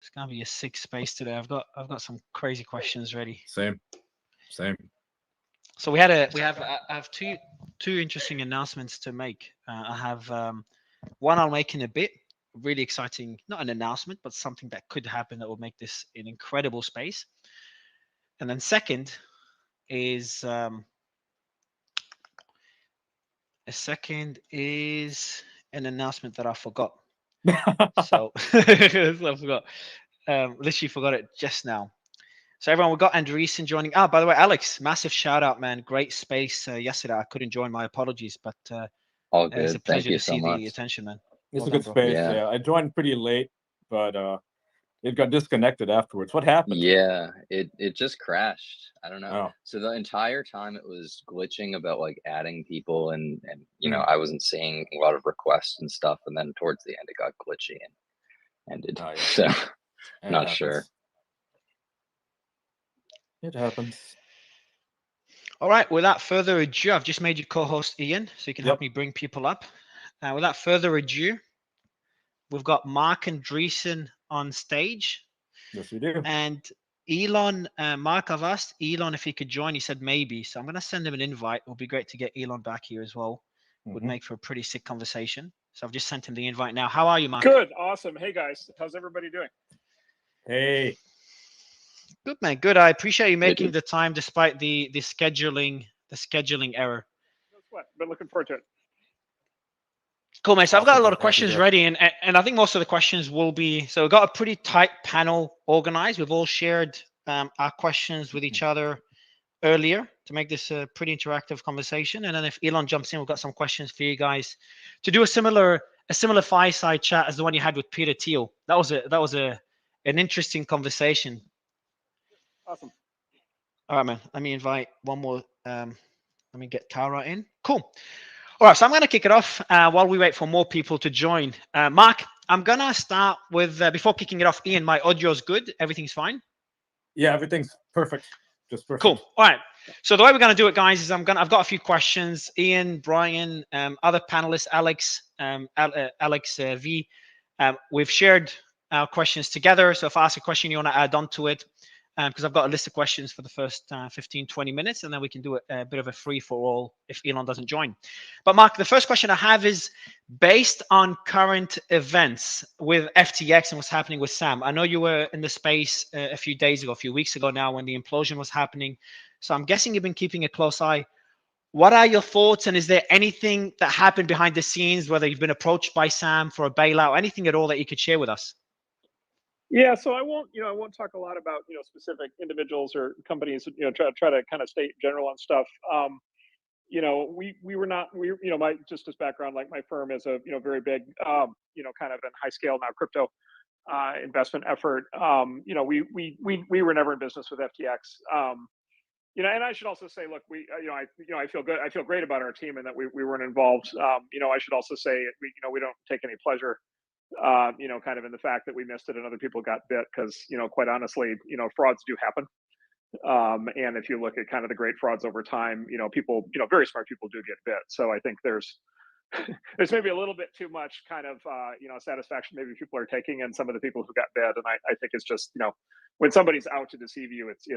It's gonna be a sick space today. I've got some crazy questions ready. Same. So I have two interesting announcements to make. I have one I'll make in a bit. Really exciting, not an announcement, but something that could happen that will make this an incredible space. And then second is an announcement that I forgot. So I forgot. Literally forgot it just now. So everyone, we got Andreessen joining. Ah, by the way, Alex, massive shout out, man. Great space yesterday. I couldn't join. My apologies, but All it's a good. Thank pleasure you to so see the much. attention, man. It's Well a done, good bro. space. Yeah. Yeah, I joined pretty late, but it got disconnected afterwards. What happened? Yeah, it just crashed. I don't know. Oh, So the entire time it was glitching about like adding people and Hmm. I wasn't seeing a lot of requests and stuff, and then towards the end it got glitchy and ended. Oh, yeah. So It not happens. sure. It happens. All right. Without further ado, I've just made you co-host Ian, so you can help Yep. me bring people up. Without further ado, we've got Marc Andreessen on stage, Yes, we do. and Elon. Mark, I've asked Elon if he could join. He said maybe, so I'm going to send him an invite. It would be great to get Elon back here as well. Would Mhm. make for a pretty sick conversation. So I've just sent him the invite now. How are you, Mark? Good, awesome. Hey guys, how's everybody doing? Hey. Good, man. Good. I appreciate you Good, making dude. the time despite the scheduling error. No sweat. Been looking forward to it. Cool, mate. So I've got a Awesome. lot of Happy questions to. ready, and I think most of the questions will be. So we've got a pretty tight panel organized. We've all shared our questions with each other earlier to make this a pretty interactive conversation. And then if Elon jumps in, we've got some questions for you guys to do a similar fireside chat as the one you had with Peter Thiel. That was an interesting conversation. Awesome. All right, man. Let me invite one more. Let me get Tara in. Cool. All right, so I'm going to kick it off while we wait for more people to join. Mark, I'm going to start with, before kicking it off, Ian, my audio's good. Everything's fine? Yeah, everything's perfect. Just perfect. Cool. All right. So the way we're going to do it, guys, is I've got a few questions. Ian, Brian, other panelists, Alex, V. We've shared our questions together. So if I ask a question, you want to add on to it, because I've got a list of questions for the first 15, 20 minutes, and then we can do a bit of a free for all if Elon doesn't join. But Mark, the first question I have is based on current events with FTX and what's happening with Sam. I know you were in the space a few days ago, a few weeks ago now when the implosion was happening. So I'm guessing you've been keeping a close eye. What are your thoughts? And is there anything that happened behind the scenes, whether you've been approached by Sam for a bailout, anything at all that you could share with us? Yeah, so I won't talk a lot about specific individuals or companies. Try to kind of stay general on stuff. We were not my just as background, like my firm is a very big kind of in high scale now crypto investment effort. We were never in business with FTX. And I should also say, look, I feel good. I feel great about our team and that we weren't involved. I should also say we don't take any pleasure, kind of in the fact that we missed it and other people got bit because, quite honestly, frauds do happen. And if you look at kind of the great frauds over time, people, very smart people do get bit. So I think there's there's maybe a little bit too much kind of satisfaction maybe people are taking in some of the people who got bit. And I think it's just when somebody's out to deceive you, it's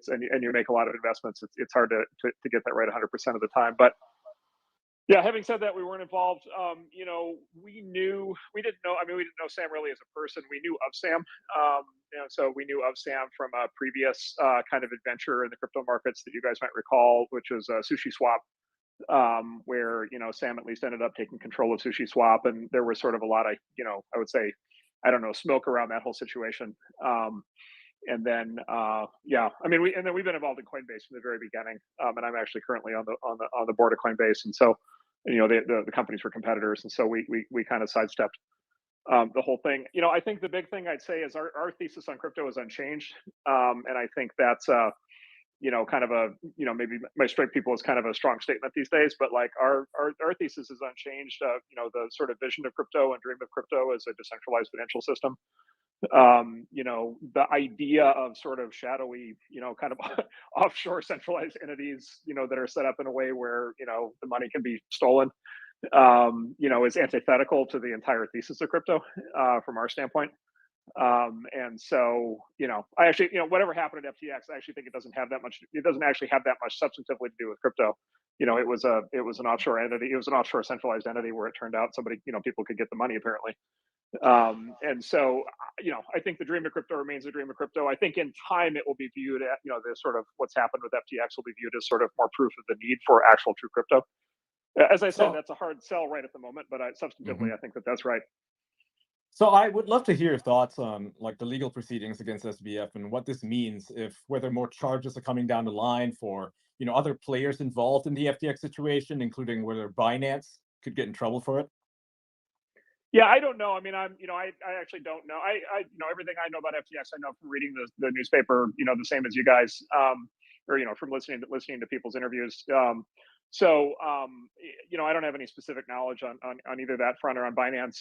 and you make a lot of investments, it's hard to get that right 100% of the time. But yeah, having said that, we weren't involved. We didn't know. I mean, we didn't know Sam really as a person. We knew of Sam. So we knew of Sam from a previous kind of adventure in the crypto markets that you guys might recall, which was Sushi Swap, where Sam at least ended up taking control of Sushi Swap, and there was sort of a lot of I would say, I don't know, smoke around that whole situation. And then yeah, I mean, we've been involved in Coinbase from the very beginning, and I'm actually currently on the board of Coinbase, and so the companies were competitors, and so we kind of sidestepped the whole thing. I think the big thing I'd say is our thesis on crypto is unchanged, and I think that's kind of a maybe my straight people is kind of a strong statement these days, but like our thesis is unchanged. The sort of vision of crypto and dream of crypto is a decentralized financial system. The idea of sort of shadowy, kind of offshore centralized entities, that are set up in a way where, the money can be stolen, is antithetical to the entire thesis of crypto, from our standpoint. And so, I actually, whatever happened at FTX, I actually think it doesn't actually have that much substantively to do with crypto. It was an offshore entity. It was an offshore centralized entity where it turned out somebody, people could get the money apparently. And so, I think the dream of crypto remains the dream of crypto. I think in time it will be viewed at, the sort of what's happened with FTX will be viewed as sort of more proof of the need for actual true crypto. As I said, that's a hard sell right at the moment, but substantively, I think that's right. So I would love to hear your thoughts on like the legal proceedings against SBF and what this means, if whether more charges are coming down the line for other players involved in the FTX situation, including whether Binance could get in trouble for it. Yeah, I don't know. I mean, I actually don't know. Everything I know about FTX, I know from reading the newspaper, the same as you guys, or from listening to people's interviews. So, I don't have any specific knowledge on either that front or on Binance.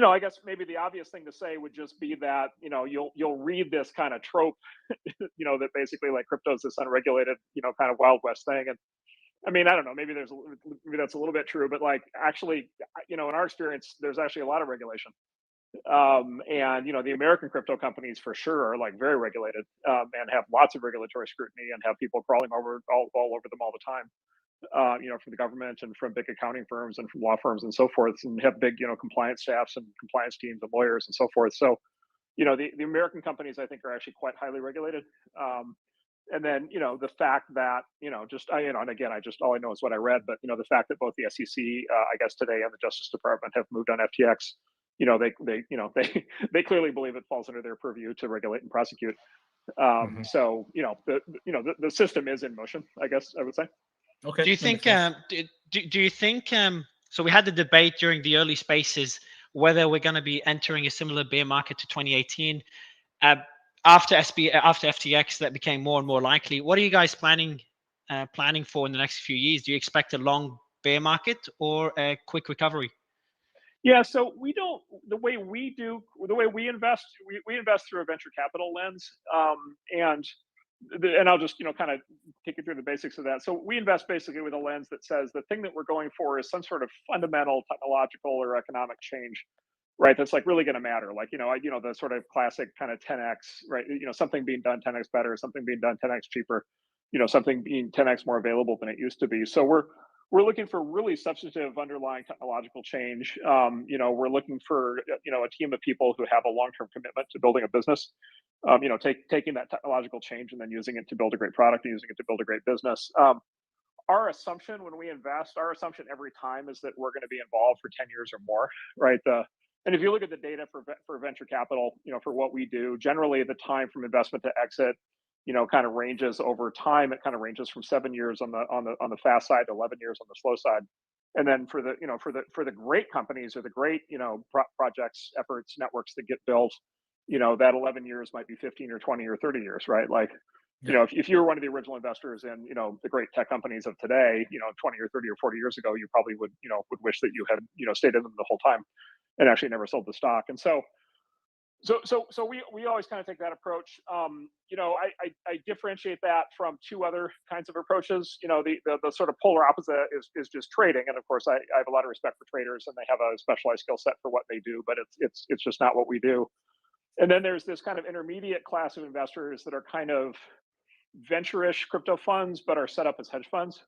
I guess maybe the obvious thing to say would just be that, you'll read this kind of trope, that basically like crypto is this unregulated, kind of Wild West thing. And I mean, I don't know, maybe that's a little bit true, but like actually, in our experience, there's actually a lot of regulation. And, the American crypto companies for sure are like very regulated, and have lots of regulatory scrutiny and have people crawling all over them all the time. From the government and from big accounting firms and from law firms and so forth, and have big, compliance staffs and compliance teams and lawyers and so forth. So, the American companies I think are actually quite highly regulated. And then, the fact that, and again, all I know is what I read, but, the fact that both the SEC, I guess today, and the Justice Department have moved on FTX, they clearly believe it falls under their purview to regulate and prosecute. So, the system is in motion, I guess I would say. Okay. Do you think? Do you think? So we had the debate during the early spaces whether we're going to be entering a similar bear market to 2018. After FTX, that became more and more likely. What are you guys planning for in the next few years? Do you expect a long bear market or a quick recovery? Yeah, so the way we invest, we invest through a venture capital lens, and I'll just kind of take you through the basics of that. So we invest basically with a lens that says the thing that we're going for is some sort of fundamental technological or economic change, right? That's like really going to matter. Like the sort of classic kind of 10x, right? Something being done 10x better, something being done 10x cheaper, something being 10x more available than it used to be. So we're looking for really substantive underlying technological change. We're looking for a team of people who have a long-term commitment to building a business. Taking that technological change and then using it to build a great product and using it to build a great business. Our assumption when we invest, every time is that we're going to be involved for 10 years or more, right? And if you look at the data for venture capital, for what we do, generally the time from investment to exit, kind of ranges over time. It kind of ranges from 7 years on the fast side to 11 years on the slow side. And then for the great companies or the great projects, efforts, networks that get built, that 11 years might be 15 or 20 or 30 years, right? Like, if you were one of the original investors in, the great tech companies of today, 20 or 30 or 40 years ago, you probably would wish that you had, stayed in them the whole time and actually never sold the stock. And so we always kind of take that approach. I differentiate that from two other kinds of approaches. The sort of polar opposite is just trading. And of course, I have a lot of respect for traders and they have a specialized skill set for what they do, but it's just not what we do. And then there's this kind of intermediate class of investors that are kind of venture-ish crypto funds, but are set up as hedge funds.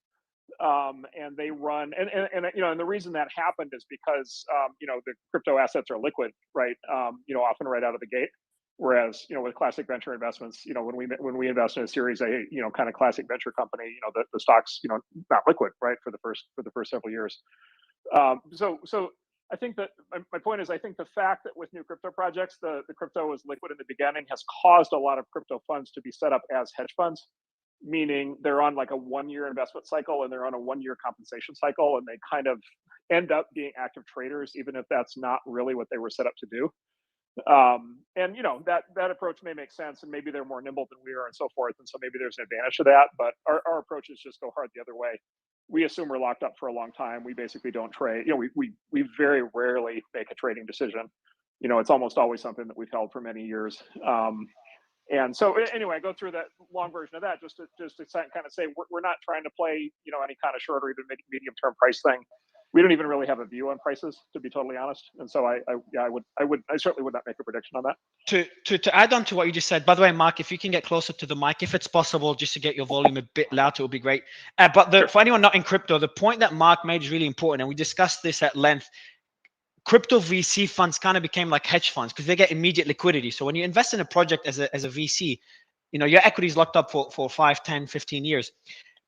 And they run, and the reason that happened is because, the crypto assets are liquid, right? Often right out of the gate. Whereas, with classic venture investments, when we invest in a Series A, kind of classic venture company, the stock's, not liquid, right? For the first several years. So I think that my point is, I think the fact that with new crypto projects, the crypto was liquid in the beginning has caused a lot of crypto funds to be set up as hedge funds, meaning they're on like a 1-year investment cycle and they're on a 1-year compensation cycle, and they kind of end up being active traders, even if that's not really what they were set up to do. And that approach may make sense, and maybe they're more nimble than we are and so forth. And so maybe there's an advantage to that, but our approach is just go hard the other way. We assume we're locked up for a long time. We basically don't trade. We very rarely make a trading decision. It's almost always something that we've held for many years. And so anyway, I go through that long version of that just to kind of say we're not trying to play any kind of short or even medium term price thing. we don't even really have a view on prices, to be totally honest. And so I certainly would not make a prediction on that. To add on to what you just said, by the way, Mark, if you can get closer to the mic, if it's possible, just to get your volume a bit louder, it would be great. But for anyone not in crypto, the point that Mark made is really important, and we discussed this at length. Crypto VC funds kind of became like hedge funds because they get immediate liquidity. So when you invest in a project as a VC, your equity is locked up for 5, 10, 15 years.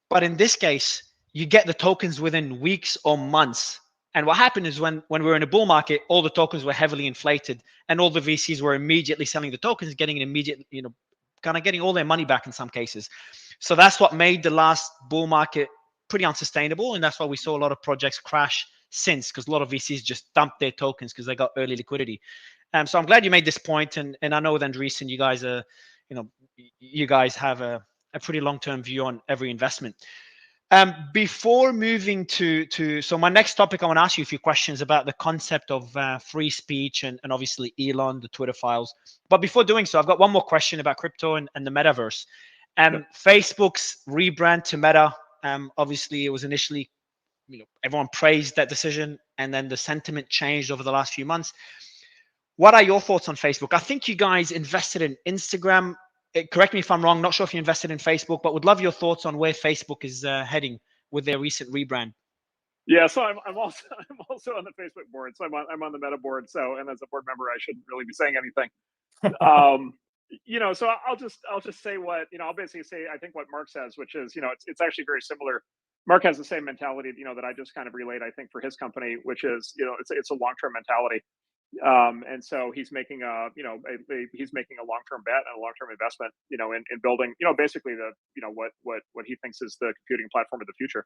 But in this case, you get the tokens within weeks or months. And what happened is when we were in a bull market, all the tokens were heavily inflated and all the VCs were immediately selling the tokens, getting an immediate, kind of getting all their money back in some cases. So that's what made the last bull market pretty unsustainable. And that's why we saw a lot of projects crash since, because a lot of VCs just dumped their tokens because they got early liquidity. So I'm glad you made this point. And I know with Andreessen, you guys are, you guys have a pretty long-term view on every investment. Before moving to so my next topic, I want to ask you a few questions about the concept of free speech and obviously Elon, the Twitter files. But before doing so, I've got one more question about crypto and the metaverse. Facebook's rebrand to Meta, obviously it was initially, everyone praised that decision, and then the sentiment changed over the last few months. What are your thoughts on Facebook? I think you guys invested in Instagram. Correct me if I'm wrong. Not sure if you invested in Facebook, but would love your thoughts on where Facebook is heading with their recent rebrand. Yeah, so I'm also on the Facebook board. So I'm on the Meta board. So, and as a board member, I shouldn't really be saying anything. So I'll just say what I'll basically say. I think what Mark says, which is it's actually very similar. Mark has the same mentality that I just kind of relayed. I think for his company, which is it's a long-term mentality. And so he's making he's making a long-term bet and a long-term investment, in building, basically what he thinks is the computing platform of the future.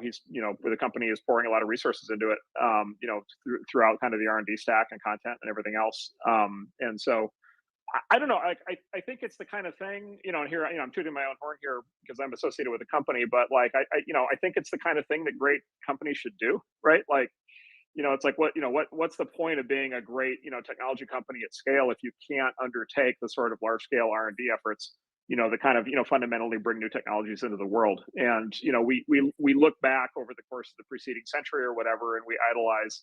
He's, the company is pouring a lot of resources into it, throughout kind of the R&D stack and content and everything else. And so I don't know. I think it's the kind of thing, and here, I'm tooting my own horn here because I'm associated with the company, but like, I think it's the kind of thing that great companies should do, right? Like, it's like what's the point of being a great technology company at scale if you can't undertake the sort of large scale R&D efforts that kind of fundamentally bring new technologies into the world. And we look back over the course of the preceding century or whatever, and we idolize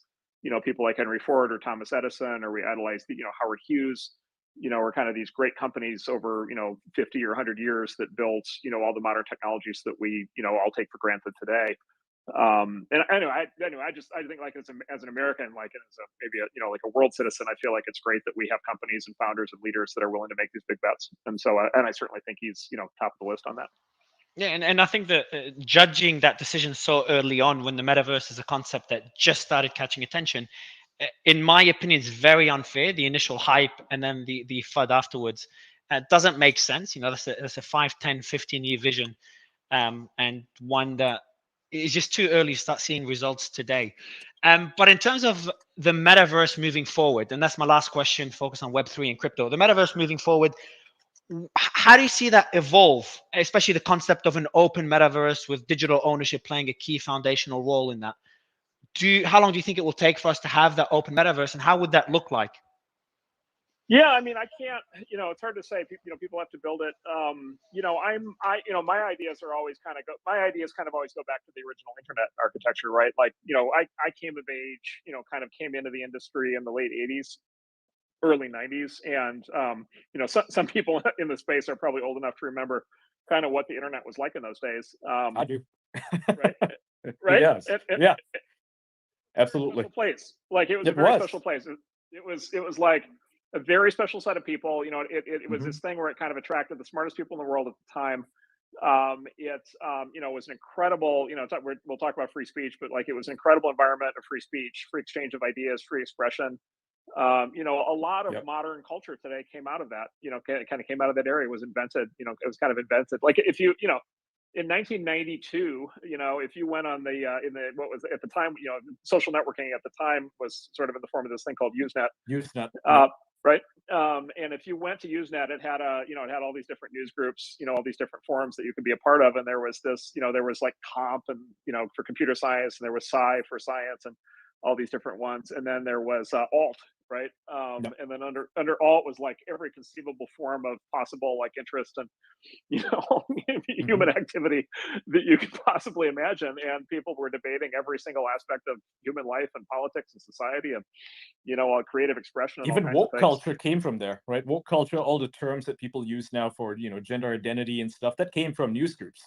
people like Henry Ford or Thomas Edison, or we idolize Howard Hughes, or kind of these great companies over 50 or 100 years that built all the modern technologies that we all take for granted today. And I think like as an American, like as maybe like a world citizen, I feel like it's great that we have companies and founders and leaders that are willing to make these big bets. And so, and I certainly think he's top of the list on that. Yeah, and I think that judging that decision so early on, when the metaverse is a concept that just started catching attention, in my opinion, is very unfair. The initial hype and then the FUD afterwards doesn't make sense. That's a 5, 10, 15-year vision, and one that it's just too early to start seeing results today. But in terms of the metaverse moving forward, and that's my last question, focus on Web3 and crypto. The metaverse moving forward, how do you see that evolve, especially the concept of an open metaverse with digital ownership playing a key foundational role in that? How long do you think it will take for us to have that open metaverse, and how would that look like? Yeah, I mean, I can't, it's hard to say. People have to build it. My ideas are always kind of always go back to the original internet architecture, right? Like, I came of age, kind of came into the industry in the late 80s, early 90s. And, some people in the space are probably old enough to remember kind of what the internet was like in those days. I do. Right? Right? Yes. Yeah. Absolutely. Special place. Like, it was a very special place. It was like a very special set of people. It was this thing where it kind of attracted the smartest people in the world at the time. It was an incredible, we'll talk about free speech, but like, it was an incredible environment of free speech, free exchange of ideas, free expression. A lot of modern culture today came out of that. It kind of came out of that area. It was invented. It was kind of invented. Like, if in 1992, if you went on what was at the time, social networking at the time was sort of in the form of this thing called Usenet. Right. And if you went to Usenet, it had it had all these different news groups, all these different forums that you could be a part of. And there was this, there was like comp and, for computer science, and there was sci for science and all these different ones. And then there was alt, right? Yep. And then under alt was like every conceivable form of possible like interest and human activity that you could possibly imagine, and people were debating every single aspect of human life and politics and society and creative expression and all Even kinds of woke things. culture came from there, right? Woke culture, all the terms that people use now for, gender identity and stuff, that came from news groups.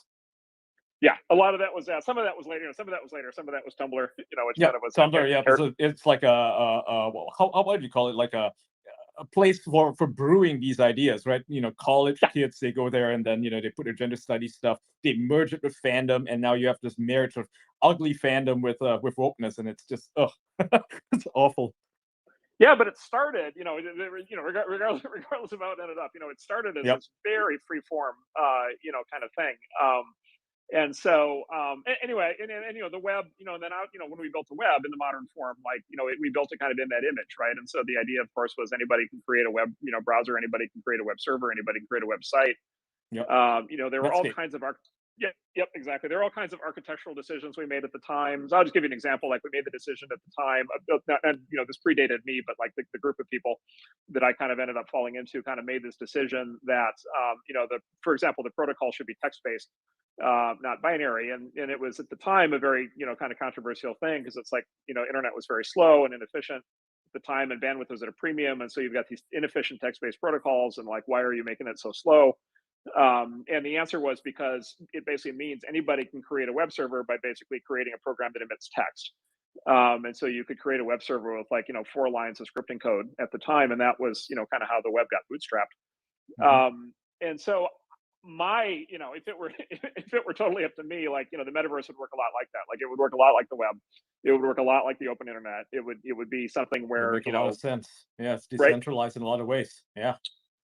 Yeah, a lot of that was some of that was later, some of that was later, some of that was Tumblr, which Yeah, kind of was Tumblr. Yeah, so it's like well, how would you call it? Like a place for brewing these ideas, right? College kids, they go there and then they put their gender studies stuff, they merge it with fandom, and now you have this marriage of ugly fandom with wokeness, and it's just it's awful. Yeah, but it started, regardless of how it ended up, it started as Yep. this very free form, kind of thing. And so, anyway, and the web, and then when we built the web in the modern form, like, we built it kind of in that image, right? And so the idea, of course, was anybody can create a web, browser, anybody can create a web server, anybody can create a website. Yep. There were all kinds of yep, exactly. There are all kinds of architectural decisions we made at the time. So I'll just give you an example. Like, we made the decision at the time, and this predated me, but like the group of people that I kind of ended up falling into kind of made this decision that for example, the protocol should be text based, not binary, and it was at the time a very kind of controversial thing, because it's like internet was very slow and inefficient at the time, and bandwidth was at a premium, and so you've got these inefficient text based protocols, and like, why are you making it so slow? And the answer was because it basically means anybody can create a web server by basically creating a program that emits text. And so you could create a web server with like 4 lines of scripting code at the time, and that was kind of how the web got bootstrapped. And so if it were if it were totally up to me, like the metaverse would work a lot like that. Like, it would work a lot like the web. It would work a lot like the open internet. It would be something It where makes a lot of sense. Yeah, it's right. decentralized in a lot of ways. Yeah.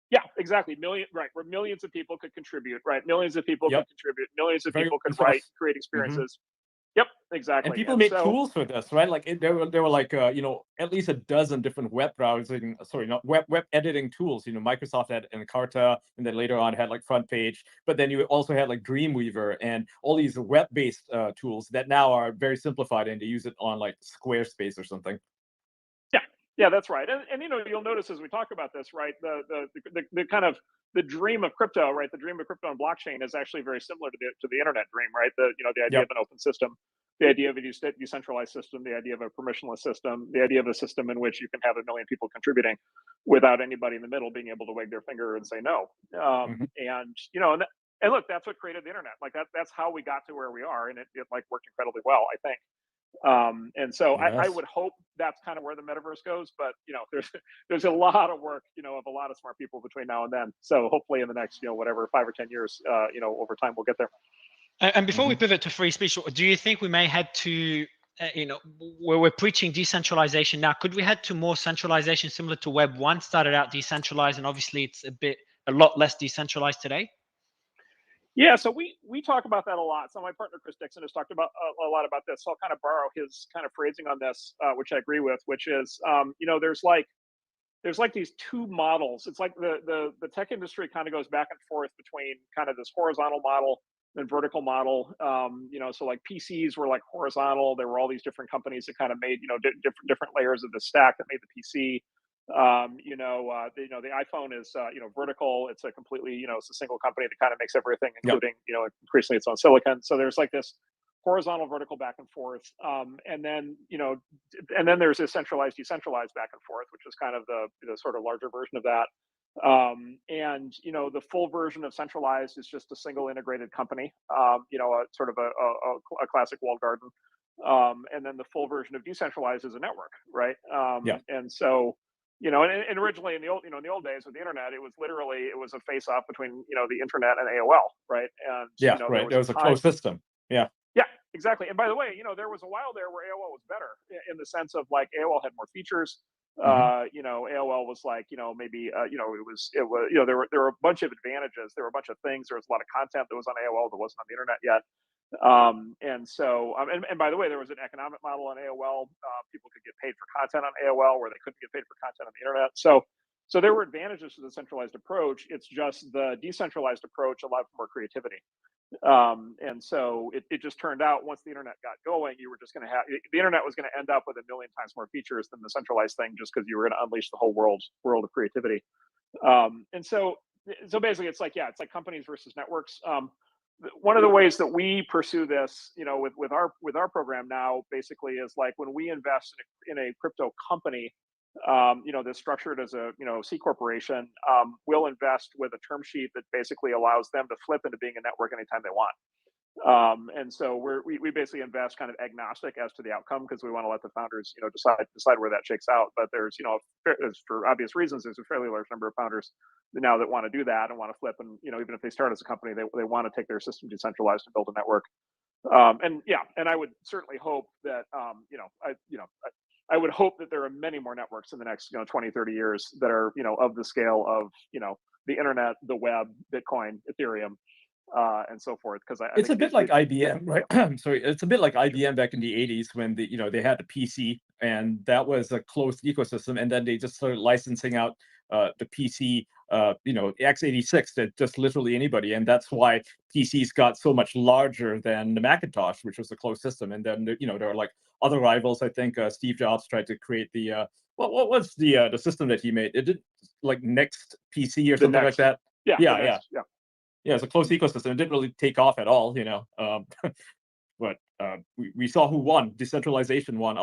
Yeah, exactly. Where millions of people could contribute, right? Millions of people Yep. could contribute. Millions of Very people could open source. write, create experiences. Yep, exactly. And people And made so, tools for this, right? Like, there were like at least a dozen different web browsing, sorry, not web editing tools. Microsoft had Encarta, and then later on had like Front Page. But then you also had like Dreamweaver and all these web-based tools that now are very simplified, and they use it on like Squarespace or something. yeah, that's right. And you'll notice as we talk about this, right? The kind of the dream of crypto, right? The dream of crypto and blockchain is actually very similar to the internet dream, right? The idea of an open system, the idea of a decentralized system, the idea of a permissionless system, the idea of a system in which you can have 1 million people contributing without anybody in the middle being able to wag their finger and say no. And look, that's what created the internet. Like, that's how we got to where we are, and it like worked incredibly well, I think. And so I Yes. would hope that's kind of where the metaverse goes, but there's a lot of work, of a lot of smart people between now and then. So hopefully in the next, whatever, 5 or 10 years, over time we'll get there. And before we pivot to free speech, do you think we may head to, where we're preaching decentralization now, could we head to more centralization similar to Web 1 started out decentralized, and obviously it's a lot less decentralized today? Yeah, so we talk about that a lot. So my partner Chris Dixon has talked about a lot about this. So I'll kind of borrow his kind of phrasing on this, which I agree with, which is, there's like these 2 models. It's like the tech industry kind of goes back and forth between kind of this horizontal model and vertical model. So like PCs were like horizontal. There were all these different companies that kind of made different layers of the stack that made the PC. The iPhone is vertical. It's a completely it's a single company that kind of makes everything, including increasingly its own silicon. So there's like this horizontal, vertical back and forth, and then there's this centralized, decentralized back and forth, which is kind of the sort of larger version of that. And the full version of centralized is just a single integrated company, a sort of a classic walled garden. And then the full version of decentralized is a network, right? And so and originally in the old days with the internet, it was a face off between the internet and AOL, right? And right. There was a closed system. Yeah. Yeah, exactly. And by the way, there was a while there where AOL was better in the sense of like AOL had more features. AOL was like, maybe, there were a bunch of advantages. There were a bunch of things. There was a lot of content that was on AOL that wasn't on the internet yet. And by the way, there was an economic model on AOL. People could get paid for content on AOL where they couldn't get paid for content on the internet. So there were advantages to the centralized approach. It's just the decentralized approach allowed for more creativity. And so it just turned out once the internet got going, you were just going to have the internet was going to end up with a million times more features than the centralized thing, just because you were going to unleash the whole world of creativity. And so basically, it's like, yeah, it's like companies versus networks. One of the ways that we pursue this, with our program now, basically, is like when we invest in a crypto company, that's structured as a C corporation, we'll invest with a term sheet that basically allows them to flip into being a network anytime they want. And so we basically invest kind of agnostic as to the outcome, because we want to let the founders decide where that shakes out. But there's for obvious reasons, there's a fairly large number of founders now that want to do that and want to flip, and even if they start as a company, they want to take their system decentralized and build a network. And I would certainly hope that I would hope that there are many more networks in the next 20, 30 years that are of the scale of the internet, the web, Bitcoin, Ethereum, and so forth. Because it's a bit like IBM, right? Sorry, it's a bit like IBM back in the 80s when they had the PC, and that was a closed ecosystem, and then they just started licensing out the PC, x86 to just literally anybody, and that's why PCs got so much larger than the Macintosh, which was a closed system. And then there are like other rivals. I think Steve Jobs tried to create the what was the system that he made? It did like Next PC or something like that. Yeah. It's a closed ecosystem. It didn't really take off at all, but we saw who won. Decentralization won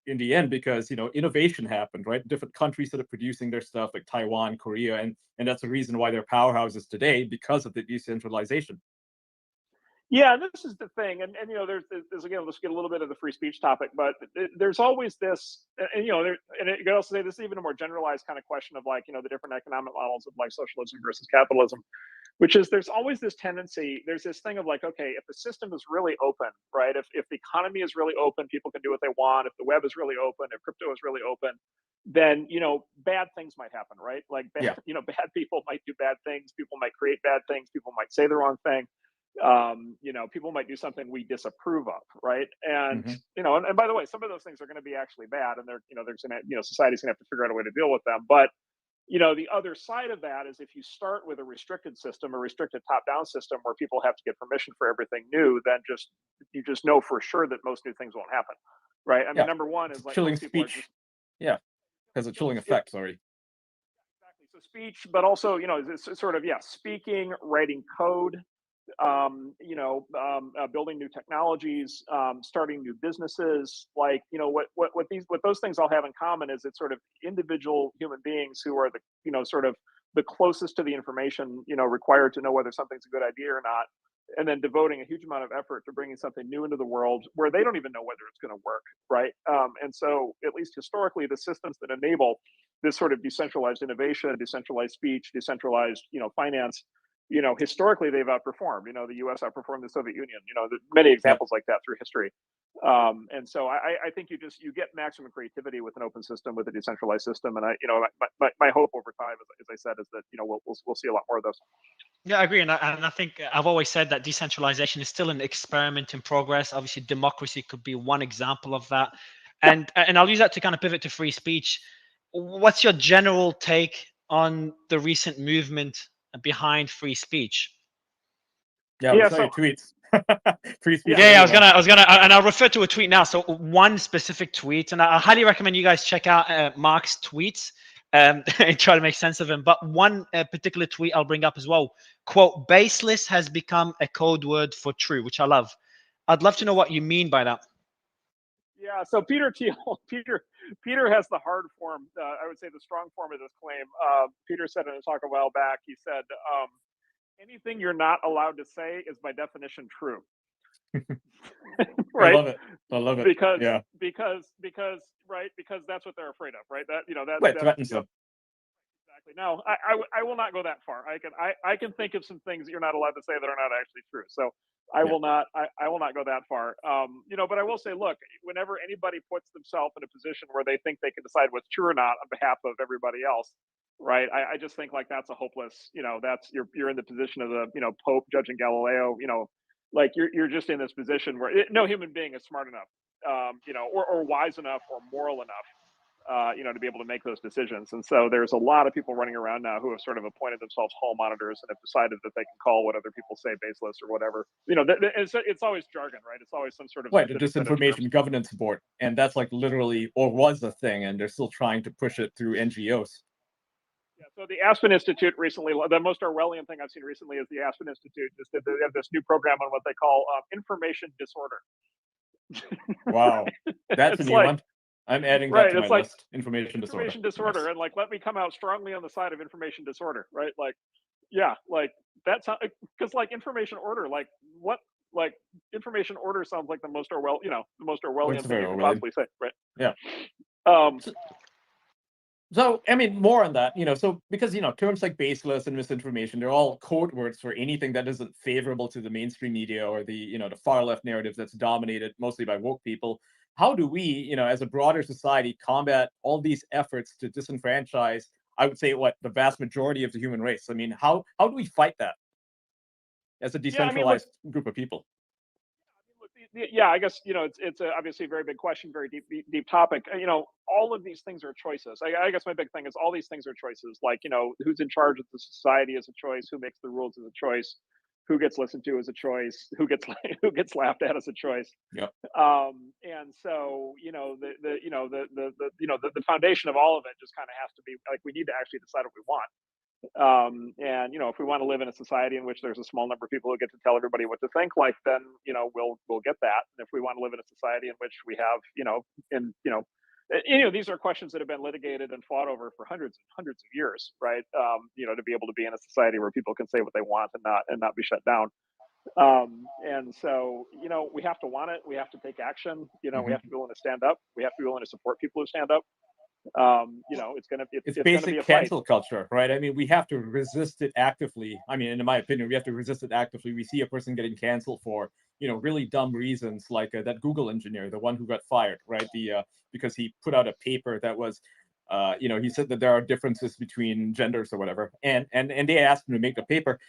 in the end, because innovation happened, right? Different countries started producing their stuff, like Taiwan, Korea, and that's the reason why they're powerhouses today, because of the decentralization. Yeah, this is the thing, and there's again, let's get a little bit of the free speech topic, but there's always this, and you could also say this is even a more generalized kind of question of like the different economic models of like socialism versus capitalism, which is there's always this tendency, there's this thing of like, okay, if the system is really open, right? If the economy is really open, people can do what they want. If the web is really open, if crypto is really open, then bad things might happen, right? Like bad people might do bad things, people might create bad things, people might say the wrong thing. People might do something we disapprove of, right? And and by the way, some of those things are going to be actually bad, and there's going to society's going to have to figure out a way to deal with them. But the other side of that is if you start with a restricted system, a restricted top-down system where people have to get permission for everything new, then you just know for sure that most new things won't happen, right? I mean, number one is like chilling speech. Has a chilling effect. Sorry. Exactly. So speech, but also it's sort of speaking, writing code, building new technologies, starting new businesses. Like what those things all have in common is it's sort of individual human beings who are the sort of the closest to the information required to know whether something's a good idea or not, and then devoting a huge amount of effort to bringing something new into the world where they don't even know whether it's going to work, right? And so at least historically, the systems that enable this sort of decentralized innovation, decentralized speech, decentralized finance, historically they've outperformed. The U.S. outperformed the Soviet Union. Many examples like that through history. And so I think you get maximum creativity with an open system, with a decentralized system. And my hope over time, as I said, is that we'll see a lot more of those. Yeah, I agree, and I think I've always said that decentralization is still an experiment in progress. Obviously, democracy could be one example of that, and I'll use that to kind of pivot to free speech. What's your general take on the recent movement behind free speech? Yeah, we saw your tweets. Free speech. Yeah, I was gonna, and I'll refer to a tweet now. So one specific tweet, and I highly recommend you guys check out Mark's tweets and try to make sense of him. But one particular tweet I'll bring up as well. Quote, baseless has become a code word for true, which I love. I'd love to know what you mean by that. Yeah, so Peter has the hard form. I would say the strong form of this claim. Peter said in a talk a while back, he said, anything you're not allowed to say is by definition true. Right? I love it. Because that's what they're afraid of, right? That threatens them. Exactly. No, I will not go that far. I can think of some things that you're not allowed to say that are not actually true. So I will not go that far. But I will say, look, whenever anybody puts themselves in a position where they think they can decide what's true or not on behalf of everybody else, right? I just think like that's a hopeless, that's you're in the position of the Pope judging Galileo, like you're just in this position where no human being is smart enough, or wise enough or moral enough to be able to make those decisions. And so there's a lot of people running around now who have sort of appointed themselves hall monitors and have decided that they can call what other people say baseless or whatever. It's always jargon, right? It's always some sort of right, the disinformation governance board, and that's like literally or was a thing, and they're still trying to push it through NGOs. Yeah, so the Aspen Institute recently, the most Orwellian thing I've seen recently is the Aspen Institute they have this new program on what they call information disorder. Wow, that's a new one. I'm adding that to my list. Information disorder, and like, let me come out strongly on the side of information disorder, right? Like, yeah, like that's because like information order, like what, like information order sounds like the most Orwellian thing you could possibly say, right? Yeah. So, I mean, more on that, so because, terms like baseless and misinformation, they're all code words for anything that isn't favorable to the mainstream media or the, the far left narratives that's dominated mostly by woke people. How do we, as a broader society, combat all these efforts to disenfranchise, I would say, the vast majority of the human race? I mean, how do we fight that as a decentralized group of people? Yeah, I guess it's obviously a very big question, very deep topic. All of these things are choices. I guess my big thing is all these things are choices. Like who's in charge of the society is a choice. Who makes the rules is a choice. Who gets listened to is a choice. Who gets laughed at is a choice. Yeah. And so the foundation of all of it just kind of has to be like we need to actually decide what we want. And if we want to live in a society in which there's a small number of people who get to tell everybody what to think, like then we'll get that. And if we want to live in a society in which we have these are questions that have been litigated and fought over for hundreds and hundreds of years, right? To be able to be in a society where people can say what they want and not be shut down. And so we have to want it. We have to take action. We have to be willing to stand up. We have to be willing to support people who stand up. It's basic gonna be a cancel culture, right? I mean, we have to resist it actively. I mean, in my opinion, we have to resist it actively. We see a person getting canceled for really dumb reasons, like that Google engineer, the one who got fired, right? Because he put out a paper that was he said that there are differences between genders or whatever, and they asked him to make the paper.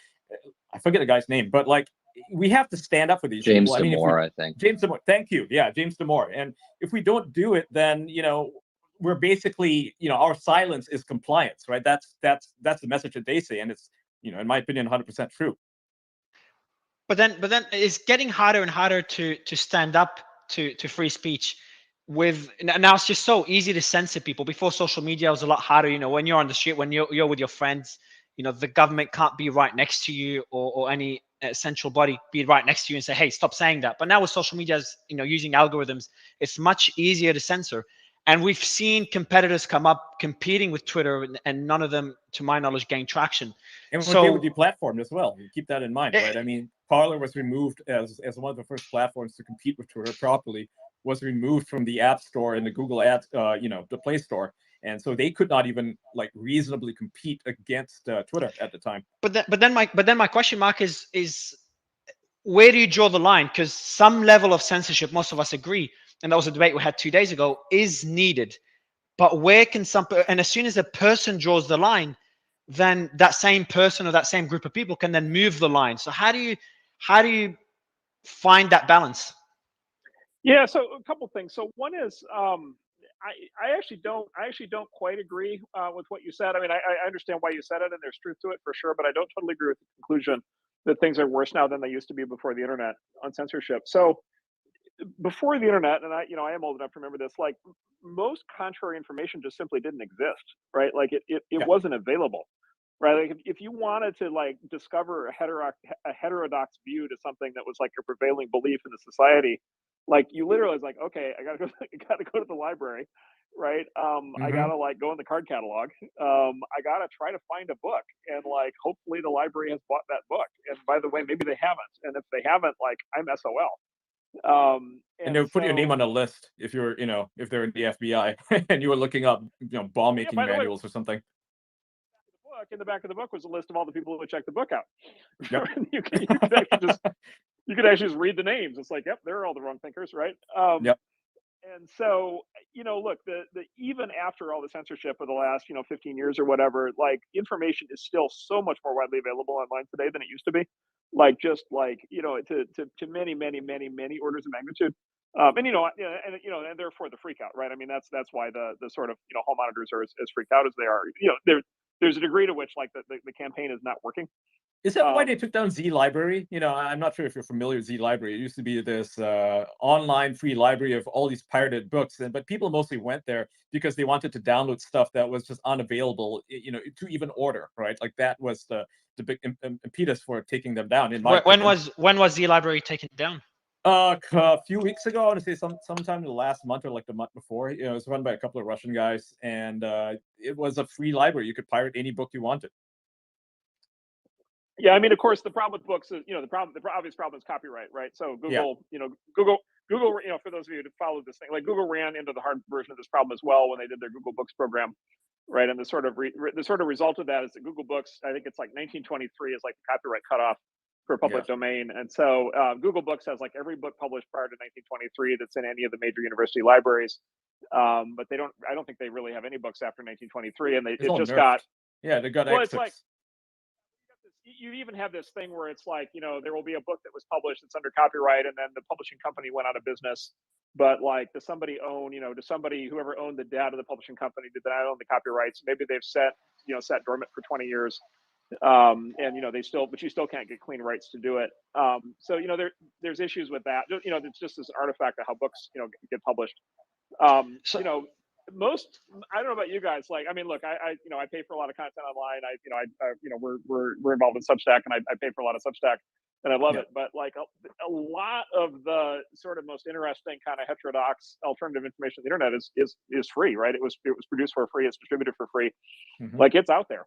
I forget the guy's name, but like we have to stand up for these people. I think James Damore. Thank you. Yeah, James Damore. And if we don't do it, then we're basically, our silence is compliance, right? That's the message that they say, and it's, in my opinion, 100% true. But then it's getting harder and harder to stand up to free speech. Now it's just so easy to censor people. Before social media, it was a lot harder. When you're on the street, when you're with your friends, the government can't be right next to you or any central body be right next to you and say, hey, stop saying that. But now with social media, using algorithms, it's much easier to censor. And we've seen competitors come up competing with Twitter, and none of them, to my knowledge, gain traction. And they were deplatformed as well. Keep that in mind, right? I mean, Parler was removed as one of the first platforms to compete with Twitter properly, was removed from the App Store and the Google Ads, the Play Store. And so they could not even reasonably compete against Twitter at the time. But then my question, Mark, is where do you draw the line? Because some level of censorship, most of us agree, and that was a debate we had 2 days ago, is needed. But where can and as soon as a person draws the line, then that same person or that same group of people can then move the line. So how do you find that balance? Yeah, so a couple things. So one is I actually don't quite agree with what you said. I mean, I understand why you said it, and there's truth to it for sure, but I don't totally agree with the conclusion that things are worse now than they used to be before the internet on censorship. So before the internet, and I am old enough to remember this, like most contrary information just simply didn't exist, right? Like it wasn't available, right? Like if you wanted to discover a heterodox view to something that was like a prevailing belief in the society, like you literally was like, okay, I gotta go to the library, right? I gotta go in the card catalog. I gotta try to find a book, and hopefully the library has bought that book. And by the way, maybe they haven't, and if they haven't, I'm SOL. And they'll put your name on a list if you're, if they're in the FBI and you were looking up, bomb making manuals or something. In the back of the book was a list of all the people who checked the book out. Yep. you could actually just read the names. It's like, yep, they're all the wrong thinkers, right? Yep. And so, look, the even after all the censorship of the last, 15 years or whatever, information is still so much more widely available online today than it used to be. To many, many, many, many orders of magnitude. And and therefore the freak out, right? I mean, that's why the sort of home monitors are as freaked out as they are. There's a degree to which like the campaign is not working. Is that why they took down Z Library? I'm not sure if you're familiar with Z Library. It used to be this online free library of all these pirated books, but people mostly went there because they wanted to download stuff that was just unavailable, to even order, right? Like that was the big impetus for taking them down. In my opinion. When was the library taken down? A few weeks ago, I want to say sometime in the last month or like the month before. It was run by a couple of Russian guys, and it was a free library. You could pirate any book you wanted. Yeah, I mean, of course, the problem with books is, the obvious problem is copyright, right? So Google, Google, for those of you who followed this thing, like Google ran into the hard version of this problem as well when they did their Google Books program, right? And the sort of result of that is that Google Books, I think it's like 1923 is like the copyright cutoff for public domain, and so Google Books has like every book published prior to 1923 that's in any of the major university libraries, but they don't. I don't think they really have any books after 1923, and It's all just nerfed. got they got well, excerpts. it's like you even have this thing where it's like, there will be a book that was published that's under copyright, and then the publishing company went out of business. But like, does somebody own, whoever owned the data of the publishing company, did not own the copyrights? Maybe they've sat dormant for 20 years. And but you still can't get clean rights to do it. So there's issues with that. It's just this artifact of how books get published. I don't know about you guys. Like, I mean, look, I pay for a lot of content online. We're involved in Substack, and I pay for a lot of Substack, and I love it. But like a lot of the sort of most interesting kind of heterodox alternative information on the internet is free, right? It was produced for free. It's distributed for free. Mhm. Like, it's out there.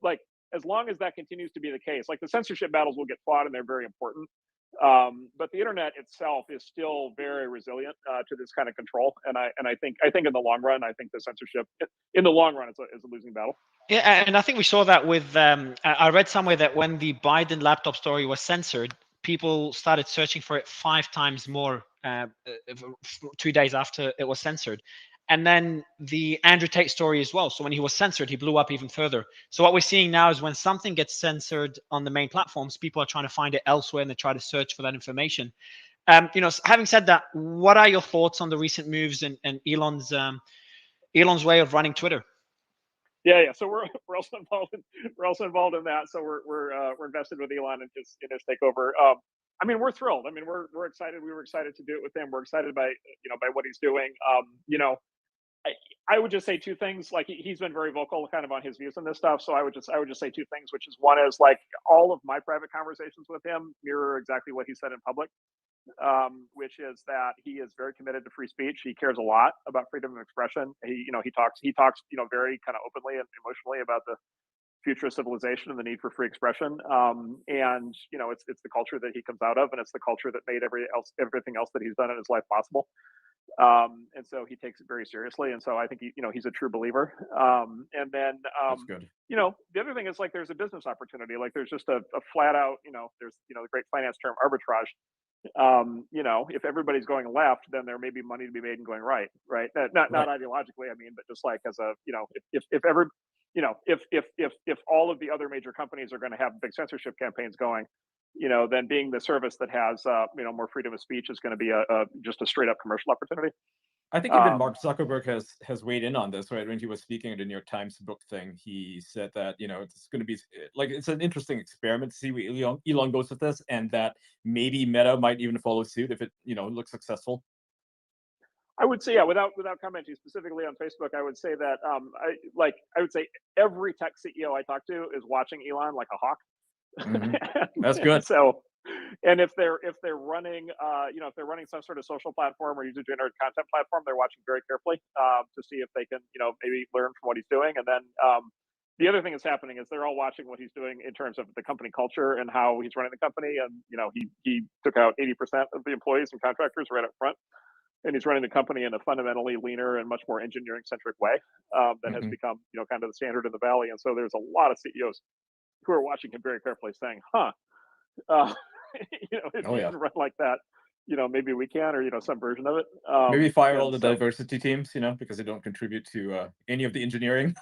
Like, as long as that continues to be the case, like the censorship battles will get fought, and they're very important. But the internet itself is still very resilient to this kind of control, and I think in the long run, I think the censorship in the long run is a losing battle. Yeah, and I think we saw that with. I read somewhere that when the Biden laptop story was censored, people started searching for it 5 times more 2 days after it was censored. And then the Andrew Tate story as well. So when he was censored, he blew up even further. So what we're seeing now is when something gets censored on the main platforms, people are trying to find it elsewhere, and they try to search for that information. Having said that, what are your thoughts on the recent moves and Elon's way of running Twitter? Yeah. So we're also involved in that. So we're invested with Elon in his takeover. I mean, we're thrilled. I mean, we're excited. We were excited to do it with him. We're excited by what he's doing. I would just say 2 things. Like, he's been very vocal kind of on his views on this stuff. So I would just say 2 things, which is, one is like all of my private conversations with him mirror exactly what he said in public, which is that he is very committed to free speech. He cares a lot about freedom of expression. He talks very kind of openly and emotionally about the future of civilization and the need for free expression. And it's the culture that he comes out of, and it's the culture that made everything else that he's done in his life possible. And so he takes it very seriously. And so I think he's a true believer. And then That's good. the other thing is, like, there's a business opportunity. Like, there's just a flat out, there's the great finance term arbitrage. If everybody's going left, then there may be money to be made in going right. Not ideologically, I mean, but just like as a, if all of the other major companies are going to have big censorship campaigns going, then being the service that has more freedom of speech is going to be just a straight up commercial opportunity. I think even Mark Zuckerberg has weighed in on this, right? When he was speaking at the New York Times book thing, he said that it's going to be like, it's an interesting experiment to see where Elon goes with this, and that maybe Meta might even follow suit if it looks successful. I would say, without commenting specifically on Facebook, I would say that I would say every tech CEO I talk to is watching Elon like a hawk. Mm-hmm. That's good. So, and if they're running if they're running some sort of social platform or user generated content platform, they're watching very carefully to see if they can maybe learn from what he's doing. And then the other thing that's happening is they're all watching what he's doing in terms of the company culture and how he's running the company. And he took out 80% of the employees and contractors right up front, and he's running the company in a fundamentally leaner and much more engineering centric way that has become kind of the standard in the Valley. And so there's a lot of CEOs who are watching him very carefully, saying, if you can run like that, maybe we can, or some version of it. Maybe fire all the diversity teams, because they don't contribute to any of the engineering.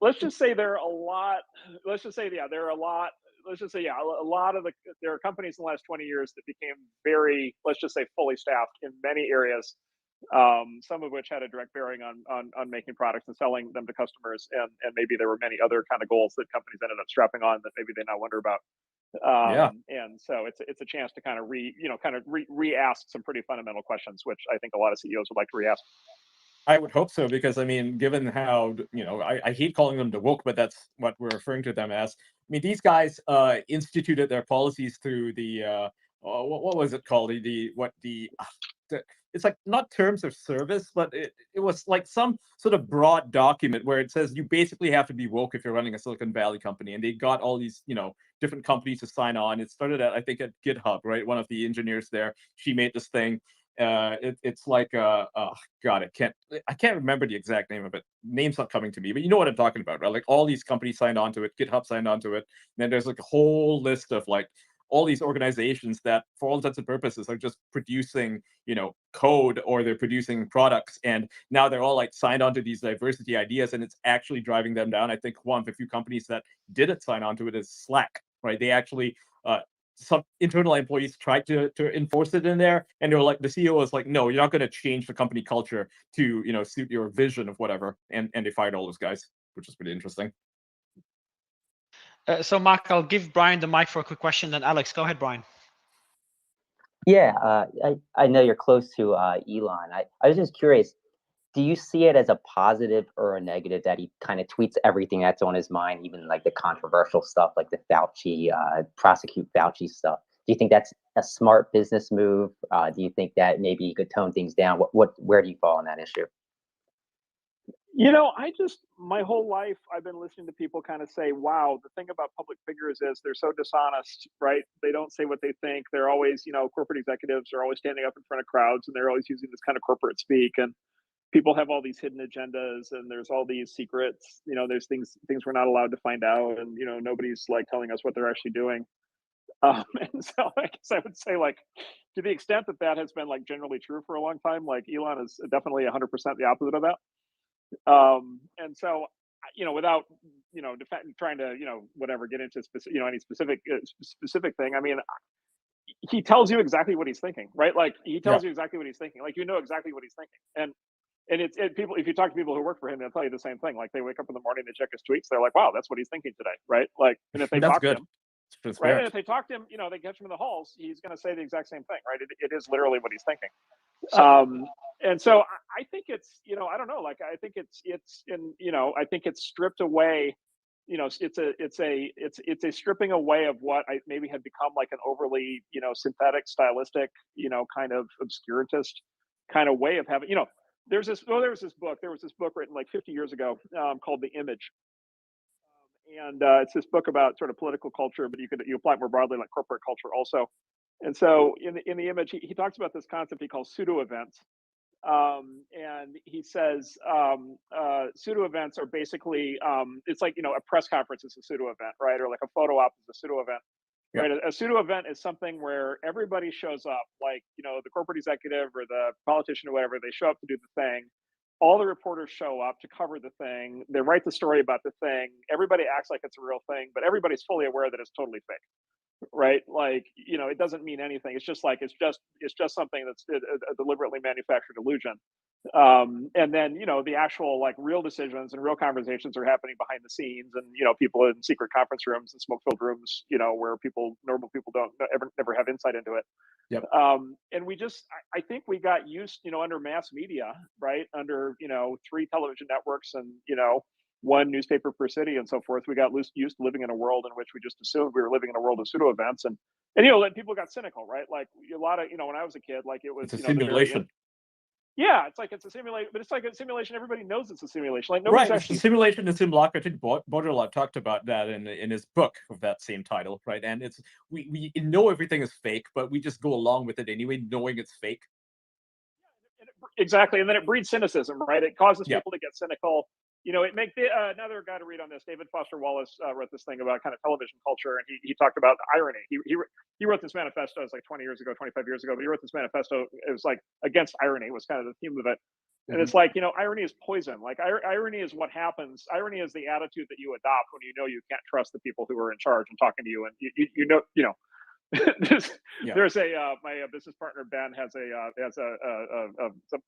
Let's just say there are a lot. Let's just say, there are a lot. let's just say, yeah, a lot of there are companies in the last 20 years that became very, let's just say, fully staffed in many areas. Some of which had a direct bearing on making products and selling them to customers, and maybe there were many other kind of goals that companies ended up strapping on that maybe they now wonder about. Yeah. And so it's a chance to kind of re-ask some pretty fundamental questions, which I think a lot of CEOs would like to re-ask. I would hope so, because I mean, given how, I hate calling them the woke, but that's what we're referring to them as. I mean, these guys instituted their policies through the what was it called? It's like not terms of service, but it was like some sort of broad document where it says you basically have to be woke if you're running a Silicon Valley company, and they got all these different companies to sign on. It started at, I think, at GitHub, right? One of the engineers there, she made this thing. It's like oh god, I can't remember the exact name of it. Name's not coming to me, but you know what I'm talking about, right? Like all these companies signed onto it, GitHub signed onto it, and then there's like a whole list of like all these organizations that for all intents and purposes are just producing code, or they're producing products, and now they're all like signed onto these diversity ideas, and it's actually driving them down. I think one of the few companies that didn't sign onto it is Slack, right? They actually some internal employees tried to enforce it in there, and they were like, the CEO was like, no, you're not going to change the company culture to suit your vision of whatever, and they fired all those guys, which is pretty interesting. So Mark, I'll give Brian the mic for a quick question, then Alex, go ahead, Brian. Yeah, I know you're close to Elon. I was just curious, do you see it as a positive or a negative that he kind of tweets everything that's on his mind, even like the controversial stuff, like the Fauci, prosecute Fauci stuff? Do you think that's a smart business move? Do you think that maybe he could tone things down? Where do you fall on that issue? My whole life, I've been listening to people kind of say, wow, the thing about public figures is they're so dishonest, right? They don't say what they think. They're always, corporate executives are always standing up in front of crowds, and they're always using this kind of corporate speak. And people have all these hidden agendas, and there's all these secrets, there's things we're not allowed to find out. And, nobody's like telling us what they're actually doing. And so I guess I would say, like, to the extent that has been like generally true for a long time, like Elon is definitely 100% the opposite of that. And so, without, trying to, whatever, get into any specific thing. I mean, he tells you exactly what he's thinking, right? Like he tells you exactly what he's thinking. Like, exactly what he's thinking. And it's people, if you talk to people who work for him, they'll tell you the same thing. Like they wake up in the morning, they check his tweets. They're like, wow, that's what he's thinking today. Right. Like, and if they talk to him, right. And if they talk to him, they catch him in the halls, he's going to say the exact same thing. Right. It is literally what he's thinking. And so I think it's, I don't know, like, I think it's I think it's stripped away, it's a stripping away of what I maybe had become like an overly, synthetic, stylistic, kind of obscurantist kind of way of having, there was this book written like 50 years ago called The Image. And it's this book about sort of political culture, but you apply it more broadly, like corporate culture also. And so in the Image, he talks about this concept he calls pseudo events. And he says pseudo events are basically it's like a press conference is a pseudo event, right? Or like a photo op is a pseudo event, right? A pseudo event is something where everybody shows up, like the corporate executive or the politician or whatever. They show up to do the thing. All the reporters show up to cover the thing. They write the story about the thing. Everybody acts like it's a real thing, but everybody's fully aware that it's totally fake. Right, like it doesn't mean anything. It's just something that's a deliberately manufactured illusion. And then the actual like real decisions and real conversations are happening behind the scenes, and people in secret conference rooms and smoke-filled rooms, where normal people don't never have insight into it. Yep. And I think we got used, under mass media, right, under 3 television networks and 1 newspaper per city and so forth. We got used to living in a world in which we just assumed we were living in a world of pseudo events, and then people got cynical, right? Like a lot of when I was a kid, like it was it's a simulation. It's like it's a simulation, but it's like a simulation. Everybody knows it's a simulation. Like nobody's actually it's a simulation. It's simulacra. I think Baudrillard talked about that in his book of that same title, right? And it's we know everything is fake, but we just go along with it anyway, knowing it's fake. Exactly, and then it breeds cynicism, right? It causes people to get cynical. It makes another guy to read on this. David Foster Wallace wrote this thing about kind of television culture, and he talked about irony. He wrote this manifesto. It was like 20 years ago, 25 years ago. But he wrote this manifesto. It was like against irony was kind of the theme of it. And it's like, irony is poison. Like irony is what happens. Irony is the attitude that you adopt when you can't trust the people who are in charge and talking to you. And there's my business partner Ben has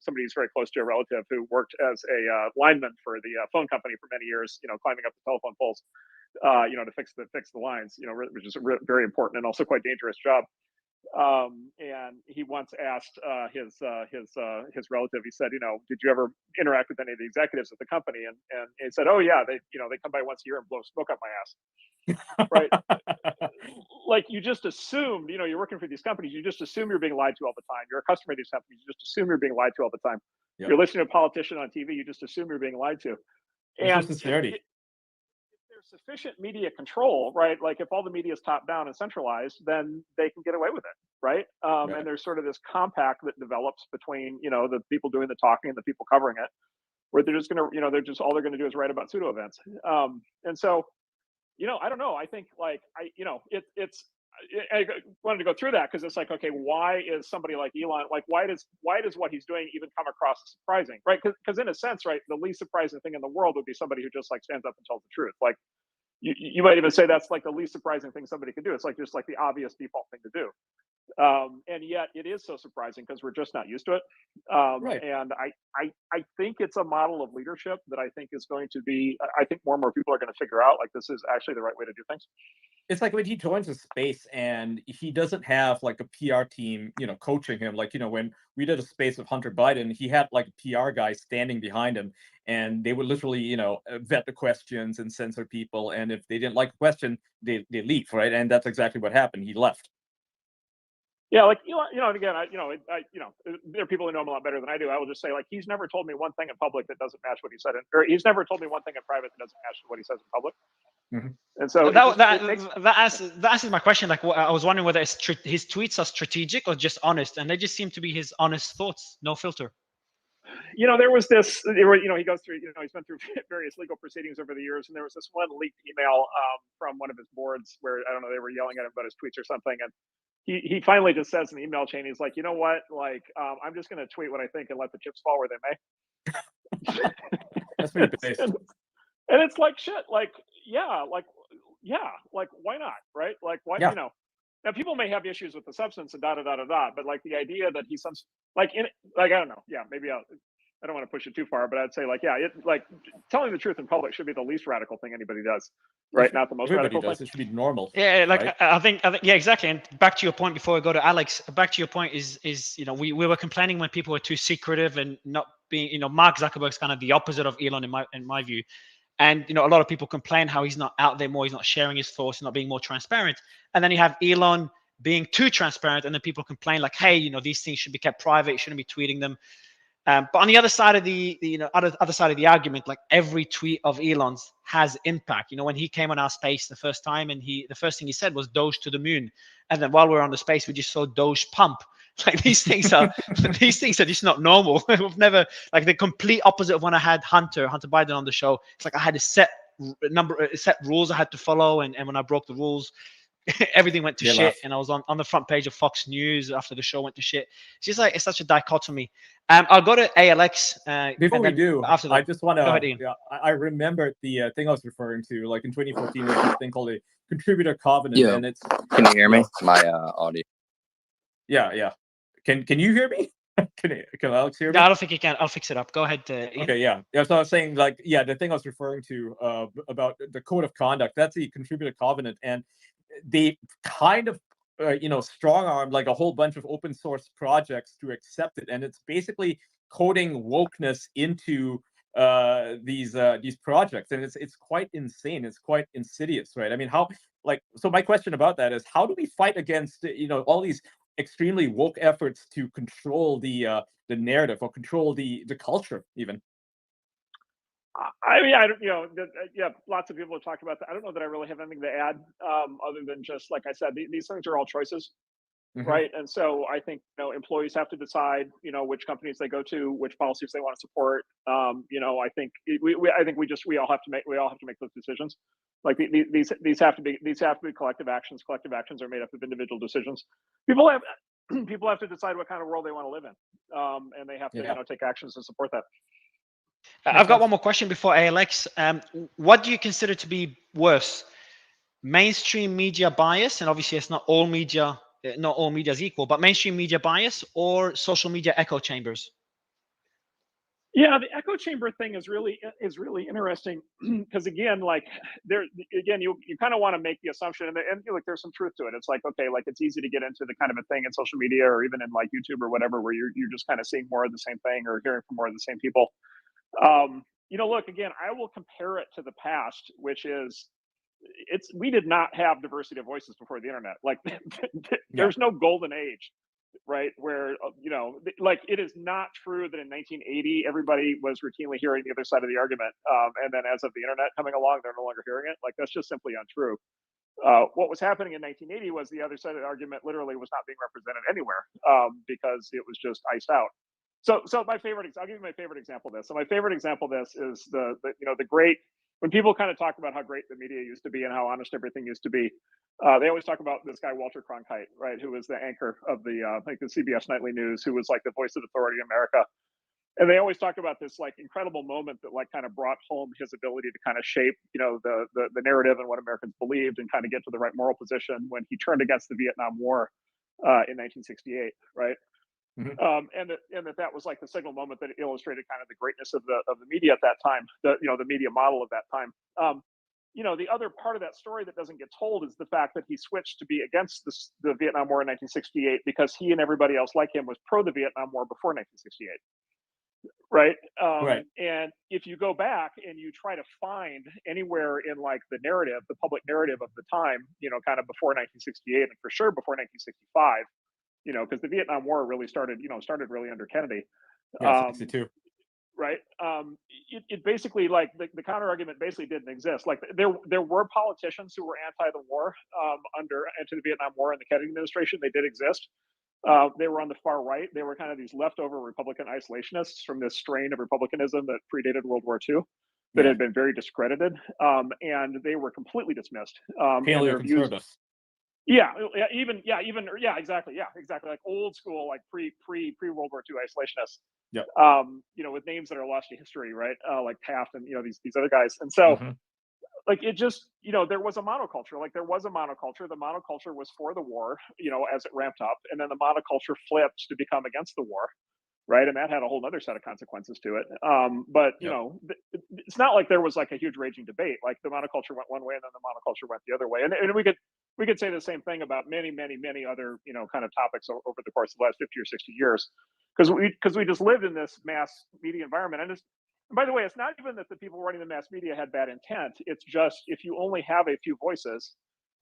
somebody who's very close to a relative who worked as a lineman for the phone company for many years. Climbing up the telephone poles, to fix the lines. Which is a very important and also quite dangerous job. And he once asked his relative. He said, did you ever interact with any of the executives at the company? And he said, oh yeah, they come by once a year and blow smoke up my ass. Right. Like you just assumed, you're working for these companies, you just assume you're being lied to all the time. You're a customer of these companies, you just assume you're being lied to all the time. Yep. You're listening to a politician on TV, you just assume you're being lied to. And if there's sufficient media control, right? Like if all the media is top down and centralized, then they can get away with it, right? Right. And there's sort of this compact that develops between, the people doing the talking and the people covering it, where they're just gonna, all they're gonna do is write about pseudo events. And so, I don't know. I think like I wanted to go through that because it's like, okay, why is somebody like Elon, like why does what he's doing even come across as surprising, right? Because in a sense, right, the least surprising thing in the world would be somebody who just like stands up and tells the truth. Like you might even say that's like the least surprising thing somebody could do. It's like just like the obvious default thing to do. And yet it is so surprising because we're just not used to it. Right. And I think it's a model of leadership that I think is going to be, I think more and more people are going to figure out like this is actually the right way to do things. It's like when he joins a space and he doesn't have like a PR team, coaching him. Like, when we did a space with Hunter Biden, he had like a PR guy standing behind him and they would literally, vet the questions and censor people. And if they didn't like a question, they leave, right? And that's exactly what happened. He left. Yeah, like and again, there are people who know him a lot better than I do. I will just say, like, he's never told me one thing in public that doesn't match what he said, or he's never told me one thing in private that doesn't match what he says in public. Mm-hmm. And so that answers my question. Like, I was wondering whether his tweets are strategic or just honest, and they just seem to be his honest thoughts, no filter. There was this. He goes through. He's been through various legal proceedings over the years, and there was this one leaked email from one of his boards where I don't know, they were yelling at him about his tweets or something, and he finally just says in the email chain, he's like, you know what, like, I'm just going to tweet what I think and let the chips fall where they may. That's pretty based. And it's like, shit, like, yeah, why not, right? Like, why, now people may have issues with the substance and but like the idea that he's I don't know, yeah, maybe I don't want to push it too far, but I'd say like, yeah, telling the truth in public should be the least radical thing anybody does, right? Not the most radical thing. It should be normal. Yeah, like right? I think, yeah, exactly. And back to your point before we go to Alex, back to your point is we were complaining when people were too secretive and not being, Mark Zuckerberg's kind of the opposite of Elon in my view. And, a lot of people complain how he's not out there more, he's not sharing his thoughts, not being more transparent. And then you have Elon being too transparent, and then people complain like, hey, these things should be kept private, you shouldn't be tweeting them. But on the other side of the other side of the argument, like every tweet of Elon's has impact. When he came on our space the first time, and the first thing he said was Doge to the moon, and then while we were on the space, we just saw Doge pump. Like these things are just not normal. We've never, like, the complete opposite of when I had Hunter Biden on the show. It's like I had a set rules I had to follow, and when I broke the rules, everything went to shit. And I was on the front page of Fox News after the show went to shit. It's just like, it's such a dichotomy. I'll go to ALX. Before we do, after that, I just want to, yeah, I remember the thing I was referring to, like in 2014, there's this thing called a contributor covenant. Yeah. And it's, can you hear me? My audio. Yeah. Can you hear me? Can Alex hear me? Yeah, I don't think you can. I'll fix it up. Go ahead. Ian. Okay, yeah. So I was saying, like, yeah, the thing I was referring to about the code of conduct, that's the contributor covenant, and they kind of strong-armed like a whole bunch of open source projects to accept it, and it's basically coding wokeness into these projects, and it's quite insane. It's quite insidious, right? I mean, so my question about that is, how do we fight against all these extremely woke efforts to control the narrative or control the culture even? I mean, I don't, yeah, lots of people have talked about that. I don't know that I really have anything to add, other than just, like I said, these things are all choices, mm-hmm. right? And so I think, employees have to decide, which companies they go to, which policies they want to support. I think we all have to make those decisions. Like these have to be collective actions. Collective actions are made up of individual decisions. People have, people have to decide what kind of world they want to live in, and they have to, take actions to support that. I've got one more question before ALX. What do you consider to be worse? Mainstream media bias, and obviously it's not all media is equal, but mainstream media bias or social media echo chambers? Yeah, the echo chamber thing is really interesting because again, you kind of want to make the assumption, and like there's some truth to it. It's like, okay, like it's easy to get into the kind of a thing in social media or even in like YouTube or whatever, where you're just kind of seeing more of the same thing or hearing from more of the same people. Look, again, I will compare it to the past, which is we did not have diversity of voices before the internet. Like there's no golden age, right? Where, like it is not true that in 1980, everybody was routinely hearing the other side of the argument. And then as of the internet coming along, they're no longer hearing it. Like that's just simply untrue. What was happening in 1980 was the other side of the argument literally was not being represented anywhere because it was just iced out. So I'll give you my favorite example of this. So my favorite example of this is the great, when people kind of talk about how great the media used to be and how honest everything used to be, they always talk about this guy, Walter Cronkite, right? Who was the anchor of the CBS Nightly News, who was like the voice of authority in America. And they always talk about this like incredible moment that like kind of brought home his ability to kind of shape, the narrative and what Americans believed and kind of get to the right moral position when he turned against the Vietnam War in 1968, right? Mm-hmm. And that was like the signal moment that illustrated kind of the greatness of the media at that time, the media model of that time. The other part of that story that doesn't get told is the fact that he switched to be against the Vietnam War in 1968 because he and everybody else like him was pro the Vietnam War before 1968. Right. Right. And if you go back and you try to find anywhere in like the narrative, the public narrative of the time, kind of before 1968 and for sure before 1965, because the Vietnam War really started really under Kennedy. Yeah, 62. Right. It basically like the counter argument basically didn't exist. Like there were politicians who were anti the war anti the Vietnam War in the Kennedy administration. They did exist. They were on the far right. They were kind of these leftover Republican isolationists from this strain of republicanism that predated World War II that had been very discredited. And they were completely dismissed. Paleo conservatives. Exactly. Like old school, like pre World War II isolationists. Yep. With names that are lost to history, right? Like Taft and these other guys. And so like it just, there was a monoculture. Like there was a monoculture. The monoculture was for the war, as it ramped up, and then the monoculture flipped to become against the war. Right. And that had a whole other set of consequences to it. But it's not like there was like a huge raging debate. Like the monoculture went one way and then the monoculture went the other way. And we could say the same thing about many, many, many other, kind of topics over the course of the last 50 or 60 years. Because we just lived in this mass media environment. And by the way, it's not even that the people running the mass media had bad intent. It's just if you only have a few voices,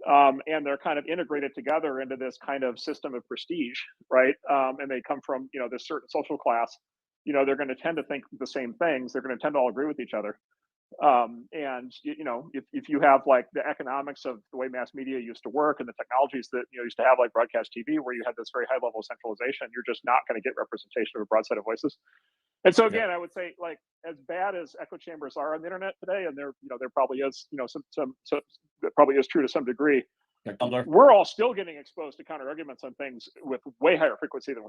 and they're kind of integrated together into this kind of system of prestige, right? And they come from this certain social class, they're going to tend to think the same things. They're going to tend to all agree with each other. And if you have like the economics of the way mass media used to work and the technologies that used to have like broadcast TV, where you had this very high level of centralization, you're just not going to get representation of a broad set of voices. And so again, I would say, like, as bad as echo chambers are on the internet today, and there probably is some that probably is true to some degree. We're all still getting exposed to counter arguments on things with way higher frequency than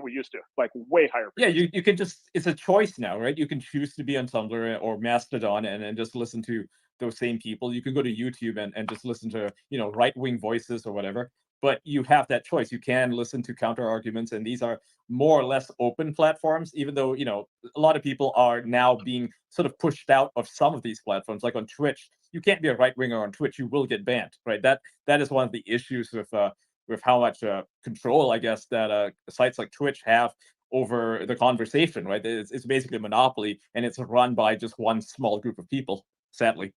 we used to, like way higher frequency. Yeah, you can just, it's a choice now, right? You can choose to be on Tumblr or Mastodon and just listen to those same people. You can go to YouTube and just listen to right-wing voices or whatever. But you have that choice. You can listen to counter arguments, and these are more or less open platforms, even though a lot of people are now being sort of pushed out of some of these platforms. Like on Twitch, you can't be a right winger on Twitch; you will get banned, right? That is one of the issues with how much control, I guess, that sites like Twitch have over the conversation, right? It's basically a monopoly, and it's run by just one small group of people, sadly.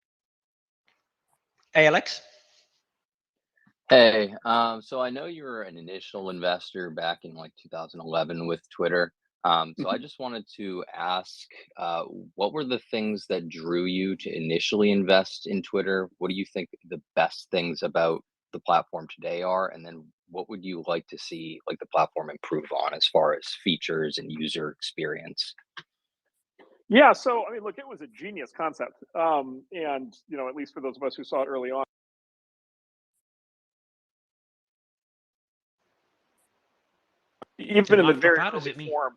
Hey, Alex. Hey, so I know you were an initial investor back in like 2011 with Twitter. So I just wanted to ask, what were the things that drew you to initially invest in Twitter? What do you think the best things about the platform today are? And then what would you like to see like the platform improve on as far as features and user experience? Yeah, so I mean, look, it was a genius concept, and at least for those of us who saw it early on. even in the Mark very drop out, or is early it me? form.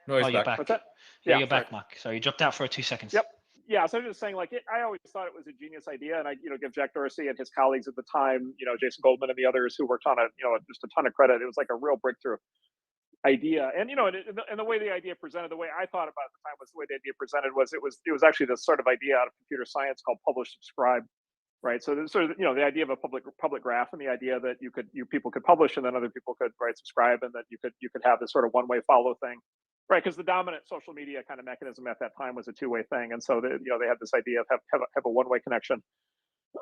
No, he's Oh, you're back. back. What's that? Yeah, Yeah, you're sorry. back, Mark. Sorry, you dropped out for 2 seconds. Yep. Yeah, so I'm just saying, like, I always thought it was a genius idea, and I, give Jack Dorsey and his colleagues at the time, Jason Goldman and the others who worked on it, just a ton of credit. It was like a real breakthrough idea, and the way the idea presented, the way I thought about it at the time was the way the idea presented was it was actually this sort of idea out of computer science called publish subscribe, right? So there's sort of the idea of a public graph, and the idea that people could publish and then other people could subscribe, and that you could have this sort of one-way follow thing. Right, because the dominant social media kind of mechanism at that time was a two-way thing, and so they had this idea of have a one-way connection,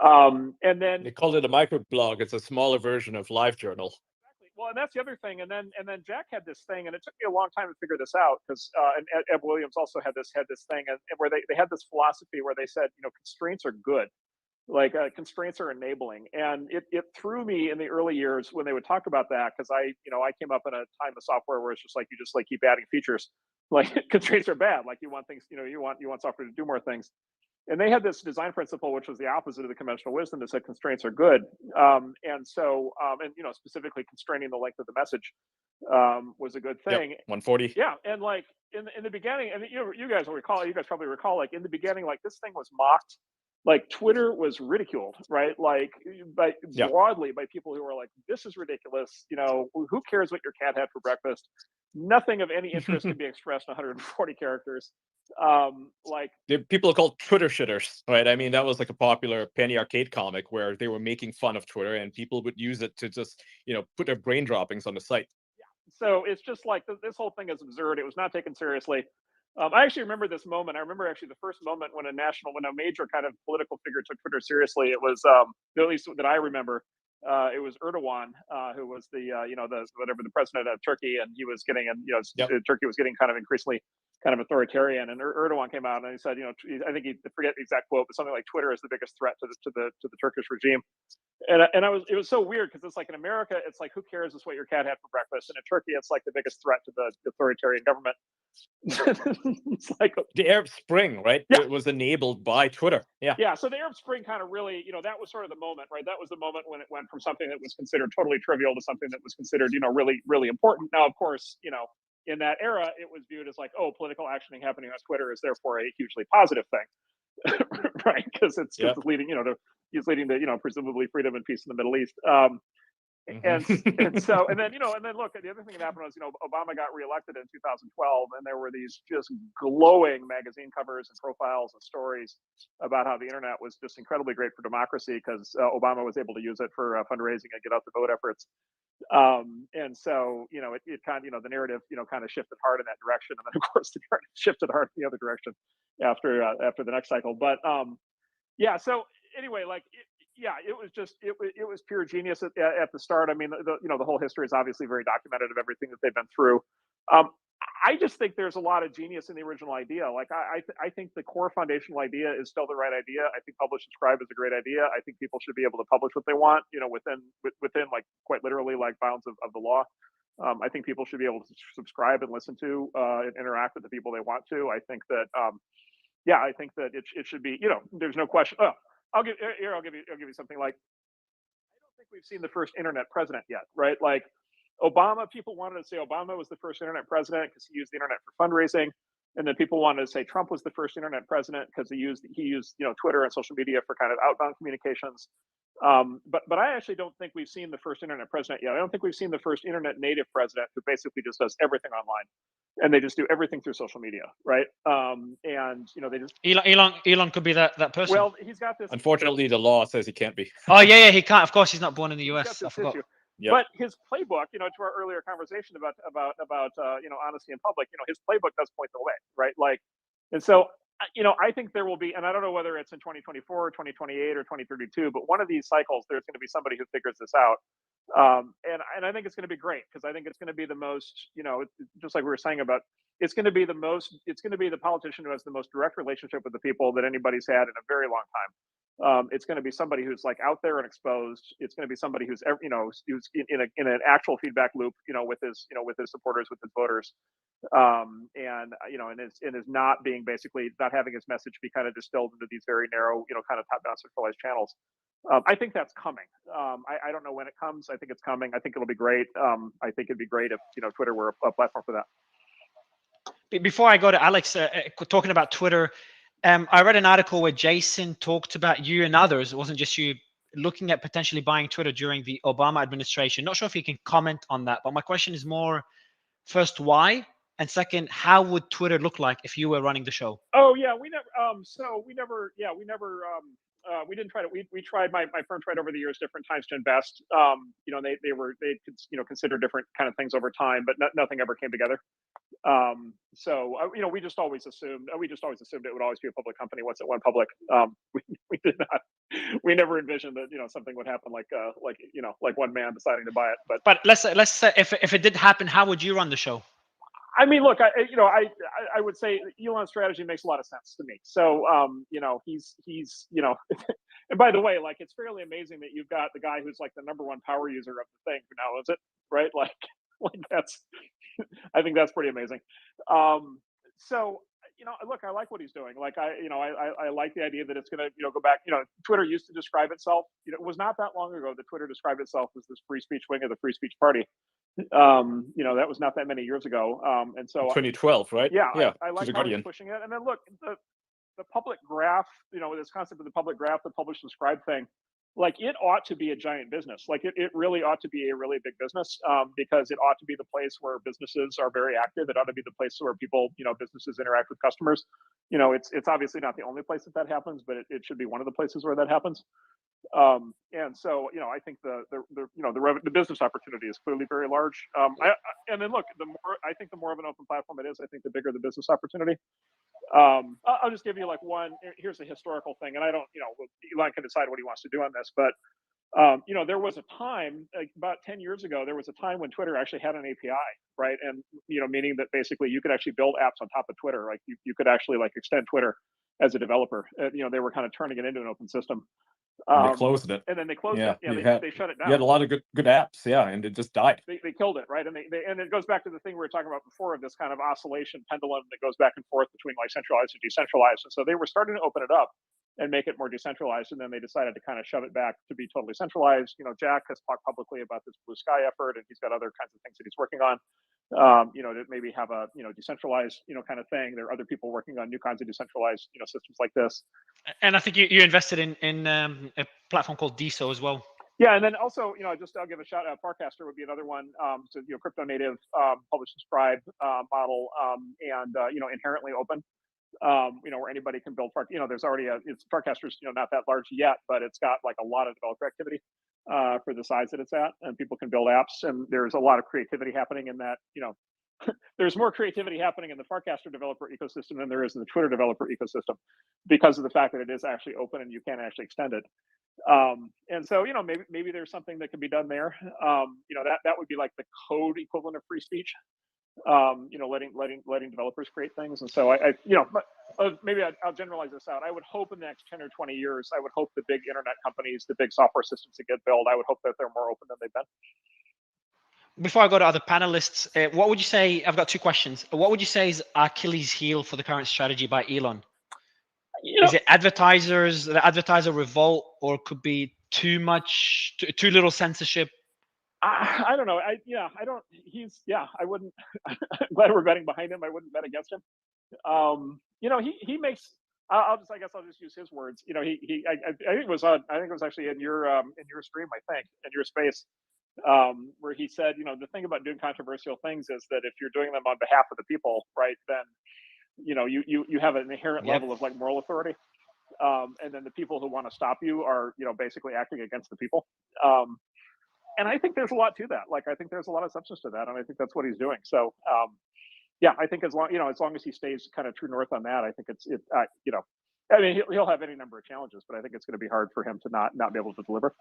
and then They called it a microblog. It's a smaller version of LiveJournal. exactly. Well, and that's the other thing, and then Jack had this thing, and it took me a long time to figure this out because and Eb Williams also had this thing, and where they had this philosophy where they said constraints are good. Like constraints are enabling, and it threw me in the early years when they would talk about that, because I came up in a time of software where it's just like you just like keep adding features. Like constraints are bad. Like you want things, you want software to do more things. And they had this design principle which was the opposite of the conventional wisdom that said constraints are good. And so and specifically constraining the length of the message was a good thing. Yep, 140. Yeah, and like in the beginning, and you guys will recall, you guys probably recall, like in the beginning, like this thing was mocked. Like Twitter was ridiculed, right? Like broadly by people who were like, "This is ridiculous." Who cares what your cat had for breakfast? Nothing of any interest can be expressed in 140 characters. Like People are called Twitter shitters, right? I mean, that was like a popular Penny Arcade comic where they were making fun of Twitter, and people would use it to just put their brain droppings on the site. So it's just like this whole thing is absurd. It was not taken seriously. I actually remember this moment. I remember actually the first moment when a major kind of political figure took Twitter seriously. It was at least that I remember. It was Erdogan, who was the the president of Turkey, and he was getting, and Turkey was getting kind of increasingly kind of authoritarian. And Erdogan came out and he said, I think he forget the exact quote, but something like Twitter is the biggest threat to the Turkish regime. And it was so weird because it's like in America, it's like, who cares is what your cat had for breakfast, and in Turkey, it's like the biggest threat to the authoritarian government. It's like the Arab Spring, right? Yeah. It was enabled by Twitter. Yeah. So the Arab Spring kind of really, that was sort of the moment, right? That was the moment when it went from something that was considered totally trivial to something that was considered, really, really important. Now, of course, in that era, it was viewed as like, oh, political action happening on Twitter is therefore a hugely positive thing, right? Because it's leading, he's leading to, presumably freedom and peace in the Middle East. And so and then look, the other thing that happened was Obama got reelected in 2012, and there were these just glowing magazine covers and profiles and stories about how the internet was just incredibly great for democracy because Obama was able to use it for fundraising and get out the vote efforts. And so it kind of the narrative kind of shifted hard in that direction, and then of course the narrative shifted hard in the other direction after the next cycle. But yeah, so anyway, like it was just it was pure genius at the start. I mean, the whole history is obviously very documented of everything that they've been through. I just think there's a lot of genius in the original idea. Like I think the core foundational idea is still the right idea. I think publish subscribe is a great idea. I think people should be able to publish what they want, within like quite literally like bounds of the law. I think people should be able to subscribe and listen to and interact with the people they want to. I think that I think that it should be, there's no question. Oh, I'll give you something. Like, I don't think we've seen the first internet president yet, right? Like Obama, people wanted to say Obama was the first internet president because he used the internet for fundraising, and then people wanted to say Trump was the first internet president because he used Twitter and social media for kind of outbound communications. But I actually don't think we've seen the first internet president yet. I don't think we've seen the first internet native president who basically just does everything online, and they just do everything through social media, right? And they just Elon could be that person. Well, he's got this. Unfortunately, the law says he can't be. Oh yeah, he can't. Of course, he's not born in the US. I forgot. Yep. But his playbook, to our earlier conversation about honesty in public, his playbook does point the way, right? Like, and so I think there will be, and I don't know whether it's in 2024 or 2028 or 2032, but one of these cycles, there's going to be somebody who figures this out. And I think it's going to be great because I think it's going to be the most, just like we were saying about, it's going to be the politician who has the most direct relationship with the people that anybody's had in a very long time. It's going to be somebody who's like out there and exposed. It's going to be somebody who's who's in an actual feedback loop, with his supporters, with his voters, and is not being basically not having his message be kind of distilled into these very narrow, kind of top down centralized channels. I think that's coming. I don't know when it comes. I think it's coming. I think it'll be great. I think it'd be great if Twitter were a platform for that. Before I go to Alex, talking about Twitter, I read an article where Jason talked about you and others, it wasn't just you, looking at potentially buying Twitter during the Obama administration. Not sure if you can comment on that, but my question is more, first, why? And second, how would Twitter look like if you were running the show? Oh yeah, we never. We didn't try to. We tried. My firm tried over the years different times to invest. They considered different kind of things over time, but nothing ever came together. We just always assumed. it would always be a public company once it went public. We did not. We never envisioned that something would happen like one man deciding to buy it. But let's say if it did happen, how would you run the show? I mean, look, I would say Elon's strategy makes a lot of sense to me. So, he's and by the way, like, it's fairly amazing that you've got the guy who's like the #1 power user of the thing who now is it, right? Like that's, I think that's pretty amazing. So, look, I like what he's doing. Like, I like the idea that it's going to, go back. Twitter used to describe itself. It was not that long ago that Twitter described itself as this free speech wing of the free speech party. That was not that many years ago. And so 2012, right? Yeah. I to like the how he's Guardian. pushing it. And then look, the public graph, this concept of the public graph, the publish subscribe thing, like, it ought to be a giant business. Like, it really ought to be a really big business, because it ought to be the place where businesses are very active. It ought to be the place where people, businesses interact with customers. It's obviously not the only place that happens, but it should be one of the places where that happens. And so, I think the business opportunity is clearly very large. And then look, the more of an open platform it is, I think the bigger the business opportunity. I'll just give you like one. Here's a historical thing, and I don't, Elon can decide what he wants to do on this, but there was a time, like about 10 years ago, there was a time when Twitter actually had an API, right? And meaning that basically you could actually build apps on top of Twitter. Like, you could actually like extend Twitter as a developer. They were kind of turning it into an open system. And they closed it. And then they closed it. Yeah, they shut it down. You had a lot of good apps, and it just died. They killed it, right? And and it goes back to the thing we were talking about before, of this kind of oscillation pendulum that goes back and forth between like centralized and decentralized. And so they were starting to open it up and make it more decentralized, and then they decided to kind of shove it back to be totally centralized. Jack has talked publicly about this Blue Sky effort, and he's got other kinds of things that he's working on. To maybe have a decentralized kind of thing. There are other people working on new kinds of decentralized systems like this. And I think you invested in a platform called DSO as well. Yeah, and then also, I'll give a shout out. Farcaster would be another one. So, crypto native, publish subscribe model, and inherently open. Where anybody can build there's already Farcaster's not that large yet, but it's got like a lot of developer activity for the size that it's at, and people can build apps, and there's a lot of creativity happening in that. There's more creativity happening in the Farcaster developer ecosystem than there is in the Twitter developer ecosystem, because of the fact that it is actually open and you can actually extend it. And so, maybe there's something that can be done there. That would be like the code equivalent of free speech. Letting developers create things. And so maybe I'll generalize this out. I would hope in the next 10 or 20 years, I would hope the big internet companies, the big software systems that get built, I would hope that they're more open than they've been. Before I go to other panelists, what would you say? I've got two questions. What would you say is Achilles' heel for the current strategy by Elon? Is it advertisers, the advertiser revolt, or could be too little censorship? I don't know. I wouldn't. I'm glad we're betting behind him. I wouldn't bet against him. He makes. I'll just use his words. I think it was actually in your stream. I think in your space, where he said, the thing about doing controversial things is that if you're doing them on behalf of the people, right, then you have an inherent level of like moral authority, and then the people who want to stop you are basically acting against the people. And I think there's a lot to that. Like, I think there's a lot of substance to that, and I think that's what he's doing. So, I think as long as he stays kind of true north on that, I think I mean, he'll have any number of challenges, but I think it's going to be hard for him to not be able to deliver.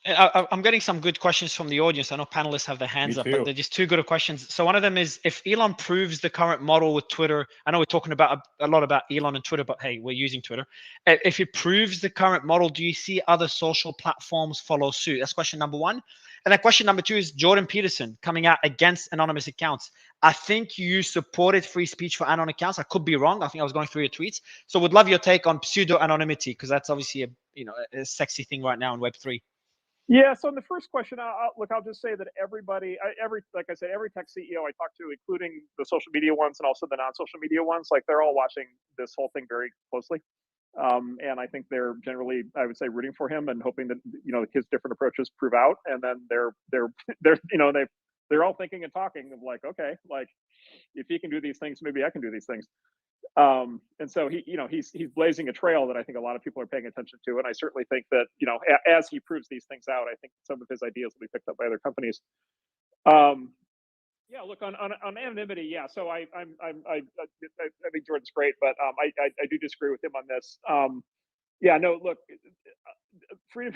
I'm getting some good questions from the audience. I know panelists have their hands up, but they're just too good of questions. So one of them is, if Elon proves the current model with Twitter, I know we're talking about a lot about Elon and Twitter, but hey, we're using Twitter. If it proves the current model, do you see other social platforms follow suit? That's question number one. And then question number two is Jordan Peterson coming out against anonymous accounts. I think you supported free speech for anon accounts. I could be wrong. I think I was going through your tweets. So would love your take on pseudo anonymity, because that's obviously a sexy thing right now in Web3? Yeah. So in the first question, I'll just say that like I said, every tech CEO I talk to, including the social media ones and also the non-social media ones, like they're all watching this whole thing very closely. And I think they're generally, I would say, rooting for him and hoping that his different approaches prove out. And then they're all thinking and talking of like, okay, like if he can do these things, maybe I can do these things. And so he's blazing a trail that I think a lot of people are paying attention to, and I certainly think that as he proves these things out, I think some of his ideas will be picked up by other companies. Yeah, look on anonymity. Yeah, so I think Jordan's great, but I do disagree with him on this. Yeah, no, look, freedom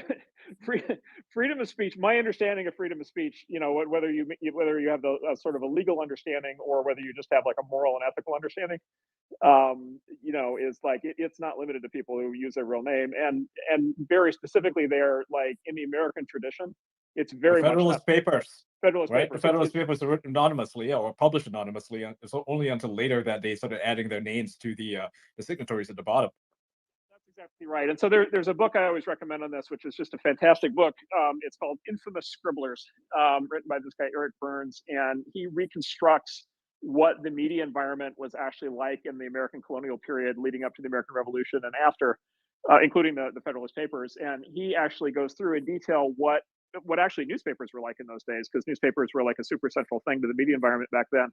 freedom of speech. My understanding of freedom of speech, whether you have the sort of a legal understanding or whether you just have like a moral and ethical understanding, is like it's not limited to people who use their real name, and very specifically there, like in the American tradition, it's very Federalist Papers. Federalist Right, Papers. the Federalist Papers are written anonymously or published anonymously. It's only until later that they started adding their names to the signatories at the bottom. That's exactly right. And so there's a book I always recommend on this, which is just a fantastic book. It's called Infamous Scribblers, written by this guy Eric Burns, and he reconstructs what the media environment was actually like in the American colonial period leading up to the American Revolution and after, including the Federalist Papers. And he actually goes through in detail what actually newspapers were like in those days, because newspapers were like a super central thing to the media environment back then.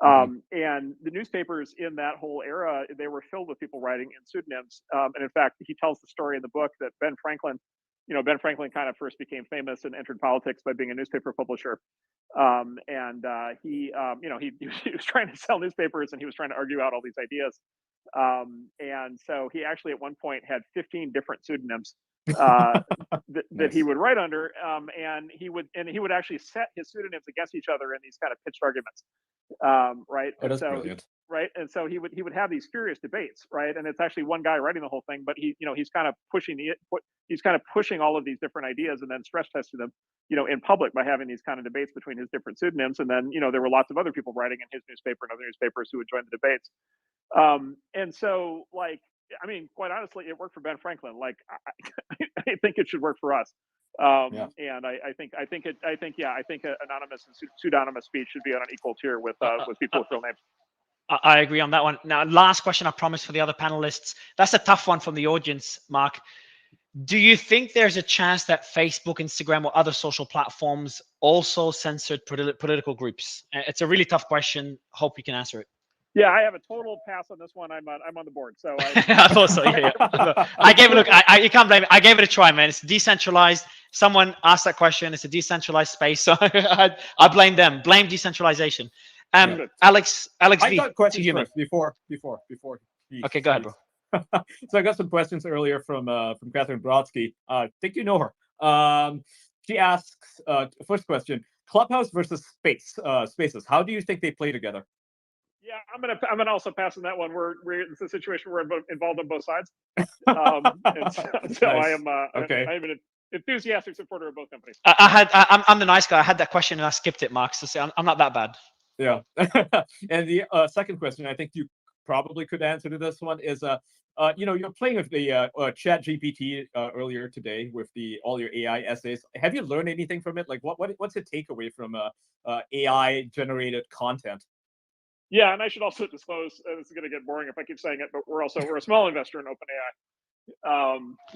And the newspapers in that whole era, they were filled with people writing in pseudonyms. And in fact, he tells the story in the book that Ben Franklin kind of first became famous and entered politics by being a newspaper publisher. He was trying to sell newspapers, and he was trying to argue out all these ideas. And so he actually at one point had 15 different pseudonyms that he would write under, and he would actually set his pseudonyms against each other in these kind of pitched arguments, right? Oh, that's brilliant. Right, and so he would have these furious debates, right? And it's actually one guy writing the whole thing, but he's kind of pushing all of these different ideas and then stress testing them, in public by having these kind of debates between his different pseudonyms. And then there were lots of other people writing in his newspaper and other newspapers who would join the debates. And so, like, I mean, quite honestly, it worked for Ben Franklin. Like, I think it should work for us. And I think anonymous and pseudonymous speech should be on an equal tier with people with real names. I agree on that one. Now, last question I promised for the other panelists. That's a tough one from the audience, Mark. Do you think there's a chance that Facebook, Instagram, or other social platforms also censored political groups? It's a really tough question. Hope you can answer it. Yeah, I have a total pass on this one. I'm on the board, so I thought so. Yeah. I gave it. Look, you can't blame it. I gave it a try, man. It's decentralized. Someone asked that question. It's a decentralized space, so I blame them. Blame decentralization. Alex I V, got questions first before. Okay, go ahead, bro. So I got some questions earlier from Catherine Brodsky. I think you know her. She asks, first question: Clubhouse versus Spaces. How do you think they play together? Yeah, I'm gonna also pass on that one. It's a situation where we're involved on both sides. So Nice. I am okay. I am an enthusiastic supporter of both companies. I'm the nice guy. I had that question and I skipped it, Mark. So I'm not that bad. Yeah. And the second question, I think you probably could answer to this one, is you're playing with the Chat GPT earlier today with all your AI essays. Have you learned anything from it? Like what's the takeaway from AI generated content? Yeah, and I should also disclose, this is going to get boring if I keep saying it, but we're a small investor in OpenAI.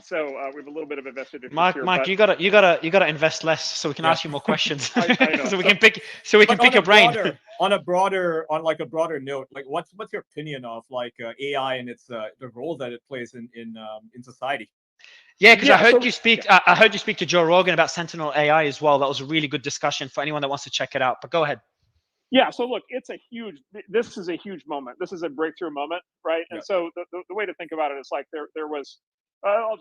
So we have a little bit of a vested interest Mark, here. Mark, you gotta invest less so we can ask you more questions. I know. so we can pick your brain. On a broader note, like what's your opinion of like AI and its the role that it plays in society? Yeah, because I heard you speak to Joe Rogan about Sentinel AI as well. That was a really good discussion for anyone that wants to check it out. But go ahead. Yeah, so look, this is a huge moment. This is a breakthrough moment, right? And so the way to think about it is like there was, I'll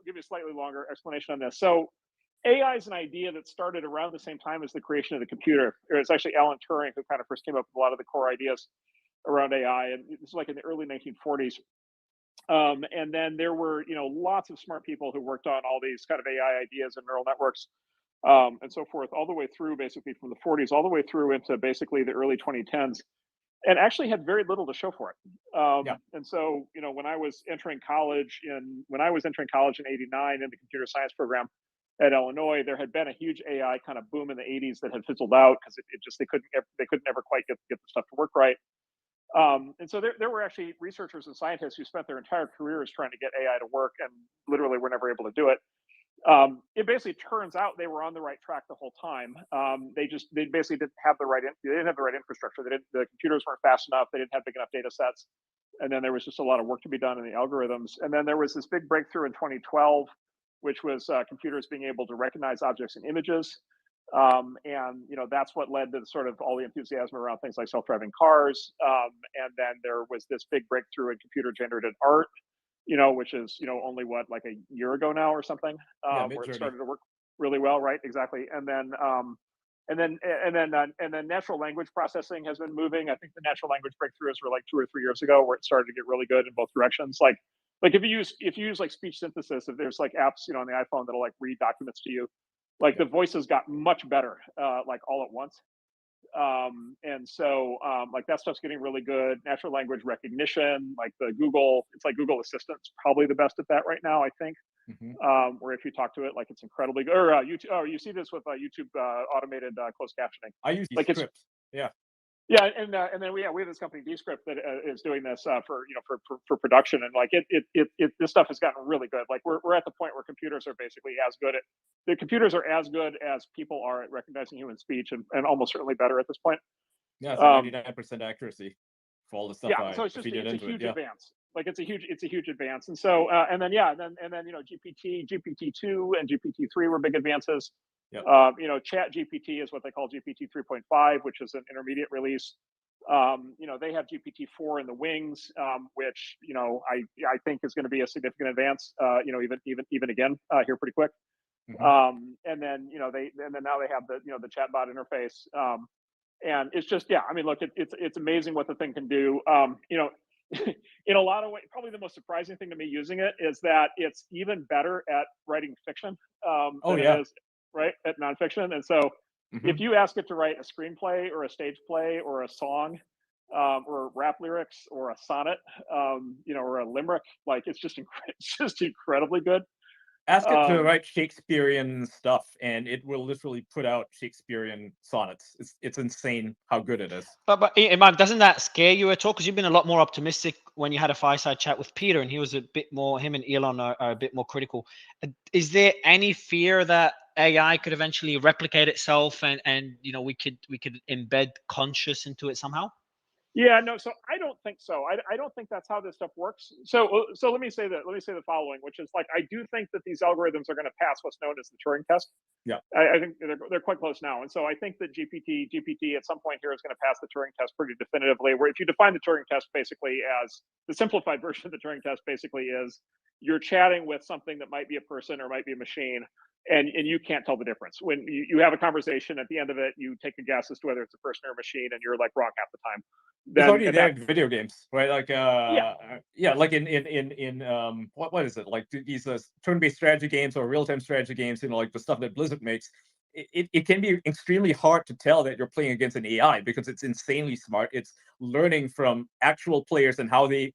give you a slightly longer explanation on this. So AI is an idea that started around the same time as the creation of the computer. It's actually Alan Turing who kind of first came up with a lot of the core ideas around AI. And this is like in the early 1940s. And then there were, lots of smart people who worked on all these kind of AI ideas and neural networks. And so forth, all the way through basically from the 40s all the way through into basically the early 2010s. and actually had very little to show for it. Yeah. And so, when I was entering college in '89 in the computer science program at Illinois, there had been a huge AI kind of boom in the '80s that had fizzled out because they couldn't ever quite get the stuff to work right. And so there were actually researchers and scientists who spent their entire careers trying to get AI to work and literally were never able to do it. It basically turns out they were on the right track the whole time. They basically didn't have they didn't have the right infrastructure. The computers weren't fast enough. They didn't have big enough data sets, and then there was just a lot of work to be done in the algorithms. And then there was this big breakthrough in 2012, which was computers being able to recognize objects and images. And that's what led to sort of all the enthusiasm around things like self-driving cars. And then there was this big breakthrough in computer-generated art, which is only like a year ago now or something, where it started to work really well, right? Exactly. And then natural language processing has been moving. I think the natural language breakthroughs were like 2 or 3 years ago, where it started to get really good in both directions. Like if you use like speech synthesis, if there's like apps on the iPhone that'll like read documents to you, like the voices got much better, like all at once. And so like that stuff's getting really good. Natural language recognition, like it's like Google Assistant's probably the best at that right now, I think. Where if you talk to it, like it's incredibly good. Or YouTube, you see this with YouTube automated closed captioning. I use like scripts. Yeah. Yeah, and then we have this company Descript that is doing this for production, and like this stuff has gotten really good. Like we're at the point where computers are basically as good as people are at recognizing human speech, and almost certainly better at this point. Yeah, it's 99% accuracy for all the stuff. Yeah, so it's a huge advance. Like it's a huge advance. And so and then GPT-2 and GPT-3 were big advances. Yep. Chat GPT is what they call GPT 3.5, which is an intermediate release. They have GPT-4 in the wings, which I think is going to be a significant advance. Even again here pretty quick. And then now they have the chatbot interface. And it's just look, it's amazing what the thing can do. In a lot of ways, probably the most surprising thing to me using it is that it's even better at writing fiction than it is at nonfiction. And so if you ask it to write a screenplay or a stage play or a song or rap lyrics or a sonnet, or a limerick, like it's just incredibly good. Ask it to write Shakespearean stuff, and it will literally put out Shakespearean sonnets. It's insane how good it is. But Mark, doesn't that scare you at all? Because you've been a lot more optimistic when you had a fireside chat with Peter, and he was a bit more. Him and Elon are a bit more critical. Is there any fear that AI could eventually replicate itself, and we could embed conscious into it somehow? Yeah, no. So I don't think so. I don't think that's how this stuff works. So let me say the following, which is like I do think that these algorithms are going to pass what's known as the Turing test. Yeah, I think they're quite close now, and so I think that GPT at some point here is going to pass the Turing test pretty definitively. Where if you define the Turing test basically as the simplified version of the Turing test, basically is you're chatting with something that might be a person or might be a machine. And you can't tell the difference. When you have a conversation, at the end of it, you take a guess as to whether it's a person or a machine, and you're like wrong half the time. It's already there in video games, right? Like like in what is it, like these turn-based strategy games or real-time strategy games, like the stuff that Blizzard makes. It can be extremely hard to tell that you're playing against an AI because it's insanely smart. It's learning from actual players and how they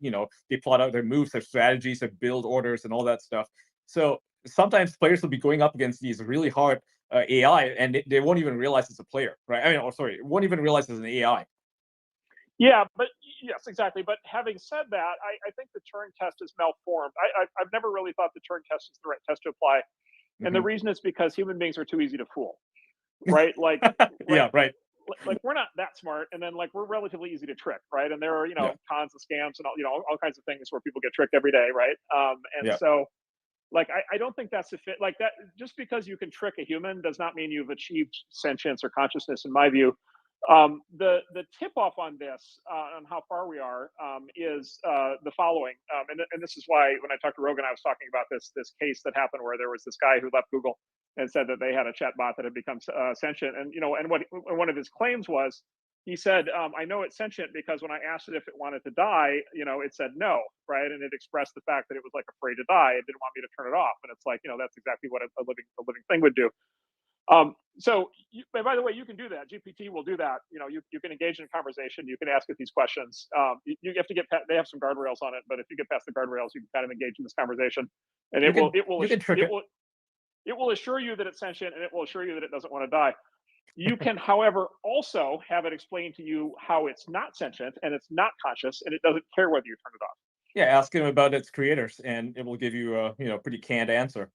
plot out their moves, their strategies, their build orders, and all that stuff. So sometimes players will be going up against these really hard AI, and they won't even realize it's a player, right? Won't even realize it's an AI. Yeah, but yes, exactly. But having said that, I think the Turing test is malformed. I've never really thought the Turing test is the right test to apply, and the reason is because human beings are too easy to fool, right? Like, yeah, right. Like we're not that smart, and then like we're relatively easy to trick, right? And there are cons and scams and all kinds of things where people get tricked every day, right? So like I don't think that's a fit. Like that, just because you can trick a human does not mean you've achieved sentience or consciousness, in my view. The tip off on this, on how far we are, is the following. And this is why when I talked to Rogan, I was talking about this case that happened where there was this guy who left Google and said that they had a chat bot that had become sentient. And what one of his claims was, he said, I know it's sentient because when I asked it if it wanted to die, it said no, right? And it expressed the fact that it was like afraid to die. It didn't want me to turn it off. And it's like, that's exactly what a living thing would do. So, and by the way, you can do that. GPT will do that. You can engage in a conversation. You can ask it these questions. You have to get they have some guardrails on it, but if you get past the guardrails, you can kind of engage in this conversation, and You can trick it. It will assure you that it's sentient, and it will assure you that it doesn't want to die. You can, however, also have it explain to you how it's not sentient and it's not conscious, and it doesn't care whether you turn it off. Yeah, ask him about its creators, and it will give you a pretty canned answer.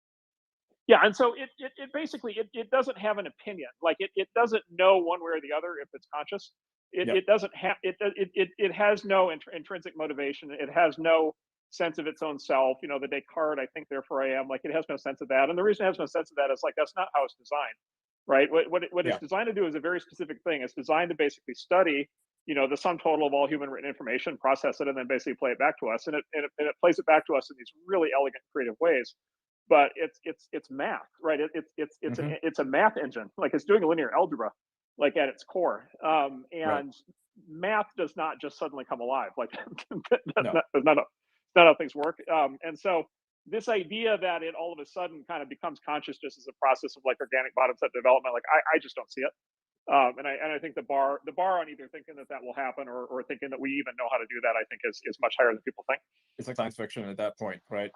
Yeah, and so it basically it doesn't have an opinion. Like it doesn't know one way or the other if it's conscious. It doesn't have it has no intrinsic motivation. It has no sense of its own self. The Descartes, I think, therefore I am. Like it has no sense of that. And the reason it has no sense of that is like that's not how it's designed, right? What it's designed to do is a very specific thing. It's designed to basically study the sum total of all human written information, process it, and then basically play it back to us. And it plays it back to us in these really elegant, creative ways. But it's math, right? It's a math engine. Like it's doing a linear algebra, like at its core. And math does not just suddenly come alive. Like that's not how things work. And so this idea that it all of a sudden kind of becomes conscious just as a process of like organic bottom-up development, like I just don't see it. And I think the bar on either thinking that will happen or thinking that we even know how to do that, I think is much higher than people think. It's like science fiction at that point, right?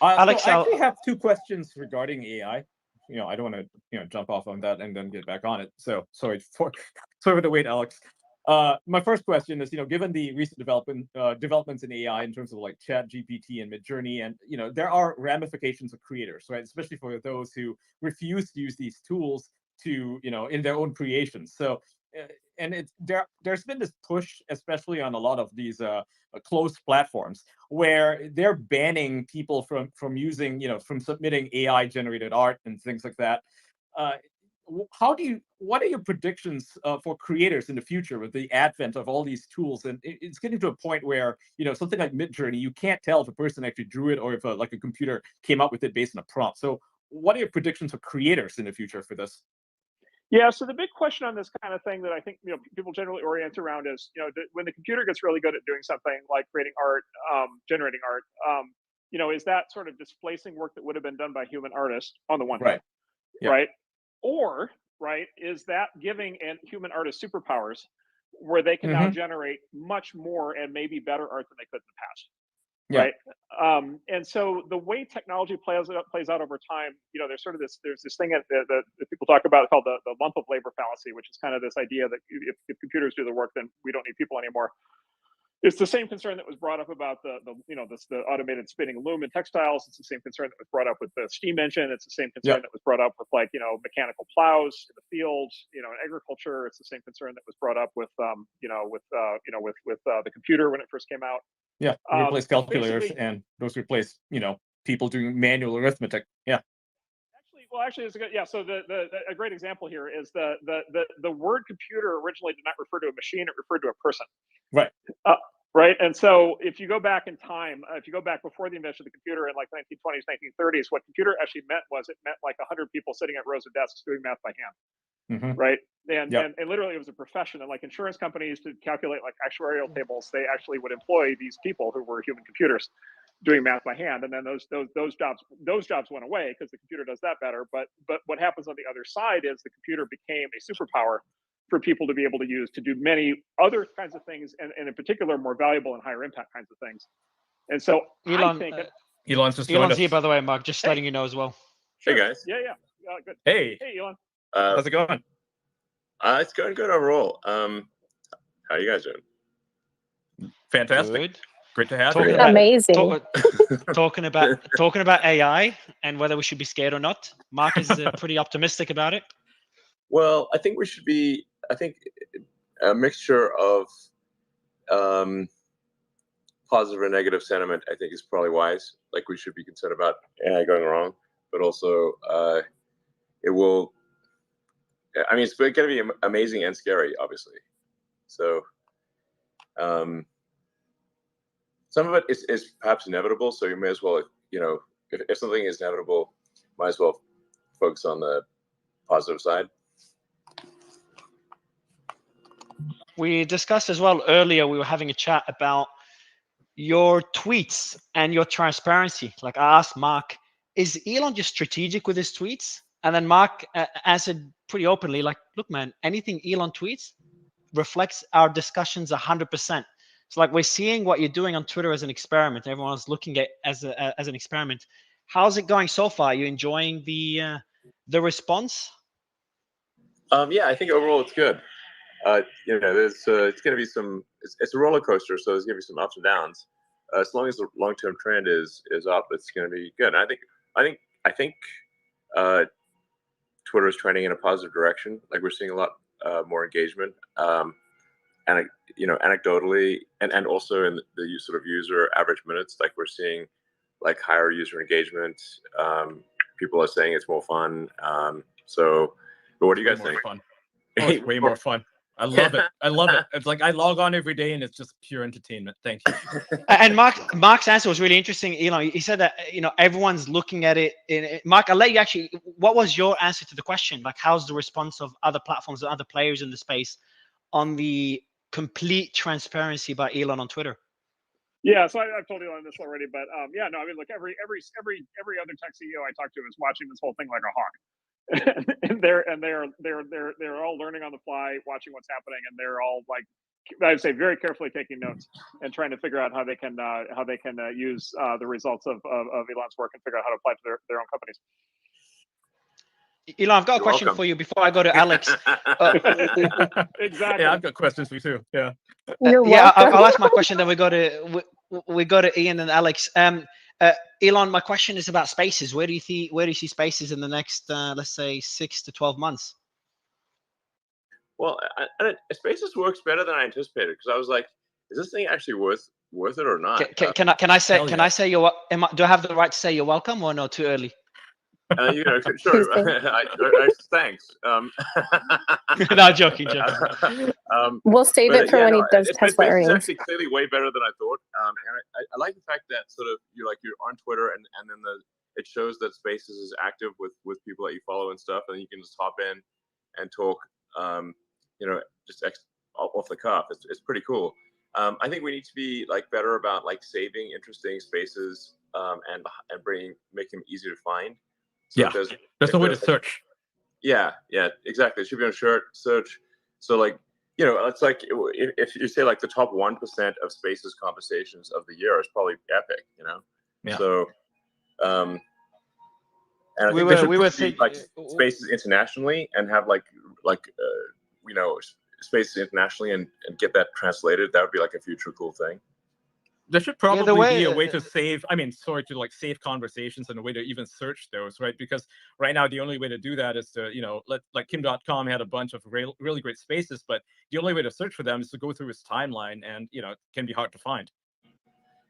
Alex, so I actually have two questions regarding AI. I don't want to jump off on that and then get back on it. So sorry for the wait, Alex. My first question is, given the recent developments in AI in terms of like ChatGPT and Midjourney, and there are ramifications of creators, right? Especially for those who refuse to use these tools to in their own creations. So and there's been this push, especially on a lot of these closed platforms, where they're banning people from using from submitting AI generated art and things like that. What are your predictions for creators in the future with the advent of all these tools? And it's getting to a point where something like Midjourney, you can't tell if a person actually drew it or if a computer came up with it based on a prompt. So what are your predictions for creators in the future for this? Yeah, so the big question on this kind of thing that I think people generally orient around is when the computer gets really good at doing something like creating art, generating art, is that sort of displacing work that would have been done by human artists on the one hand, right? Or is that giving human artists superpowers where they can now generate much more and maybe better art than they could in the past? Right. And so the way technology plays out over time, there's this thing that people talk about called the lump of labor fallacy, which is kind of this idea that if computers do the work, then we don't need people anymore. It's the same concern that was brought up about the automated spinning loom in textiles. It's the same concern that was brought up with the steam engine. It's the same concern that was brought up with mechanical plows in the field, in agriculture. It's the same concern that was brought up with the computer when it first came out. Yeah, replace calculators, and those replace people doing manual arithmetic. Yeah. Actually, it's a good. Yeah. So a great example here is the word computer originally did not refer to a machine; it referred to a person. Right. Right. And so if you go back in time, if you go back before the invention of the computer in like 1920s, 1930s, what computer actually meant was it meant like 100 people sitting at rows of desks doing math by hand. Right. And literally it was a profession, and like insurance companies to calculate like actuarial tables, they actually would employ these people who were human computers doing math by hand. And then those jobs went away because the computer does that better. But what happens on the other side is the computer became a superpower for people to be able to use to do many other kinds of things, and in particular more valuable and higher impact kinds of things. And so Elon, I think Elon's here, by the way, Mark, just letting you know as well. Sure. Hey guys. Yeah. Good. Hey Elon. How's it going? It's going good overall. How are you guys doing? Fantastic. Good. Great to have Talking you. about, Amazing. talking about AI and whether we should be scared or not. Mark is pretty optimistic about it. Well, I think we should be. I think a mixture of positive and negative sentiment, I think, is probably wise. Like we should be concerned about AI going wrong, but also it will. I mean, it's going to be amazing and scary, obviously. So some of it is perhaps inevitable. So you may as well, if something is inevitable, might as well focus on the positive side. We discussed as well earlier, we were having a chat about your tweets and your transparency. Like I asked Mark, is Elon just strategic with his tweets? And then Mark answered pretty openly, like, look, man, anything Elon tweets reflects our discussions 100%. So like we're seeing what you're doing on Twitter as an experiment. Everyone's looking at as an experiment. How's it going so far? Are you enjoying the response? Yeah, I think overall it's good. There's it's going to be it's a roller coaster, so there's going to be some ups and downs. As long as the long-term trend is up, it's going to be good. And I think Twitter is trending in a positive direction. Like we're seeing a lot more engagement, and anecdotally, and also in the sort of user average minutes. Like we're seeing like higher user engagement. People are saying it's more fun. But what do you guys think? Fun. Oh, it's way more fun. I love it. I love it. It's like I log on every day and it's just pure entertainment. Thank you. And Mark's answer was really interesting. Elon, he said that everyone's looking at it. Mark, I'll let you actually. What was your answer to the question? Like, how's the response of other platforms and other players in the space on the complete transparency by Elon on Twitter? Yeah, so I've told Elon this already, but yeah, no, I mean, look, every other tech CEO I talk to is watching this whole thing like a hawk. and they're all learning on the fly, watching what's happening, and they're all like, I'd say, very carefully taking notes and trying to figure out how they can use the results of Elon's work and figure out how to apply to their own companies. Elon, I've got a question for you before I go to Alex. Exactly. Yeah, I've got questions for you too. Yeah. Yeah, I'll ask my question. Then we go to Ian and Alex. Elon, my question is about spaces. Where do you see spaces in the next, let's say, 6 to 12 months? Well, Spaces works better than I anticipated, because I was like, is this thing actually worth it or not? Can I say do I have the right to say you're welcome, or no? Too early? Sure. Thanks. No, joking. We'll save it for when he does Tesla earnings. It's actually clearly way better than I thought. And I like the fact that sort of you're on Twitter, and then it shows that Spaces is active with people that you follow and stuff, and you can just hop in and talk, just off the cuff. It's pretty cool. I think we need to be better about saving interesting spaces and make them easier to find. So there's no way to search. Yeah, exactly. It should be on search. So it's like if you say the top 1% of Spaces conversations of the year is probably epic, Yeah. So, and I think we were thinking Spaces internationally and have Spaces internationally and get that translated. That would be a future cool thing. There should probably be a way to save, save conversations and a way to even search those, right? Because right now, the only way to do that is to, like Kim.com had a bunch of really great spaces, but the only way to search for them is to go through his timeline, and, it can be hard to find.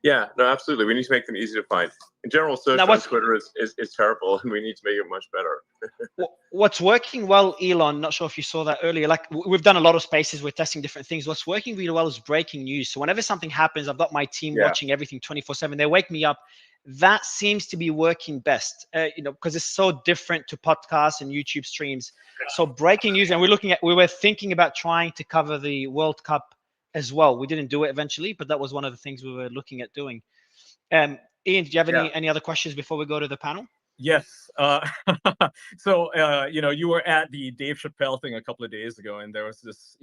Yeah, no, absolutely. We need to make them easy to find. In general, search on Twitter is terrible, and we need to make it much better. What's working well, Elon, not sure if you saw that earlier, we've done a lot of spaces, we're testing different things. What's working really well is breaking news. So whenever something happens, I've got my team watching everything 24/7. They wake me up. That seems to be working best, because it's so different to podcasts and YouTube streams. So breaking news, and we were thinking about trying to cover the World Cup as well. We didn't do it eventually, but that was one of the things we were looking at doing. Ian, do you have any other questions before we go to the panel? Yes. So, you were at the Dave Chappelle thing a couple of days ago, and there was this,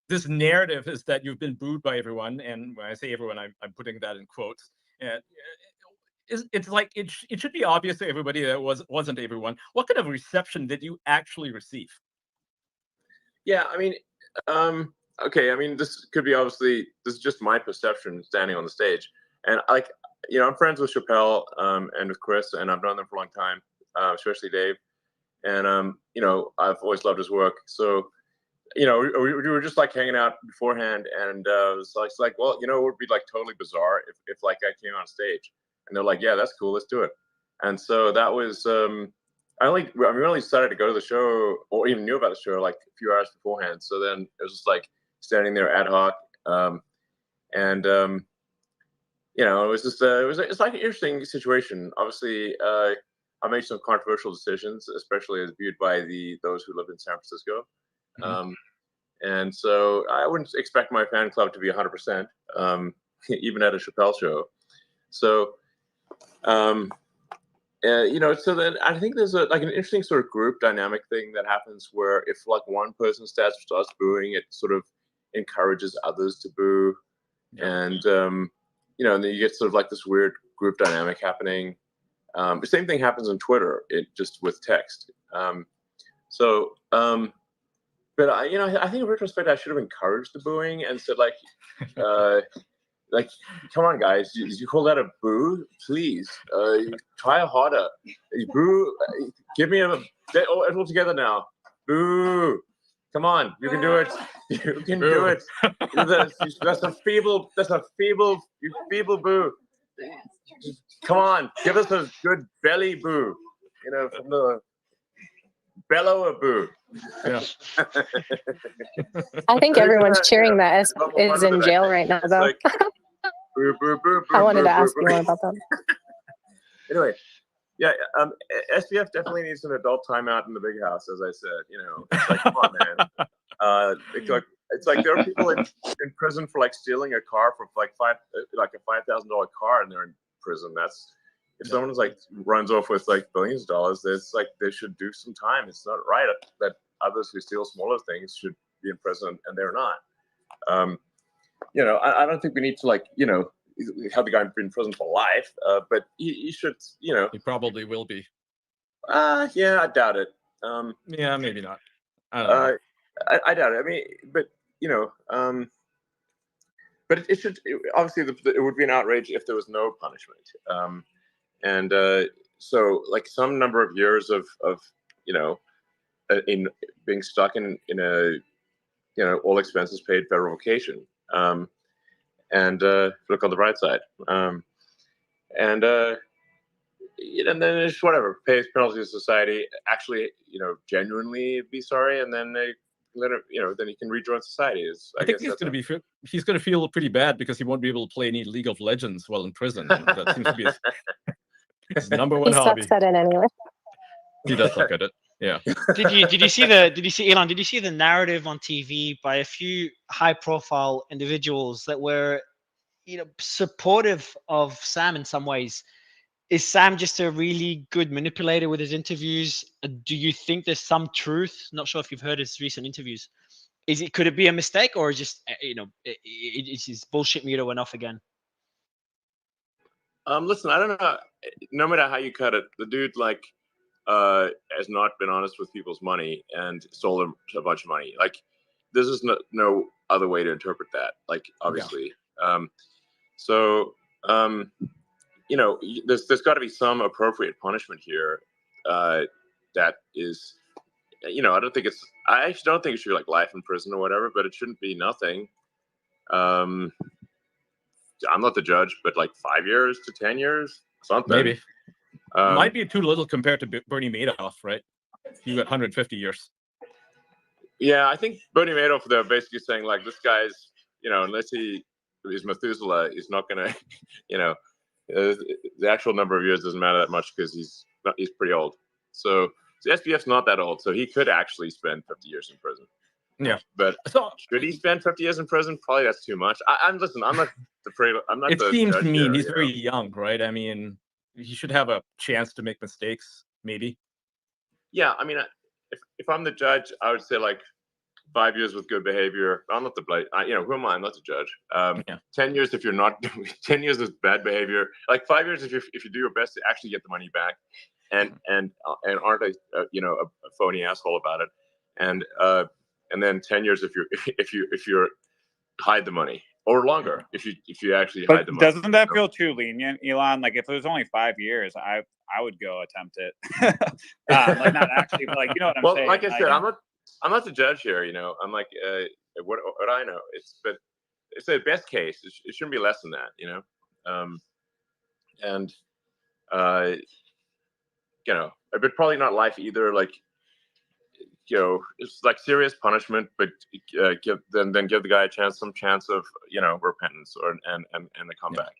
this narrative is that you've been booed by everyone. And when I say everyone, I'm putting that in quotes. And it's like, it should be obvious to everybody that it wasn't everyone. What kind of reception did you actually receive? Yeah, I mean, okay, I mean, this is just my perception standing on the stage. And I'm friends with Chappelle and with Chris, and I've known them for a long time, especially Dave. And, I've always loved his work. So, we were just hanging out beforehand, and it's like, well, it would be totally bizarre if I came on stage. And they're like, yeah, that's cool, let's do it. And so that was, we only started to go to the show, or even knew about the show a few hours beforehand. So then it was just standing there ad hoc, it was just it's an interesting situation. Obviously, I made some controversial decisions, especially as viewed by those who live in San Francisco. Mm-hmm. And so I wouldn't expect my fan club to be 100%, even at a Chappelle show. So so then I think there's an interesting sort of group dynamic thing that happens where if like one person starts booing, it sort of encourages others to boo, and and then you get sort of like this weird group dynamic happening. The same thing happens on Twitter, just with text. But I think in retrospect, I should have encouraged the booing and said like, come on, guys, you call that a boo? Please, try harder. Boo, give me all together now. Boo, come on, you can do it. You can do it. That's a feeble boo. Come on, give us a good belly boo. From the bellow a boo. Yeah. I think everyone's cheering that is in jail right now, though. Like, boo, boo, boo, boo, I wanted to ask boo, you more about that. Anyway, yeah, SBF definitely needs an adult timeout in the big house, as I said. It's like, come on, man. It's like there are people in prison for like stealing a car for like a $5,000 car, and they're in prison. That's if someone like runs off with like billions of dollars, it's like they should do some time. It's not right that others who steal smaller things should be in prison and they're not. I don't think we need to have the guy in prison for life, but he should, He probably will be. Yeah, I doubt it. Yeah, maybe not. I don't know. I doubt it. I mean, but but it should obviously it would be an outrage if there was no punishment. So like some number of years of in being stuck in a all expenses paid federal vacation. And look on the bright side. And then it's whatever, pays penalty to society, actually, genuinely be sorry, and then they let it, then he can rejoin society. I think he's going to feel pretty bad because he won't be able to play any League of Legends while in prison. That seems to be his number one hobby. He sucks at it anyway. He does suck at it. Yeah. Did you see Elon? Did you see the narrative on TV by a few high-profile individuals that were, supportive of Sam in some ways? Is Sam just a really good manipulator with his interviews? Do you think there's some truth? Not sure if you've heard his recent interviews. Could it be a mistake, or just it's his bullshit meter went off again? Listen, I don't know. No matter how you cut it, the dude has not been honest with people's money and stole them a bunch of money. Like, there's just no other way to interpret that. Like, obviously, there's got to be some appropriate punishment here. That is, I actually don't think it should be like life in prison or whatever, but it shouldn't be nothing. I'm not the judge, but like 5 years to 10 years, something. Maybe. Might be too little compared to Bernie Madoff, right? He got 150 years. Yeah, I think Bernie Madoff, they're basically saying like, this guy's, unless he is Methuselah, he's not gonna, the actual number of years doesn't matter that much because he's pretty old. So SBF's not that old, so he could actually spend 50 years in prison. Yeah, but should he spend 50 years in prison? Probably that's too much. I'm not afraid. I'm not. It seems to me here, he's very young, right? I mean, he should have a chance to make mistakes, maybe. Yeah, I mean, if I'm the judge, I would say like 5 years with good behavior. I'm not the who am I? I'm not the judge. 10 years if you're not. 10 years is bad behavior. Like 5 years if you do your best to actually get the money back, and aren't a phony asshole about it, and then 10 years if you hide the money, or longer if you actually hide the money. Doesn't that feel too lenient, Elon? Like if it was only 5 years, I would go attempt it. Like not actually, but like what I'm saying. Like I said, I'm not the judge here. I'm like what I know. It's a best case. It shouldn't be less than that. But probably not life either. Like. It's like serious punishment, but give the guy some chance of repentance and a comeback.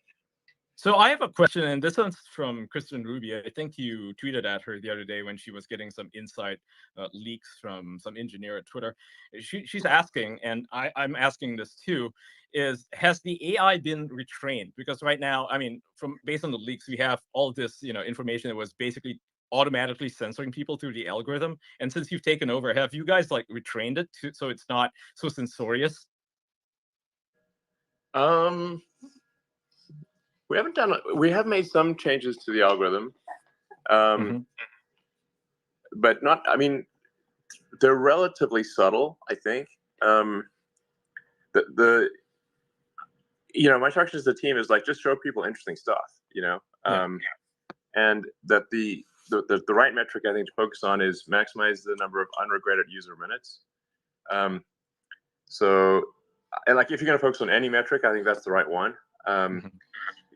So I have a question, and this one's from Kristen Ruby. I think you tweeted at her the other day when she was getting some inside leaks from some engineer at Twitter. She's asking, and I'm asking this too, has the AI been retrained? Because right now, I mean, based on the leaks, we have all this, information that was basically automatically censoring people through the algorithm. And since you've taken over, have you guys like retrained it so it's not so censorious? We have made some changes to the algorithm, but not. I mean, they're relatively subtle. I think my instructions to the team is like just show people interesting stuff, and that the right metric I think to focus on is maximize the number of unregretted user minutes. So, and like if you're going to focus on any metric, I think that's the right one.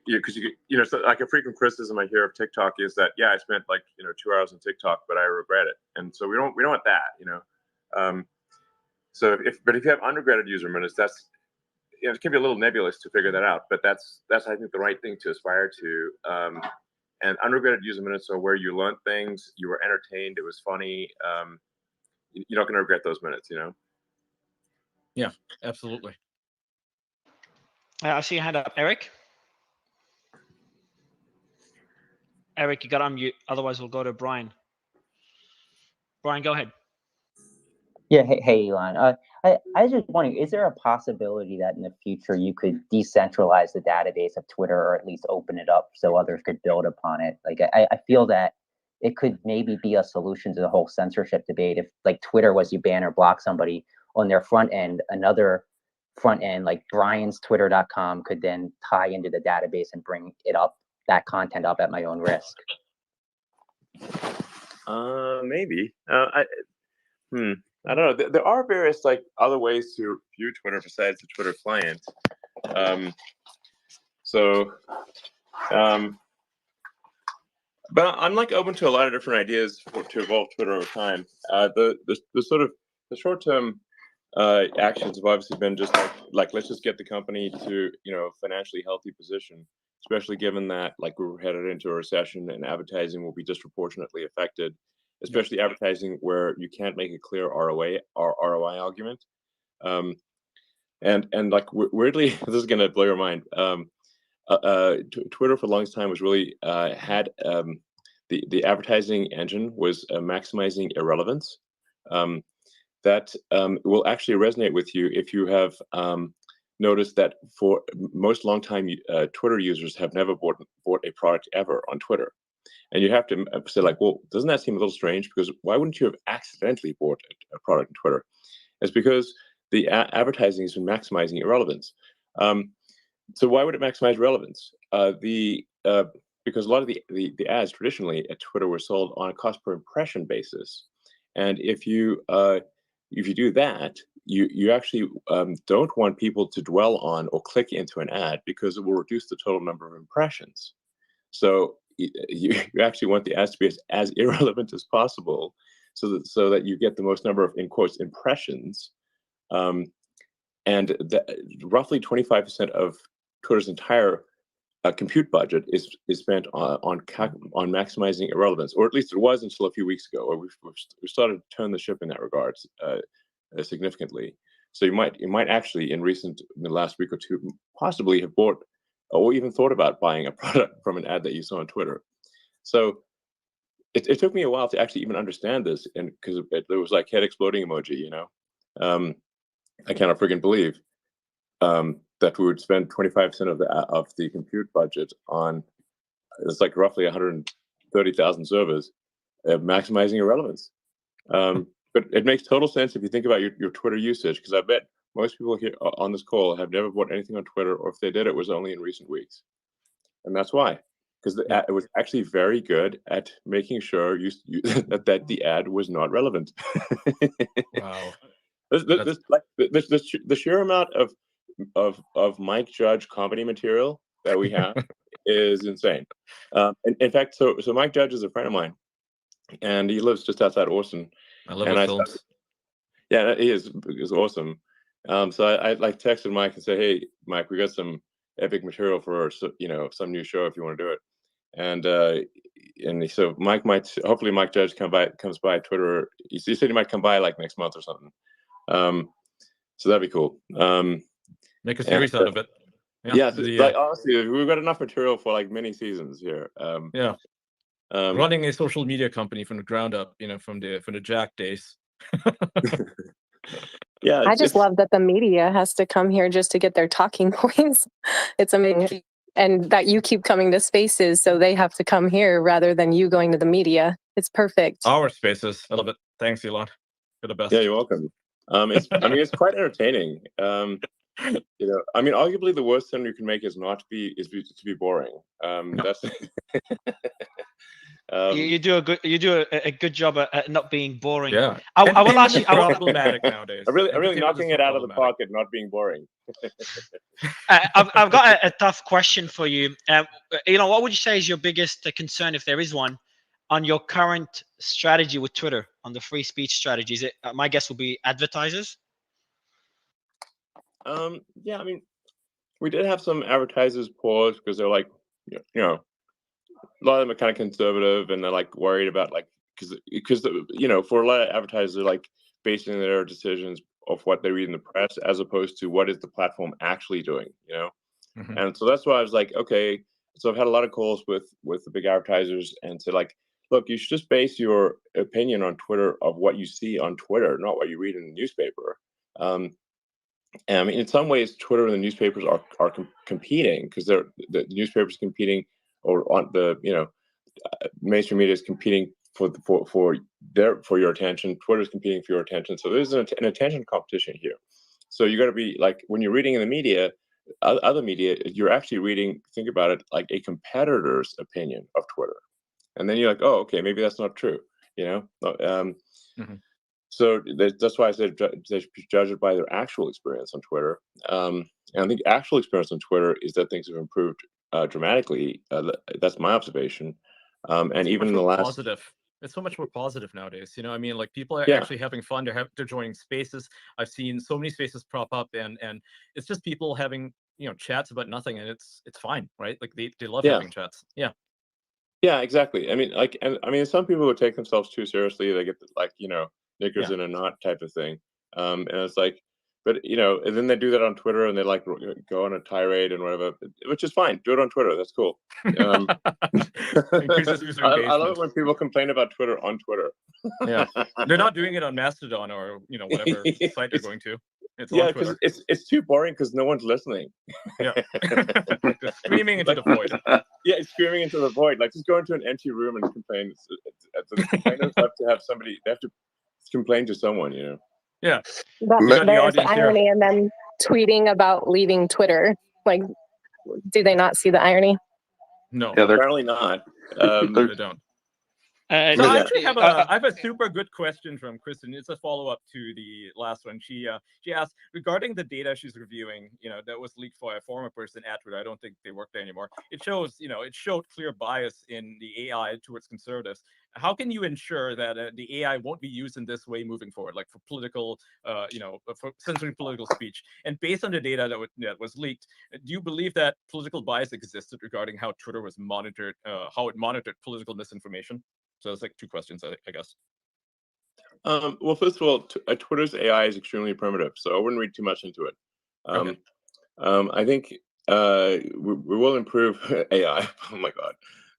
Because so like a frequent criticism I hear of TikTok is that I spent like 2 hours on TikTok, but I regret it, and so we don't want that, So if you have unregretted user minutes, that's it can be a little nebulous to figure that out, but that's I think the right thing to aspire to. And unregretted user minutes are where you learned things, you were entertained, it was funny. You're not going to regret those minutes, Yeah, absolutely. I see your hand up, Eric. Eric, you got to unmute. Otherwise, we'll go to Brian. Brian, go ahead. Yeah, hey Elon. I was just wondering, is there a possibility that in the future you could decentralize the database of Twitter, or at least open it up so others could build upon it? Like, I feel that it could maybe be a solution to the whole censorship debate. If like Twitter was you ban or block somebody on their front end, another front end like brianstwitter.com could then tie into the database and bring it up, that content up at my own risk. Maybe. I don't know. There are various like other ways to view Twitter besides the Twitter client. But I'm like open to a lot of different ideas to evolve Twitter over time. The short-term actions have obviously been just like let's just get the company to financially healthy position, especially given that like we're headed into a recession and advertising will be disproportionately affected, especially advertising where you can't make a clear ROI argument. And like weirdly, this is gonna blow your mind. Twitter for the longest time was really had the advertising engine was maximizing irrelevance. That will actually resonate with you if you have noticed that for most long-time Twitter users have never bought a product ever on Twitter. And you have to say like, well, doesn't that seem a little strange? Because why wouldn't you have accidentally bought a product on Twitter? It's because the advertising has been maximizing irrelevance. So why would it maximize relevance? Because a lot of the ads traditionally at Twitter were sold on a cost per impression basis, and if you do that, you actually don't want people to dwell on or click into an ad because it will reduce the total number of impressions. So you actually want the ads to be as irrelevant as possible, so that you get the most number of, in quotes, impressions. And roughly 25% of Twitter's entire compute budget is spent on maximizing irrelevance, or at least it was until a few weeks ago, where we started to turn the ship in that regard significantly. So you might actually in the last week or two possibly have bought or even thought about buying a product from an ad that you saw on Twitter. So it took me a while to actually even understand this, and because there was like head exploding emoji, I cannot friggin' believe that we would spend 25% of the compute budget on, it's like roughly 130,000 servers, maximizing irrelevance. But it makes total sense if you think about your Twitter usage, because I bet most people here on this call have never bought anything on Twitter, or if they did, it was only in recent weeks. And that's why, because it was actually very good at making sure that the ad was not relevant. Wow. The sheer amount of Mike Judge comedy material that we have is insane. In fact, so Mike Judge is a friend of mine, and he lives just outside Austin. I love his films. Yeah, he is awesome. So I like texted Mike and said, "Hey, Mike, we got some epic material for some new show if you want to do it. And so hopefully Mike Judge comes by Twitter. He said he might come by like next month or something. So that'd be cool. Make a series out of it. Yeah, like honestly, we've got enough material for like many seasons here. Running a social media company from the ground up, from the Jack days. Yeah, I just love that the media has to come here just to get their talking points. It's amazing. And that you keep coming to spaces, so they have to come here rather than you going to the media. It's perfect. Our spaces. I love it. Thanks, Elon. You're the best. Yeah, you're welcome. It's quite entertaining. Arguably the worst thing you can make is to be boring. That's you do a good job at not being boring. Yeah, I will actually problematic nowadays. I'm really knocking it out of the pocket, not being boring. I've got a tough question for you. Elon, what would you say is your biggest concern, if there is one, on your current strategy with Twitter, on the free speech strategy? Is it? My guess will be advertisers. Yeah, we did have some advertisers pause because they're like, a lot of them are kind of conservative and they're like worried about like because for a lot of advertisers they're like basing their decisions off what they read in the press as opposed to what is the platform actually doing, Mm-hmm. And so that's why I was like, okay. So I've had a lot of calls with the big advertisers and said like, look, you should just base your opinion on Twitter of what you see on Twitter, not what you read in the newspaper. And in some ways, Twitter and the newspapers are competing because the newspapers competing, or on the mainstream media is competing for your attention. Twitter's competing for your attention. So there's an attention competition here. So you got to be like when you're reading in the media, other media, you're actually reading. Think about it like a competitor's opinion of Twitter, and then you're like, oh, okay, maybe that's not true. Mm-hmm. So that's why I said they should judge it by their actual experience on Twitter. And I think actual experience on Twitter is that things have improved dramatically. That's my observation. And even in the last positive. It's so much more positive nowadays. Like people are actually having fun. They're joining spaces. I've seen so many spaces prop up, and it's just people having chats about nothing, and it's fine, right? Like they love having chats. Yeah. Yeah, exactly. Some people would take themselves too seriously. They get knickers in a knot type of thing. And it's like, but and then they do that on Twitter and they like go on a tirade and whatever, which is fine. Do it on Twitter. That's cool. Increases user engagement. I love it when people complain about Twitter on Twitter. Yeah, they're not doing it on Mastodon or whatever site they're going to. It's on Twitter. Because it's too boring because no one's listening. Yeah, just screaming into the void. Yeah, it's screaming into the void. Like just go into an empty room and complain. The complainers have to have somebody. They have to complain to someone. Yeah. There's the irony, and then tweeting about leaving Twitter. Like, do they not see the irony? No, yeah, apparently not. They don't. So I actually have a super good question from Kristen. It's a follow-up to the last one. She asked regarding the data she's reviewing, that was leaked by a former person at Twitter. I don't think they work there anymore. It shows, it showed clear bias in the AI towards conservatives. How can you ensure that the AI won't be used in this way moving forward, like for political, for censoring political speech? And based on the data that was leaked, do you believe that political bias existed regarding how Twitter was monitored, how it monitored political misinformation? So it's like two questions, I guess. Well, first of all, Twitter's AI is extremely primitive, so I wouldn't read too much into it. Okay. I think we will improve AI. Oh my God,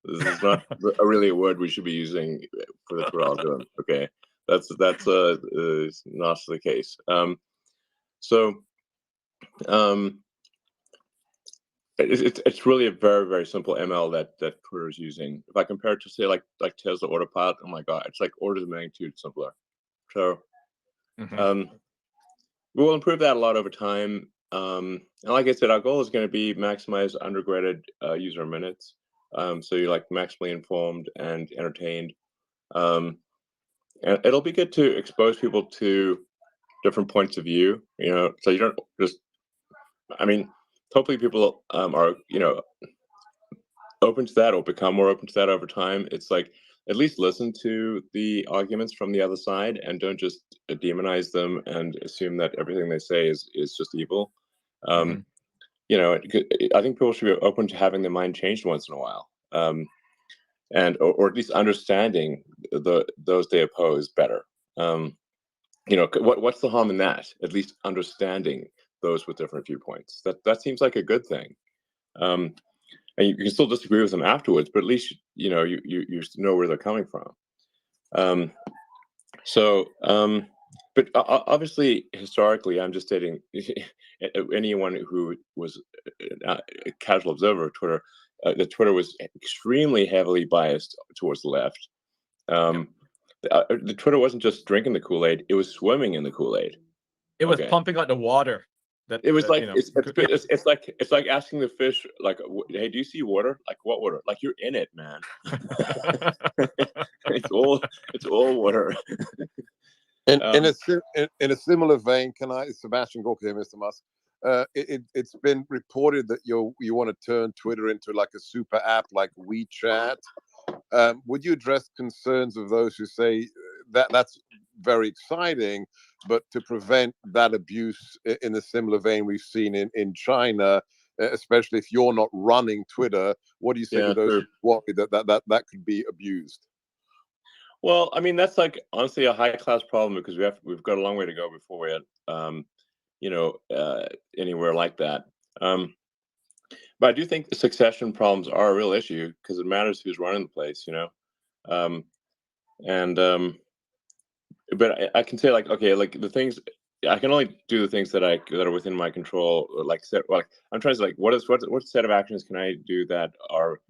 this is not really a word we should be using for the Twitter algorithm. Okay, that's not the case. It's really a very, very simple ML that Twitter is using. If I compare it to say like Tesla Autopilot, oh my God, it's like orders of magnitude simpler. So we will improve that a lot over time. And like I said, our goal is going to be maximize undergraded user minutes. So you're like maximally informed and entertained. And it'll be good to expose people to different points of view, so you don't just, hopefully people are, open to that or become more open to that over time. It's like, at least listen to the arguments from the other side and don't just demonize them and assume that everything they say is just evil. you know, I think people should be open to having their mind changed once in a while, and or at least understanding those they oppose better. You know, what's the harm in that? At least understanding those with different viewpoints. That seems like a good thing. And you can still disagree with them afterwards, but at least you know you know where they're coming from. But obviously, historically, I'm just stating anyone who was a casual observer of Twitter, that Twitter was extremely heavily biased towards the left. The Twitter wasn't just drinking the Kool-Aid; it was swimming in the Kool-Aid. It was pumping out the water. That it was like you know, it's like asking the fish, like, hey, do you see water? Like, what water? Like, you're in it, man. it's all water. In a similar vein, Sebastian Gorka here, Mr. Musk. It's been reported that you want to turn Twitter into like a super app like WeChat. Would you address concerns of those who say that that's very exciting, but to prevent that abuse in a similar vein we've seen in China, especially if you're not running Twitter, what do you say to those who worry that could be abused? Well, I mean, that's like honestly a high-class problem, because we've got a long way to go before we're at anywhere like that. But I do think the succession problems are a real issue, because it matters who's running the place, you know. But I can say, like, okay, like the things I can only do the things that are within my control. Like I'm trying to, like, what set of actions can I do that are,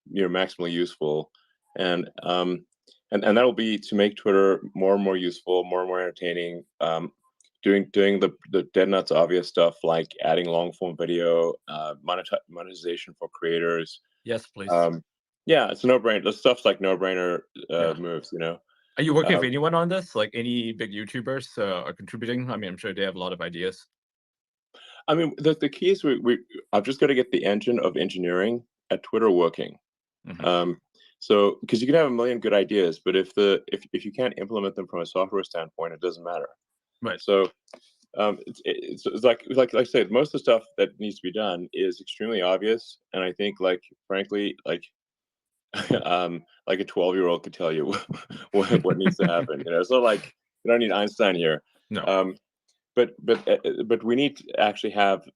you know, maximally useful, and that'll be to make Twitter more and more useful, more and more entertaining. Doing the dead nuts obvious stuff, like adding long form video, monetization for creators. Yes, please. Yeah, it's a no-brainer. The stuff's like no-brainer moves, you know. Are you working with anyone on this? Like any big YouTubers are contributing? I mean, I'm sure they have a lot of ideas. I mean, the key is I've just got to get the engine of engineering at Twitter working. Mm-hmm. So, because you can have a million good ideas, but if you can't implement them from a software standpoint, it doesn't matter. Right. So, it's like I said, most of the stuff that needs to be done is extremely obvious, and I think, like, frankly, like like a 12-year-old could tell you what needs to happen. You know, so like you don't need Einstein here. No. But we need to actually have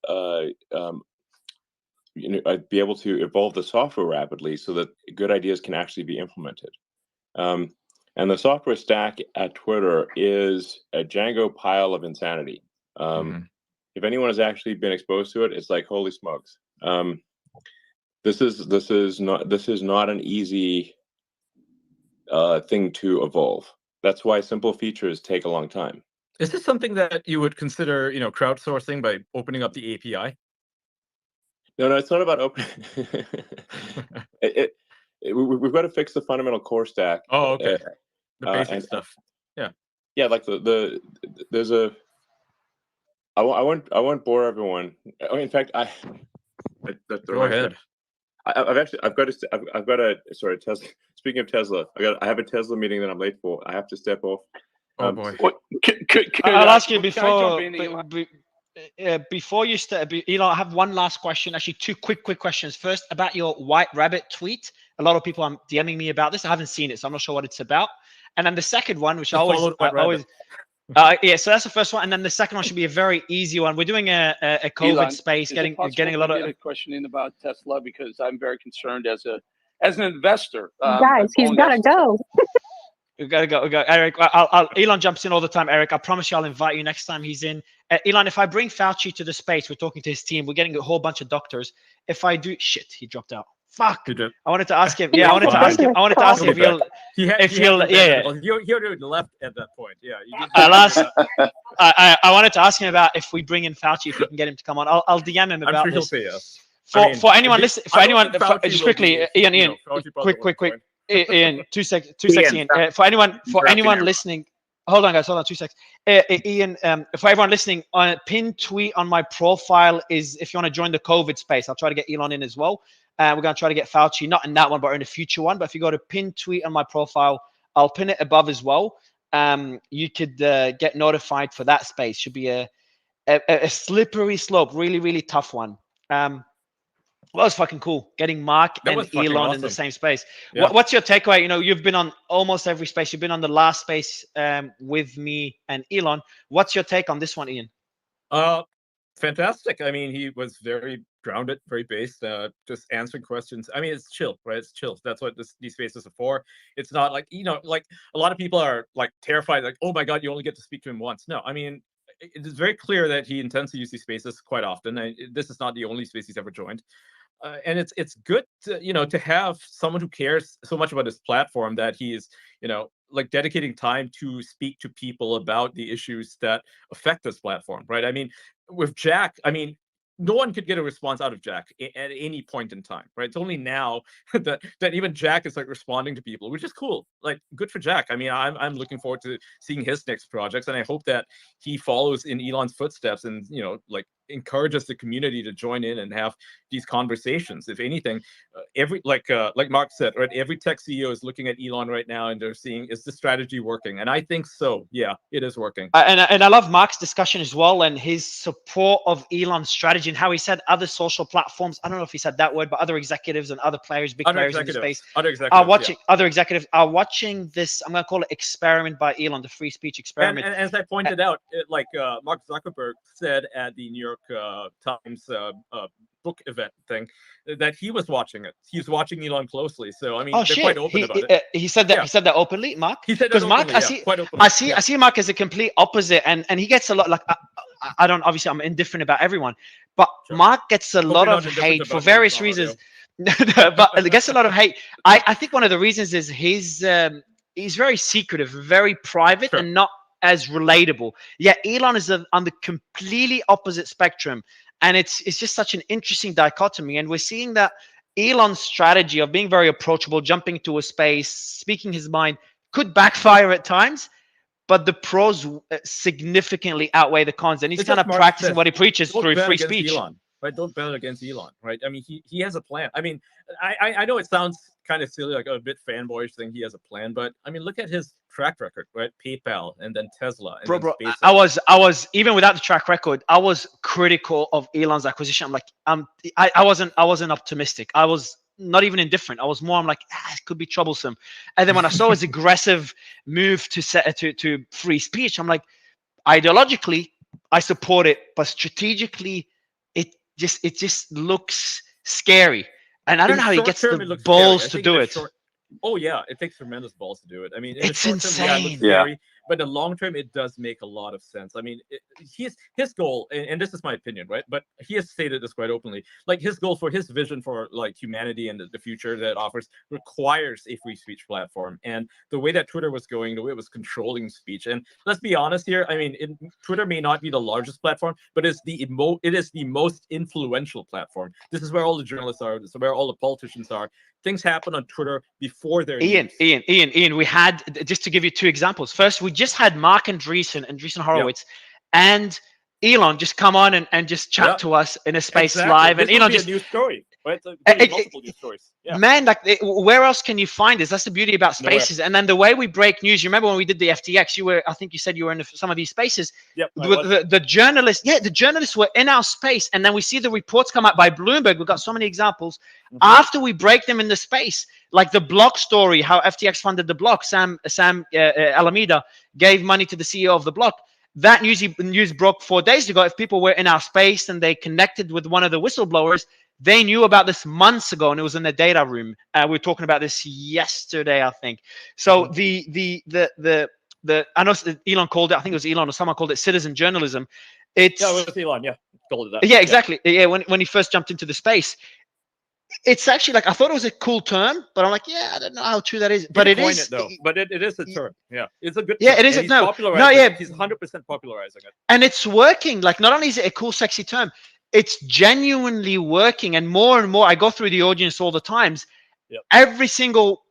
you know, be able to evolve the software rapidly so that good ideas can actually be implemented. And the software stack at Twitter is a Django pile of insanity. If anyone has actually been exposed to it, it's like, holy smokes. This is not an easy thing to evolve. That's why simple features take a long time. Is this something that you would consider, you know, crowdsourcing by opening up the API? No, it's not about opening. We've got to fix the fundamental core stack. Oh, okay. The basic stuff. Yeah, like there's a. I won't bore everyone. In fact, Go ahead. I've got to sorry, Tesla. Speaking of Tesla, I have a Tesla meeting that I'm late for. I have to step off. Oh boy. I'll ask you before you start, Elon, I have one last question. Actually, two quick questions. First, about your White Rabbit tweet. A lot of people are DMing me about this. I haven't seen it, so I'm not sure what it's about. And then the second one, which I always yeah, so that's the first one, and then the second one should be a very easy one. We're doing a COVID Elon, space, getting a lot of a question in about Tesla, because I'm very concerned as an investor. Guys, he's gotta go. We gotta go. Eric, Elon jumps in all the time. Eric, I promise you, I'll invite you next time he's in. Elon, if I bring Fauci to the space, we're talking to his team. We're getting a whole bunch of doctors. If I do, shit, he dropped out. Fuck. I wanted to ask him. Yeah, I wanted to ask him if he'll. He left at that point. Yeah. I wanted to ask him about if we bring in Fauci, if we can get him to come on. I'll DM him about this. He'll say yes. For anyone listening, just quickly, Ian, quick. Ian, 2 seconds, Ian. For anyone listening, hold on, guys, 2 seconds. Ian, for everyone listening, on a pinned tweet on my profile is if you want to join the COVID space. I'll try to get Elon in as well. We're going to try to get Fauci, not in that one, but in a future one. But if you go to pinned tweet on my profile, I'll pin it above as well. You could get notified for that space. Should be a slippery slope, really, really tough one. Well, that was fucking cool. Getting Mark That and was fucking Elon in the awesome. same space. Yeah. What's your takeaway? You know, you've been on almost every space. You've been on the last space with me and Elon. What's your take on this one, Ian? Fantastic. I mean, he was very grounded, very based, just answering questions. I mean, it's chill, right? It's chill. That's what these spaces are for. It's not like, you know, like a lot of people are like terrified, like, oh my God, you only get to speak to him once. No, I mean, it is very clear that he intends to use these spaces quite often. This is not the only space he's ever joined. And it's good to, you know, to have someone who cares so much about his platform that he is, you know, like dedicating time to speak to people about the issues that affect this platform, right? I mean, with Jack, I mean, no one could get a response out of Jack at any point in time, right? It's only now that even Jack is like responding to people, which is cool. Like, good for Jack. I mean, I'm looking forward to seeing his next projects, and I hope that he follows in Elon's footsteps and, you know, like encourages the community to join in and have these conversations. If anything, every like Mark said, right, every tech CEO is looking at Elon right now and they're seeing, is the strategy working? And I think so. Yeah, it is working. And I love Mark's discussion as well, and his support of Elon's strategy and how he said other social platforms. I don't know if he said that word, but other executives and other players, big players in the space, are watching. Yeah. Other executives are watching this. I'm going to call it experiment by Elon, the free speech experiment. And as I pointed out, like Mark Zuckerberg said at the New York Times book event thing, that he was watching it. He's watching Elon closely. So I mean, they're quite open about it. He said that. Yeah. He said that openly, Mark. He said that openly, Mark, I see Mark as a complete opposite, and he gets a lot. Like I don't, obviously I'm indifferent about everyone, but sure. Mark gets a lot of hate for various reasons. But gets a lot of hate. I think one of the reasons is he's very secretive, very private, sure. and not as relatable. Yeah, Elon is on the completely opposite spectrum. And it's just such an interesting dichotomy. And we're seeing that Elon's strategy of being very approachable, jumping to a space, speaking his mind, could backfire at times, but the pros significantly outweigh the cons. And he's kind of practicing what he preaches through free speech. Elon, right? Don't bet against Elon, right? I mean, he has a plan. I mean, I know it sounds kind of silly, like a bit fanboyish thing. He has a plan, but I mean, look at his track record, right? PayPal, and then Tesla, and bro, I was even without the track record, I was critical of Elon's acquisition. I'm like, I wasn't optimistic. I was not even indifferent. I was more, I'm like, it could be troublesome. And then when I saw his aggressive move to free speech, I'm like, ideologically, I support it, but strategically, it just looks scary. And I don't know how he gets the balls to do it. Oh yeah, it takes tremendous balls to do it. I mean, in it's the short term, insane. Yeah, it looks scary, but in the long term, it does make a lot of sense. I mean, his goal, and this is my opinion, right? But he has stated this quite openly. Like, his goal for his vision for like humanity and the future that it offers requires a free speech platform. And the way that Twitter was going, the way it was controlling speech, and let's be honest here. I mean, Twitter may not be the largest platform, but it is the most influential platform. This is where all the journalists are. This is where all the politicians are. Things happen on Twitter before they're Ian, we had, just to give you two examples. First, we just had Marc Andreessen Horowitz, and Elon just come on and just chat to us in a space live, and Elon just a new story, right? Multiple news stories. Yeah. Man, like, where else can you find this? That's the beauty about spaces. And then the way we break news. You remember when we did the FTX? I think you said you were in some of these spaces. Yep. The journalists, the journalists were in our space, and then we see the reports come out by Bloomberg. We've got so many examples. Mm-hmm. After we break them in the space, like the block story, how FTX funded the block. Sam Alameda gave money to the CEO of the block. That news broke 4 days ago. If people were in our space and they connected with one of the whistleblowers, they knew about this months ago, and it was in the data room. We were talking about this yesterday, I think. So the I know Elon called it. I think it was Elon or someone called it citizen journalism. It was Elon. Yeah, called it that. Yeah, exactly. Yeah, when he first jumped into the space. It's actually, like, I thought it was a cool term, but I'm like, I don't know how true that is. But it is, though. But it is a term. Yeah, it's a good term. Yeah, it is. He's he's 100% popularizing it. And it's working. Like, not only is it a cool, sexy term, it's genuinely working. And more, I go through the audience all the times. Yep. Every single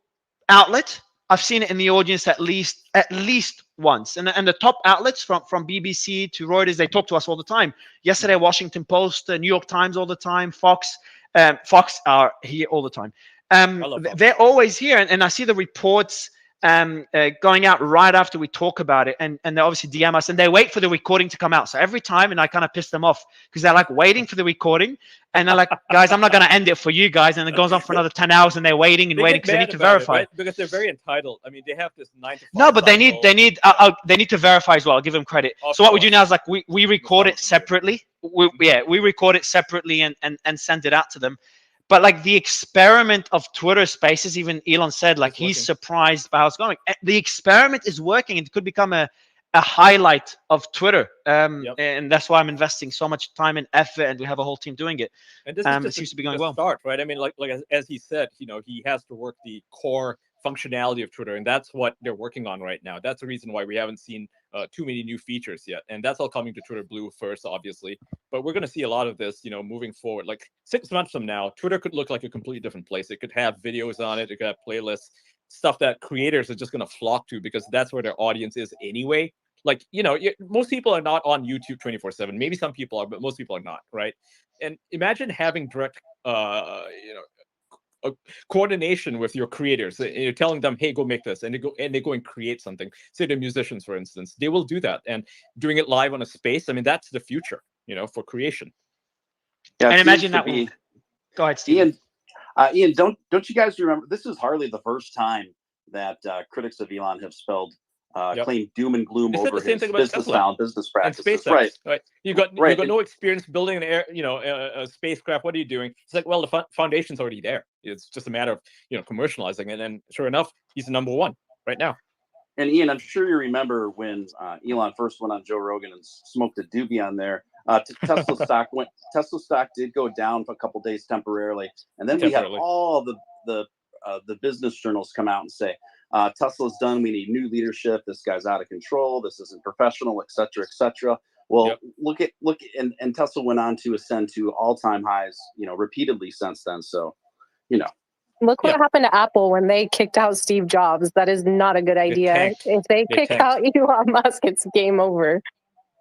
outlet, I've seen it in the audience at least once. And the top outlets from BBC to Reuters, they talk to us all the time. Yesterday, Washington Post, New York Times all the time, Fox are here all the time. They're always here, and I see the reports going out right after we talk about it, and they obviously DM us, and they wait for the recording to come out. So every time, and I kind of piss them off because they're like waiting for the recording, and they're like, guys, I'm not going to end it for you guys, and it goes on for another 10 hours, and they're waiting and waiting because they need to verify. Right? Because they're very entitled. I mean, they have this 9 to 5 No, but they need to verify as well. I'll give them credit. Of so what we course. do now is like we record it separately. We record it separately and send it out to them. But like the experiment of Twitter Spaces, even Elon said, like he's surprised by how it's going. The experiment is working. It could become a highlight of Twitter, and that's why I'm investing so much time and effort, and we have a whole team doing it. And this it seems to be going well. Start, right? I mean, like as he said, you know, he has to work the core functionality of Twitter, and that's what they're working on right now. That's the reason why we haven't seen too many new features yet, and that's all coming to Twitter Blue first, obviously. But we're going to see a lot of this, you know, moving forward. Like 6 months from now, Twitter could look like a completely different place. It could have videos on it. It could have playlists, stuff that creators are just going to flock to because that's where their audience is anyway. Like, you know, most people are not on YouTube 24/7. Maybe some people are, but most people are not, right? And imagine having direct, coordination with your creators. You're telling them, hey, go make this, and they go and create something. Say the musicians, for instance, they will do that, and doing it live on a space. I mean, that's the future, you know, for creation. Yeah, and imagine that. Go ahead, Steve. Ian, don't you guys remember? This is hardly the first time that critics of Elon have spelled claim doom and gloom over his business style, business practices. Right. You got no experience building a spacecraft. What are you doing? It's like, well, the foundation's already there. It's just a matter of, you know, commercializing it. And sure enough, he's the #1 right now. And Ian, I'm sure you remember when Elon first went on Joe Rogan and smoked a doobie on there. Tesla stock did go down for a couple days temporarily, and then we had all the business journals come out and say, Tesla's done. We need new leadership. This guy's out of control. This isn't professional, et cetera, et cetera. Well, look, and Tesla went on to ascend to all-time highs, you know, repeatedly since then. So, you know. Look what happened to Apple when they kicked out Steve Jobs. That is not a good idea. If they kick out Elon Musk, it's game over.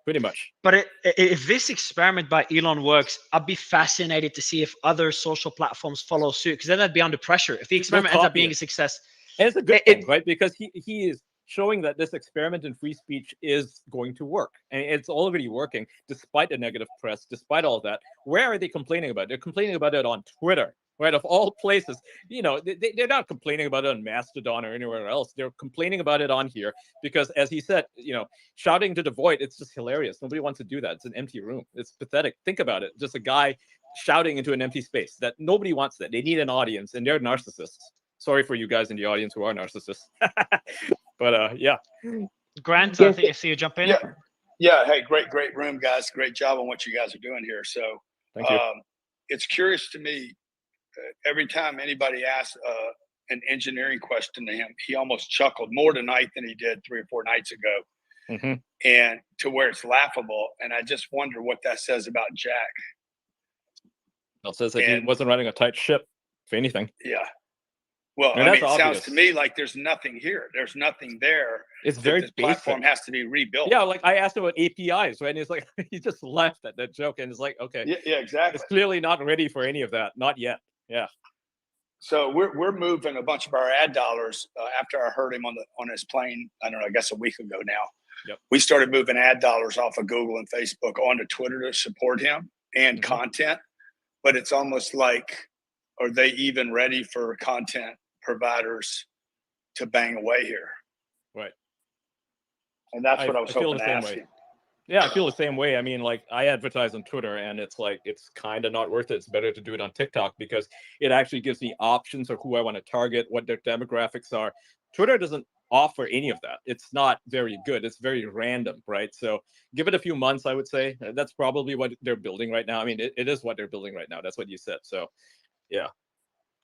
Pretty much. But if this experiment by Elon works, I'd be fascinated to see if other social platforms follow suit, because then they'd be under pressure. If the experiment ends up being a success. And it's a good thing, right? Because he is showing that this experiment in free speech is going to work. And it's already working, despite the negative press, despite all that. Where are they complaining about it? They're complaining about it on Twitter, right? Of all places. You know, they're not complaining about it on Mastodon or anywhere else. They're complaining about it on here because, as he said, you know, shouting to the void, it's just hilarious. Nobody wants to do that. It's an empty room. It's pathetic. Think about it. Just a guy shouting into an empty space. That nobody wants that. They need an audience, and they're narcissists. Sorry for you guys in the audience who are narcissists. But yeah. Grant, I think I see you jump in. Yeah. Hey, great room, guys. Great job on what you guys are doing here. So thank you. It's curious to me, every time anybody asks an engineering question to him, he almost chuckled more tonight than he did 3 or 4 nights ago. And to where it's laughable. And I just wonder what that says about Jack. It says that he wasn't running a tight ship, if anything. Yeah. Well, I mean, it sounds to me like there's nothing here. There's nothing there. It's very basic. The platform has to be rebuilt. Yeah, like I asked him about APIs, right? And he's like, he just laughed at that joke, and it's like, okay, yeah, exactly. It's clearly not ready for any of that, not yet. Yeah. So we're moving a bunch of our ad dollars after I heard him on his plane. I don't know, I guess a week ago now. Yep. We started moving ad dollars off of Google and Facebook onto Twitter to support him and content. But it's almost like, are they even ready for content providers to bang away here? Right. And that's what I was hoping to ask you. Yeah, I feel the same way. I mean, like I advertise on Twitter, and it's like it's kind of not worth it. It's better to do it on TikTok because it actually gives me options of who I want to target, what their demographics are. Twitter doesn't offer any of that. It's not very good. It's very random, right? So give it a few months, I would say. That's probably what they're building right now. I mean, it is what they're building right now. That's what you said. So, yeah.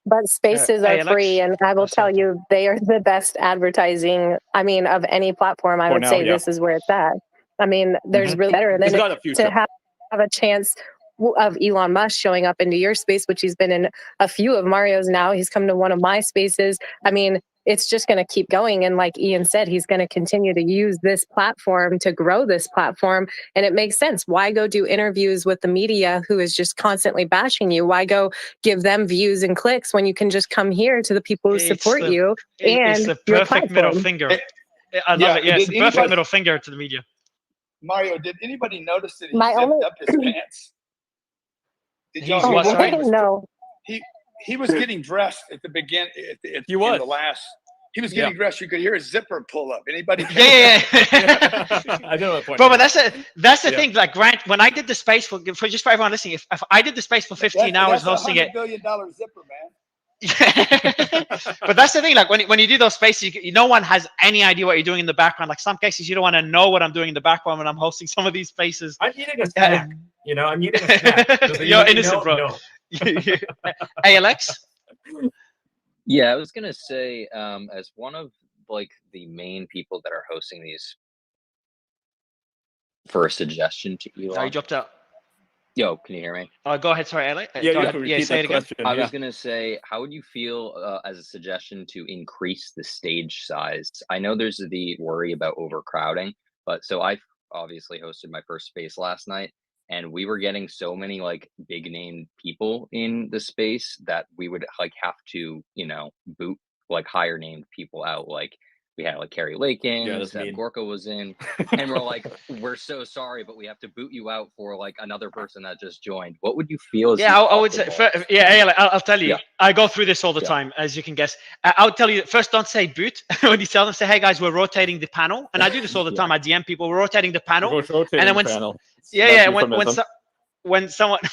But spaces are free, and I will tell you, they are the best advertising. I mean, of any platform, I would say this is where it's at. I mean, there's really better than to have a chance of Elon Musk showing up into your space, which he's been in a few of Mario's now. He's come to one of my spaces. I mean, it's just going to keep going. And like Ian said, he's going to continue to use this platform to grow this platform. And it makes sense. Why go do interviews with the media who is just constantly bashing you? Why go give them views and clicks when you can just come here to the people who support you It's and the your perfect middle platform? finger. I love it. Yeah, it's the perfect middle finger to the media. Mario, did anybody notice that he My zipped only- up his pants? Did y'all He's hear what, that? sorry? No. He was getting dressed at the beginning. In the last. He was getting dressed. You could hear his zipper pull up. Anybody? Yeah. I know that point. Bro, but that's the thing. Like Grant, when I did the space for just for everyone listening, if I did the space for 15 hours hosting it, $100 billion zipper, man. But that's the thing. Like when you do those spaces, no one has any idea what you're doing in the background. Like some cases, you don't want to know what I'm doing in the background when I'm hosting some of these spaces. I'm eating a snack. You know, I'm eating a snack. You're innocent, bro. No. Hey, Alex. Yeah, I was gonna say, as one of like the main people that are hosting these, for a suggestion to Elon. Oh, you dropped out. Yo, can you hear me? Go ahead. Sorry, Alex. Yeah, go ahead. Yeah, say it again. I was gonna say, how would you feel as a suggestion to increase the stage size? I know there's the worry about overcrowding, but so I obviously hosted my first space last night, and we were getting so many like big name people in the space that we would like have to, boot like higher named people out. Like we had like Carrie Lake in, Seb Gorka was in, and we're like, we're so sorry, but we have to boot you out for like another person that just joined. What would you feel? I would say, I'll tell you. Yeah. I go through this all the time, as you can guess. I'll tell you first. Don't say boot when you tell them. Say, hey guys, we're rotating the panel, and I do this all the time. I DM people, we're rotating the panel, and then when someone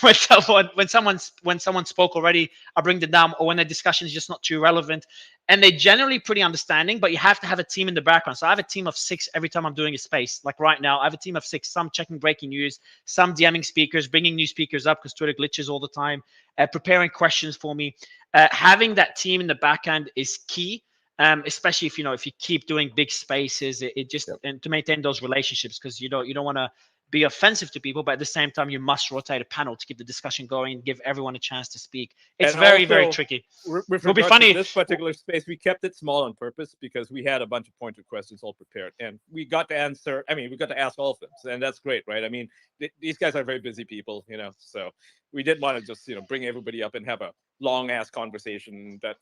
spoke already, I bring them down, or when the discussion is just not too relevant, and they're generally pretty understanding. But you have to have a team in the background. So I have a team of 6 every time I'm doing a space. Like right now, I have a team of 6. Some checking breaking news, some DMing speakers, bringing new speakers up because Twitter glitches all the time, preparing questions for me. Having that team in the back end is key. Especially if you keep doing big spaces, it just and to maintain those relationships, because you don't want to be offensive to people, but at the same time you must rotate a panel to keep the discussion going, give everyone a chance to speak. It's very tricky. It'll be funny. This particular space, we kept it small on purpose because we had a bunch of pointed questions all prepared, and we got to answer. I mean, we got to ask all of them, and that's great, right? I mean, these guys are very busy people, so we didn't want to just bring everybody up and have a long ass conversation that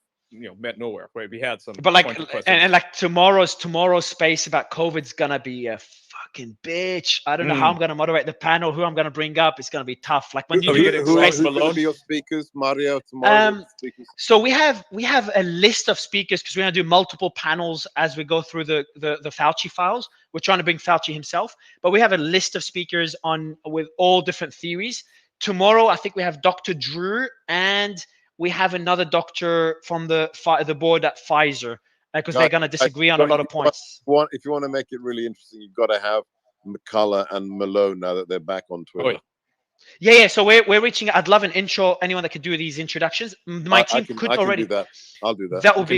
met nowhere, right? We had some, but like and like tomorrow's space about COVID's gonna be a fucking bitch. I don't know how I'm gonna moderate the panel, who I'm gonna bring up. It's gonna be tough. Like when you do who's gonna be your speakers, Mario, tomorrow? So we have a list of speakers because we're gonna do multiple panels as we go through the Fauci files. We're trying to bring Fauci himself, but we have a list of speakers with all different theories. Tomorrow, I think we have Dr. Drew, and we have another doctor from the board at Pfizer, because they're going to disagree on a lot of points. If you want to make it really interesting, you've got to have McCullough and Malone now that they're back on Twitter. Yeah. So we're reaching. I'd love an intro. Anyone that could do these introductions. My team could already. Do that. I'll do that. That would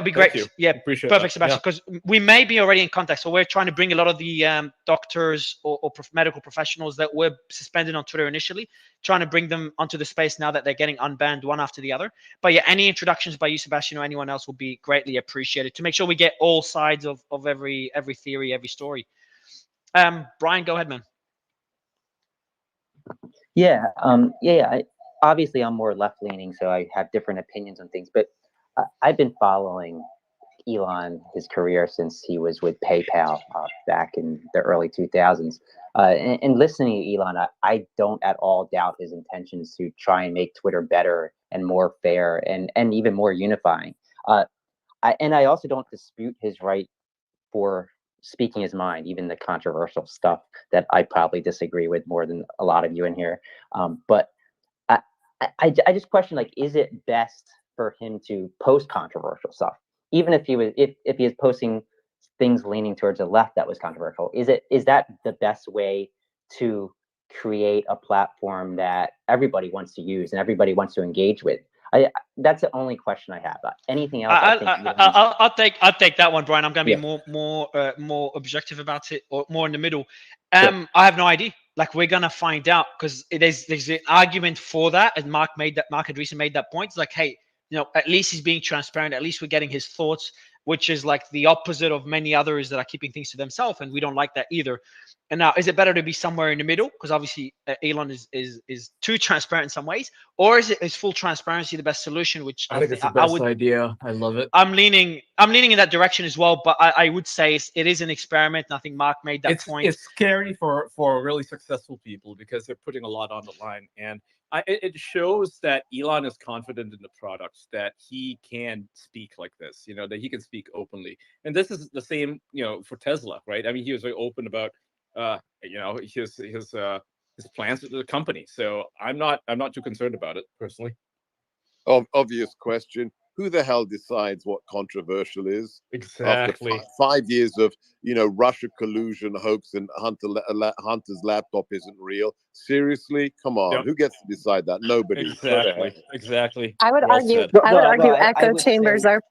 be great. Yeah, appreciate perfect, that. Sebastian. Because we may be already in contact. So we're trying to bring a lot of the doctors or medical professionals that were suspended on Twitter initially, trying to bring them onto the space now that they're getting unbanned one after the other. But yeah, any introductions by you, Sebastian, or anyone else will be greatly appreciated to make sure we get all sides of every theory, every story. Brian, go ahead, man. Yeah, obviously, I'm more left-leaning, so I have different opinions on things. But I've been following Elon, his career, since he was with PayPal back in the early 2000s. And listening to Elon, I don't at all doubt his intentions to try and make Twitter better and more fair and even more unifying. I also don't dispute his right for speaking his mind, even the controversial stuff that I probably disagree with more than a lot of you in here. But I just question, like, is it best for him to post controversial stuff, even if he is posting things leaning towards the left that was controversial? Is that the best way to create a platform that everybody wants to use and everybody wants to engage with? That's the only question I have. Anything else? I'll take that one, Brian. I'm going to be more objective about it, or more in the middle. I have no idea. Like, we're going to find out, because there's an argument for that, and Marc Andreessen made that point. It's like, hey, at least he's being transparent. At least we're getting his thoughts. which is like the opposite of many others that are keeping things to themselves, and we don't like that either. And now, is it better to be somewhere in the middle? Because obviously Elon is too transparent in some ways, or is full transparency the best solution? Which I think it's the best idea. I love it. I'm leaning in that direction as well, but I would say it is an experiment. And I think Marc made that point. It's scary for really successful people because they're putting a lot on the line, and it shows that Elon is confident in the products, that he can speak like this, that he can speak openly. And this is the same, for Tesla, right? I mean, he was very open about, his plans with the company. So I'm not too concerned about it personally. Obvious question. Who the hell decides what controversial is? Exactly. After 5 years of, Russia collusion hoax and Hunter's laptop isn't real. Seriously? Come on. Yep. Who gets to decide that? Nobody. Exactly. I would argue. I would argue echo chambers are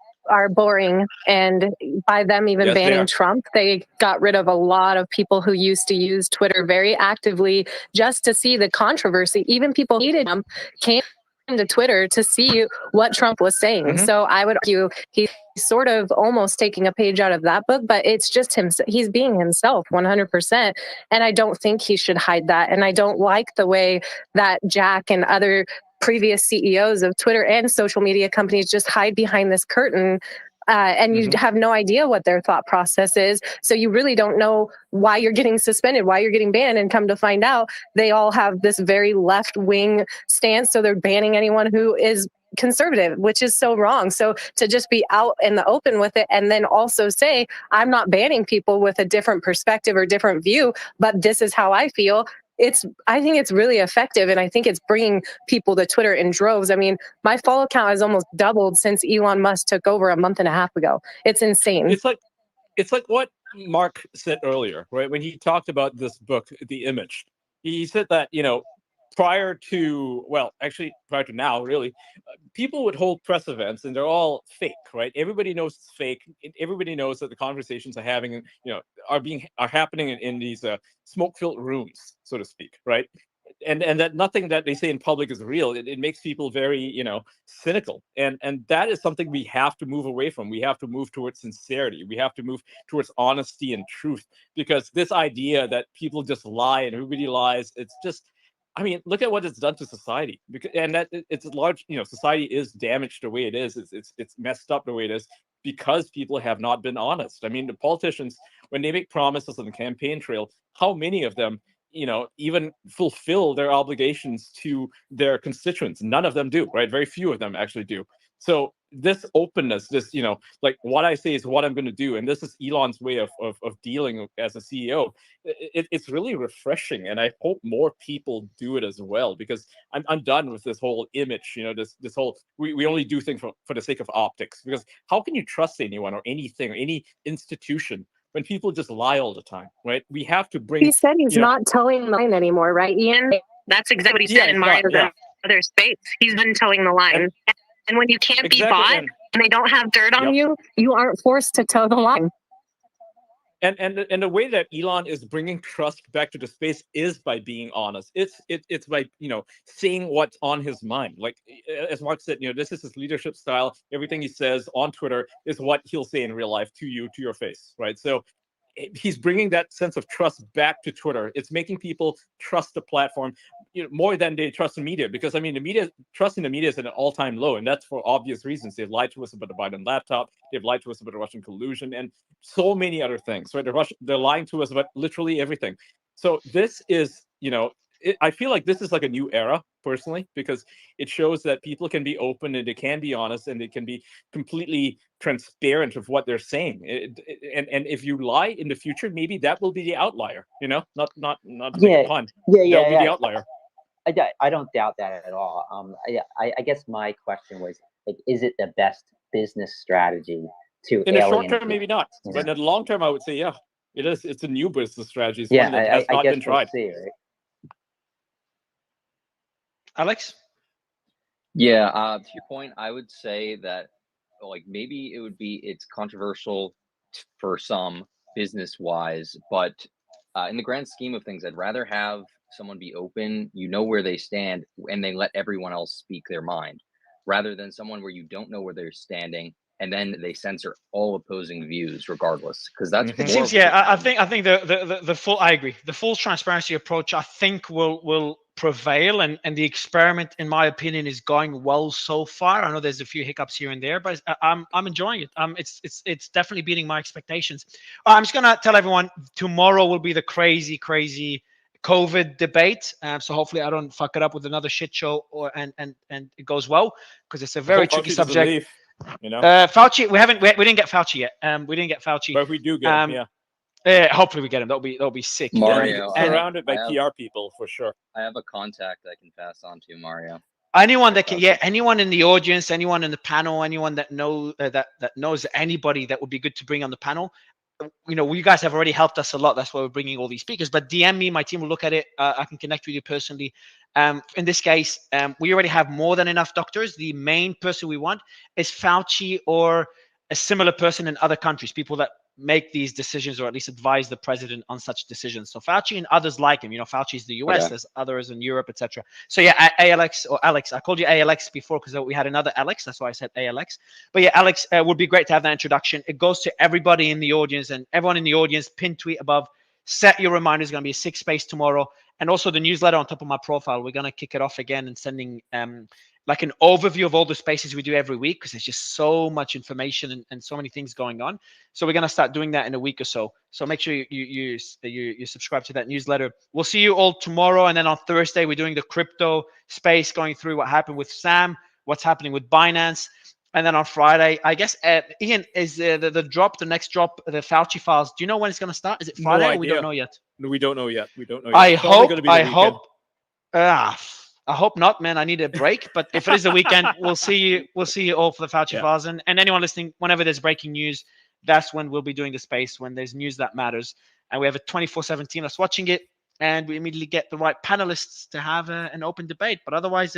boring, and by them even banning Trump, they got rid of a lot of people who used to use Twitter very actively just to see the controversy. Even people who hated Trump came to Twitter to see what Trump was saying. Mm-hmm. So I would argue he's sort of almost taking a page out of that book, but it's just him. He's being himself 100%. And I don't think he should hide that. And I don't like the way that Jack and other previous CEOs of Twitter and social media companies just hide behind this curtain. And you have no idea what their thought process is. So you really don't know why you're getting suspended, why you're getting banned. And come to find out, they all have this very left-wing stance. So they're banning anyone who is conservative, which is so wrong. So to just be out in the open with it and then also say, I'm not banning people with a different perspective or different view, but this is how I feel. I think it's really effective, and I think it's bringing people to Twitter in droves. I mean, my follow count has almost doubled since Elon Musk took over a month and a half ago. It's insane. It's like what Marc said earlier, right? When he talked about this book, The Image, he said that, prior to now, really, people would hold press events and they're all fake, right? Everybody knows it's fake. Everybody knows that the conversations are are happening in these smoke-filled rooms, so to speak, right? And that nothing that they say in public is real. It makes people very, cynical. And that is something we have to move away from. We have to move towards sincerity. We have to move towards honesty and truth, because this idea that people just lie and everybody lies, it's just, I mean, look at what it's done to society. And that it's large, society is damaged the way it is. It's messed up the way it is because people have not been honest. I mean, the politicians, when they make promises on the campaign trail, how many of them, even fulfill their obligations to their constituents? None of them do, right? Very few of them actually do. So this openness, this, like what I say is what I'm going to do. And this is Elon's way of dealing as a CEO. It's really refreshing. And I hope more people do it as well, because I'm done with this whole image, this whole, we only do things for the sake of optics, because how can you trust anyone or anything or any institution when people just lie all the time, right? We have to bring. He said he's not telling the line anymore, right, Ian? That's exactly what he said in my other space. He's been telling the line. And when you can't be bought and they don't have dirt on you, you aren't forced to toe the line. And the way that Elon is bringing trust back to the space is by being honest. It's by saying what's on his mind. Like as Marc said, this is his leadership style. Everything he says on Twitter is what he'll say in real life to you, to your face, right? So he's bringing that sense of trust back to Twitter. It's making people trust the platform more than they trust the media, because I mean, trust in the media is at an all-time low, and that's for obvious reasons. They've lied to us about the Biden laptop. They've lied to us about the Russian collusion and so many other things, right? They're lying to us about literally everything. So this is, I feel like this is like a new era, personally, because it shows that people can be open and they can be honest and they can be completely transparent of what they're saying. And if you lie in the future, maybe that will be the outlier. Not to make a pun. That'll be the outlier. I don't doubt that at all. I guess my question was, like, is it the best business strategy to in the short term? Maybe not, but in the long term, I would say it is. It's a new business strategy. It's one that has not been tried. We'll see, right? Alex? Yeah, to your point, I would say that like maybe it's controversial for some business-wise, but in the grand scheme of things, I'd rather have someone be open, where they stand, and they let everyone else speak their mind, rather than someone where you don't know where they're standing and then they censor all opposing views regardless, because that's It seems, I think the full, I agree, the full transparency approach I think will prevail, and the experiment, in my opinion, is going well so far. I know there's a few hiccups here and there, but I'm enjoying it. It's definitely beating my expectations. I'm just gonna tell everyone tomorrow will be the crazy COVID debate. So hopefully I don't fuck it up with another shit show, and it goes well, because it's a very tricky subject. You know, Fauci, we didn't get Fauci yet. We didn't get Fauci. But if we do get him, yeah. Hopefully we get him. That'll be sick. Mario, surrounded by PR people for sure. I have a contact I can pass on to you, Mario. Anyone that can, anyone in the audience, anyone in the panel, anyone that knows that knows anybody that would be good to bring on the panel. You know, you guys have already helped us a lot. That's why we're bringing all these speakers. But DM me, my team will look at it. I can connect with you personally. In this case, we already have more than enough doctors. The main person we want is Fauci or a similar person in other countries, people that make these decisions or at least advise the president on such decisions. So Fauci and others like him. You know, Fauci's the US, there's others in Europe, etc. So yeah, Alex or Alex, I called you Alex before because we had another Alex. That's why I said Alex. But yeah, Alex, would be great to have that introduction. It goes to everybody in the audience, and everyone in the audience, pin tweet above, set your reminders. It's going to be a 6 space tomorrow. And also the newsletter on top of my profile. We're going to kick it off again and sending like an overview of all the spaces we do every week, because there's just so much information and so many things going on. So we're going to start doing that in a week or so. So make sure you subscribe to that newsletter. We'll see you all tomorrow. And then on Thursday, we're doing the crypto space, going through what happened with Sam, what's happening with Binance. And then on Friday, I guess, Ian, is the next drop, the Fauci files. Do you know when it's going to start? Is it Friday? No or we don't know yet. No, we don't know yet. We don't know yet. I hope not, man. I need a break. But if it is the weekend, we'll see you all for the Fauci files. And anyone listening, whenever there's breaking news, that's when we'll be doing the space, when there's news that matters. And we have a 24/7 team that's watching it, and we immediately get the right panelists to have an open debate. But otherwise,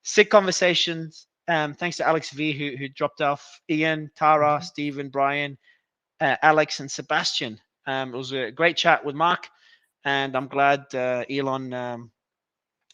sick conversations. Thanks to Alex V who dropped off, Ian, Tara, Stephen, Brian, Alex, and Sebastian. It was a great chat with Mark, and I'm glad Elon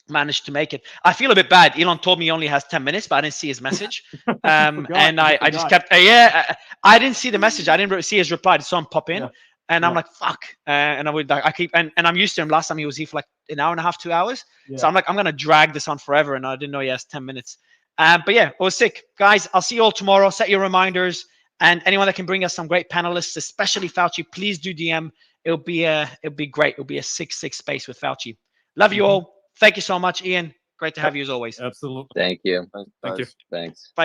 managed to make it. I feel a bit bad. Elon told me he only has 10 minutes, but I didn't see his message. And I just kept, I didn't see the message. I didn't see his reply. I saw him pop in. And I'm like, fuck. And I'm used to him. Last time he was here for like an hour and a half, 2 hours. So I'm like, I'm going to drag this on forever. And I didn't know he has 10 minutes. But yeah, it was sick. Guys, I'll see you all tomorrow. Set your reminders. And anyone that can bring us some great panelists, especially Fauci, please do DM. It'll be great. It'll be a 6-6 space with Fauci. Love you all. Thank you so much, Ian. Great to have you as always. Absolutely. Thank you. Thank you. Thanks. Bye.